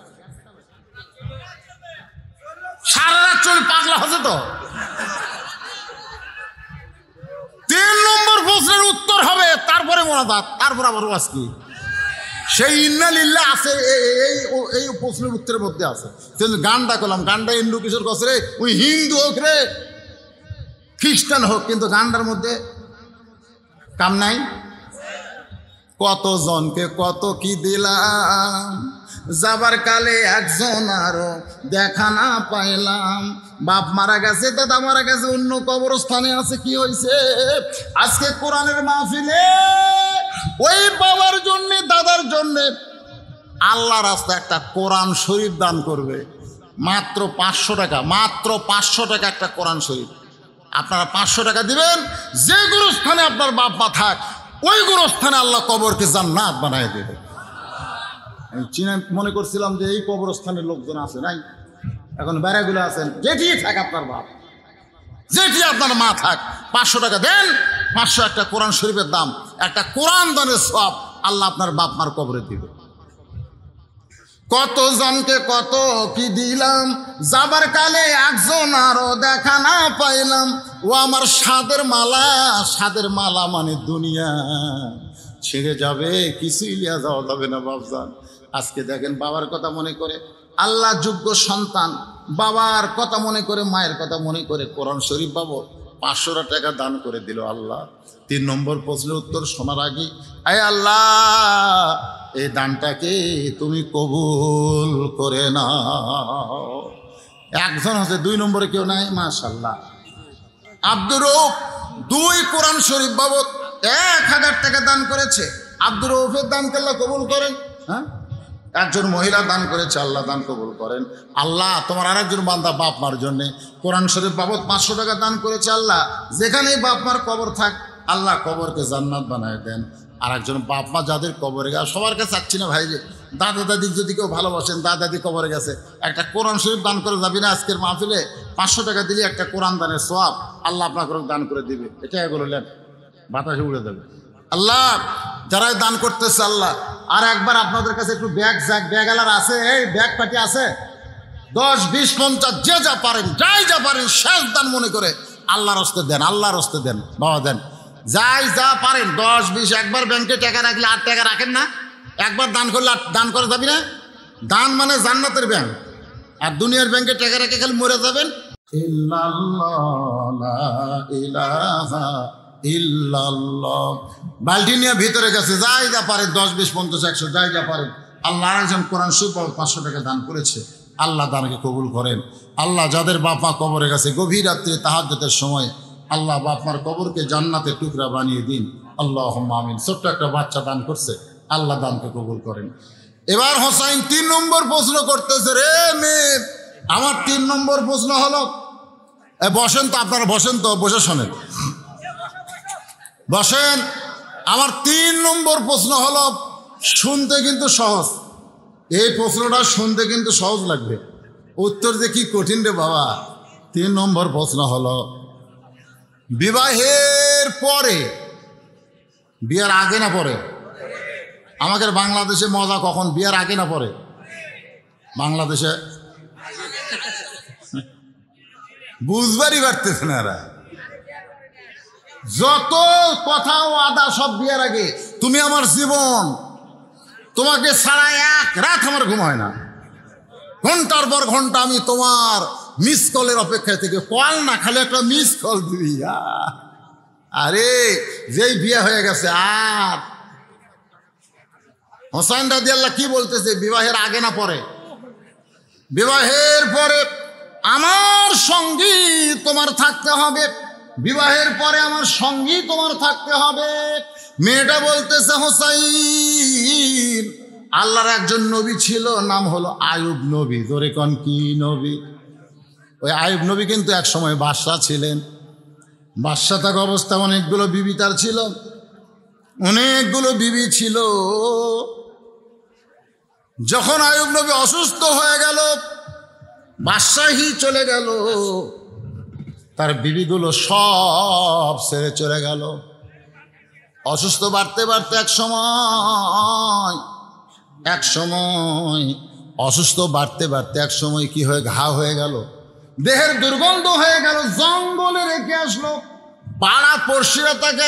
সারা রাত চল পাগলা হচ্ছে তো। 3 নম্বর প্রশ্নের উত্তর হবে, তারপরে মোনাজাত, তারপর আবার ওয়াজ কি? সেই ইন্নালিল্লাহ আছে এই প্রশ্নের উত্তরের মধ্যে আছে। কিন্তু গানটা করলাম, গানটা হিন্দু কিশোর কস রে, ওই হিন্দু হোক রে খ্রিস্টান হোক, কিন্তু গানটার মধ্যে কাম নাই। কতজনকে কত কি দিলাম, যাবার কালে একজন আরো দেখা না পাইলাম। বাপ মারা গেছে, দাদা মারা গেছে, অন্য কবরস্থানে আছে। কি হয়েছে? আজকে কোরআনের মাহফিলে ওই বাবার জন্য, দাদার জন্য আল্লাহ রাস্তায় একটা কোরআন শরীফ দান করবে। মাত্র 500 টাকা, মাত্র 500 টাকা একটা কোরআন শরীফ। আপনারা 500 টাকা দিবেন, যে গোরস্থানে আপনার বাপ মা থাক ওই গোরস্থানে আল্লাহ কবরকে জান্নাত বানায় দেবে। আমি চিনা মনে করছিলাম যে এই কবরস্থানের লোকজন আছে, নাই। এখন বেড়াগুলো আছেন, যেটি থাক আপনার বাপ, যেটি আপনার মা থাক, 500 টাকা দেন। 500 একটা কোরআন শরীফের দাম, একটা কোরআন দানের সওয়াব আল্লাহ আপনার বাপ মার কবরে দিবে। কত জনকে কত কি দিলাম, যাবার কালে একজন আরো দেখা না পাইলাম। ও আমার সাদের মালা, সাদের মালা মানে দুনিয়া ছেড়ে যাবে, কিছুই লিয়া যাওয়া যাবে না বাপজান। আজকে দেখেন বাবার কথা মনে করে, আল্লাহ যোগ্য সন্তান বাবার কথা মনে করে, মায়ের কথা মনে করে কোরআন শরীফ বাবদ 500 টাকা দান করে দিল আল্লাহ। 3 নম্বর প্রশ্নের উত্তর শোনার আগে, আয় আল্লাহ এই দানটাকে তুমি কবুল করে নাও। একজন আছে, 2 নম্বরে কেউ নাই, মাশাআল্লাহ। আব্দুর রউফ 2 কোরআন শরীফ বাবদ 1000 টাকা দান করেছে। আব্দুর রউফের দানকে আল্লাহ কবুল করেন। হ্যাঁ, একজন মহিলা দান করেছে, আল্লাহ দান কবুল করেন। আল্লাহ তোমার আরেকজন বান্দা বাপ মার জন্যে কোরআন শরীফ বাবদ 500 টাকা দান করেছে। আল্লাহ যেখানেই বাপ মার কবর থাক আল্লাহ কবরকে জান্নাত বানায় দেন। আর একজন বাপ মা যাদের কবরে গেছে, সবার কাছে চাচ্ছি না ভাই, যে দাদা দাদি যদি কেউ ভালোবাসেন, দাদা দাদি কবরে গেছে, একটা কোরআন শরীফ দান করে যাবি না আজকের মাহফিলে? 500 টাকা দিলে একটা কোরআন দানের সওয়াব আল্লাহ আপনাকে দান করে দিবে। এটা বললেন বাতাসে উড়ে যাবে। আল্লাহ যারাই দান করতেছে আল্লাহ, আর একবার আপনাদের কাছে একটু ব্যাগ আলার আছে, এই ব্যাগ পাটি আছে 10, 20, 50 যে যা পারেন, যাই যা পারেন শেষ দান মনে করে আল্লাহর হস্তে দেন, আল্লাহর হস্তে দেন বাবা, দেন যাই যা পারেন 10, 20। একবার ব্যাংকে টাকা রাখলে 8 টাকা রাখেন না, একবার দান করলে দান করে যাবি না। দান মানে জান্নাতের ব্যাংক, আর দুনিয়ার ব্যাংকে টাকা রেখে খালি মরে যাবেন। বাল্টি নিয়ে ভিতরে গেছে, যাই যা পারেন 10, 20, 50, 100 যাই যা পারেন। আল্লাহ একজন কোরআন শরীফ 500 টাকা দান করেছে, আল্লাহ দানকে কবুল করেন। আল্লাহ যাদের বাপ মা কবরে গেছে গভীর রাত্রে তাহাজ্জুদের সময় আল্লাহ বাপ মার কবরকে জান্নাতের টুকরা বানিয়ে দিন, আল্লাহুম্মা আমিন। ছোট্ট একটা বাচ্চা দান করছে, আল্লাহ দানকে কবুল করেন। এবার হোসাইন 3 নম্বর প্রশ্ন করতেছে, রে মেয়ে আমার 3 নম্বর প্রশ্ন হলো, বসেন তো আপনারা, বসেন তো, বসে শোনেন, বসেন। আমার 3 নম্বর প্রশ্ন হলো, শুনতে কিন্তু সহজ, এই প্রশ্নটা শুনতে কিন্তু সহজ লাগবে, উত্তর যে কি কঠিন রে বাবা। 3 নম্বর প্রশ্ন হলো, বিবাহের পরে, বিয়ের আগে না পরে? আমাদের বাংলাদেশে মজা কখন, বিয়ের আগে না পরে? বাংলাদেশে বুঝবারই পারতেছে না এরা, যত কথা ও আদা সব বিয়ের আগে। তুমি আমার জীবন, তোমাকে ছাড়া 1 রাত আমার ঘুম হয় না, ঘন্টার পর ঘন্টা আমি তোমার মিস কলের অপেক্ষায় থেকে, কল না খালি একটা মিস কল দিবি। আরে যেই বিয়ে হয়ে গেছে। আর হোসাইন রাদিয়াল্লাহু কি বলতেছে, বিবাহের আগে না পরে? বিবাহের পরে আমার সঙ্গী তোমার থাকতে হবে, বিবাহের পরে আমার সঙ্গী তোমার থাকতে হবে। মেয়েটা বলতেছে, হোসাইন আল্লাহর একজন নবী ছিল, নাম হলো আয়ুব নবী। জোরে কোন কি নবী? ওই আয়ুব নবী কিন্তু এক সময় বাদশা ছিলেন। বাদশা থাকা অবস্থা অনেকগুলো বিবি তার ছিল, অনেকগুলো বিবি ছিল। যখন আয়ুব নবী অসুস্থ হয়ে গেল, বাদশাহী চলে গেল, তার বিবিগুলো সব ছেড়ে চলে গেল। অসুস্থ বাড়তে বাড়তে এক সময় অসুস্থ বাড়তে বাড়তে এক সময় কি হয়ে ঘা হয়ে গেল, দেহের দুর্গন্ধ হয়ে গেল, জঙ্গলে রেখে আসলো। পাড়া পড়শিরা তাকে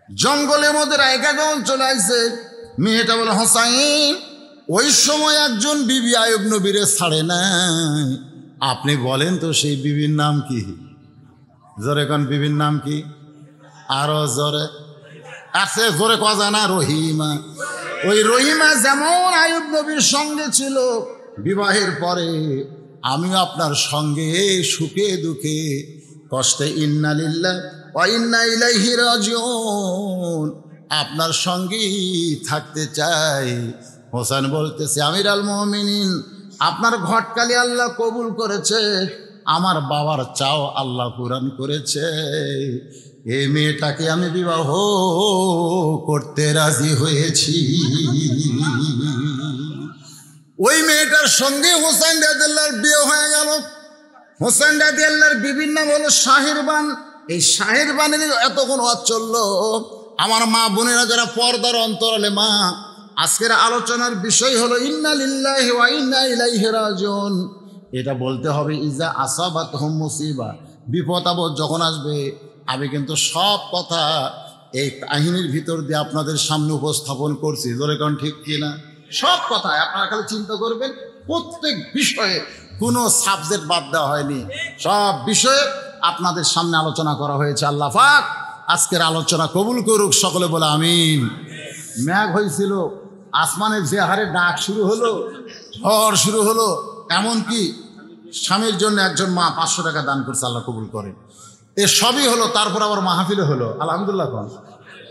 জঙ্গলের মধ্যে রেখে যখন চলে আসছে, মেয়েটা বলে, হোসাইন ওই সময় একজন বিবি আয়ুব নবীরে ছাড়ে নাই, আপনি বলেন তো সেই বিবির নাম কি? জোরে কোন বিবির নাম কি? আরো জোরে আছে, জোরে কোয়া যায় না? রহিমা। ওই রহিমা যেমন আয়ুব নবীর সঙ্গে ছিল, বিবাহের পরে আমিও আপনার সঙ্গে সুখে দুঃখে কষ্টে ইন্না লিল্লাহ ওয়া ইন্না ইলাইহি রাজিউন আপনার সঙ্গেই থাকতে চাই। হোসেন বলতেছে, আমির আল মুমিনিন আপনার ঘটকালি আল্লাহ কবুল করেছে, আমার বাবার চাও আল্লাহ পূরণ করেছে, এই মেয়েটাকে আমি বিবাহ করতে রাজি হয়েছি। ওই মেয়েটার সঙ্গে হোসেন রাদিয়াল্লাহর বিয়ে হয়ে গেল। হোসেন রাদিয়াল্লাহর বিবির নাম হলো শাহিরবান। এই শাহিরবানের এতক্ষণ চলল। আমার মা বোনেরা যারা পর্দার অন্তরালে মা, আজকের আলোচনার বিষয় হলো ইন্না লিল্লাহি ওয়া ইন্না ইলাইহি রাজিউন। এটা বলতে হবে ইজা আসাবাতহুম মুসিবা, বিপদ আপদ যখন আসবে। আমি কিন্তু সব কথা এই কাহিনীর ভিতর দিয়ে আপনাদের সামনে উপস্থাপন করছি, ধরে কোন ঠিক কিনা? সব কথায় আপনারা খালি চিন্তা করবেন, প্রত্যেক বিষয়ে কোনো সাবজেক্ট বাদ দেওয়া হয়নি, সব বিষয়ে আপনাদের সামনে আলোচনা করা হয়েছে। আল্লাহ পাক আজকের আলোচনা কবুল করুক, সকলে বলে আমিন। মেঘ হয়েছিল, আসমানের যে হারে ডাক শুরু হলো, ঝড় শুরু হলো, এমনকি স্বামীর জন্য একজন মা 500 টাকা দান করছে, আল্লাহ কবুল করে। এ সবই হলো, তারপর আবার মাহফিলে হলো। আলহামদুলিল্লাহ।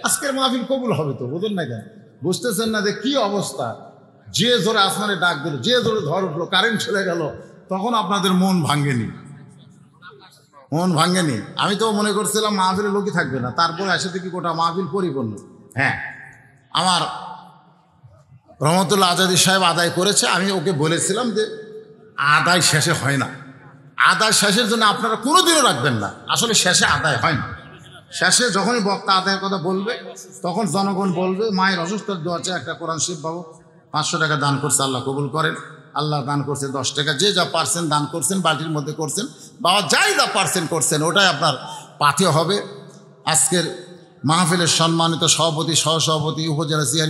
আজকের মাহফিল কবুল হবে তো, বুঝেন না কেন? বুঝতেছেন না যে কি অবস্থা? যে জোরে আসমানে ডাক দিল, যে জোরে ঝড় উঠলো, কারেন্ট চলে গেল, তখন আপনাদের মন ভাঙ্গেনি? মন ভাঙ্গেনি? আমি তো মনে করছিলাম মাহফিলে লোকই থাকবে না, তারপরে এসে দেখি গোটা মাহফিল পরিপূর্ণ। হ্যাঁ, আমার রহমতুল্লাহ আজাদি সাহেব আদায় করেছে। আমি ওকে বলেছিলাম যে আদায় শেষে হয় না, আদায় শেষের জন্য আপনারা কোনোদিনও রাখবেন না। আসলে শেষে আদায় হয় না। শেষে যখনই বক্তা আদায়ের কথা বলবে, তখন জনগণ বলবে মায়ের অসুস্থতার দোয়া চাই, একটা কোরআন শরীফ বাবু 500 টাকা দান করছে, আল্লাহ কবুল করেন। আল্লাহ দান করছে 10 টাকা, যে যা পারছেন দান করছেন, বালতির মধ্যে করছেন, বাবা যাই যা পারছেন করছেন, ওটাই আপনার পাথেয় হবে। আজকের মাহফিলের সম্মানিত সভাপতি, সহসভাপতি, উপজেলা চেয়ারম্যান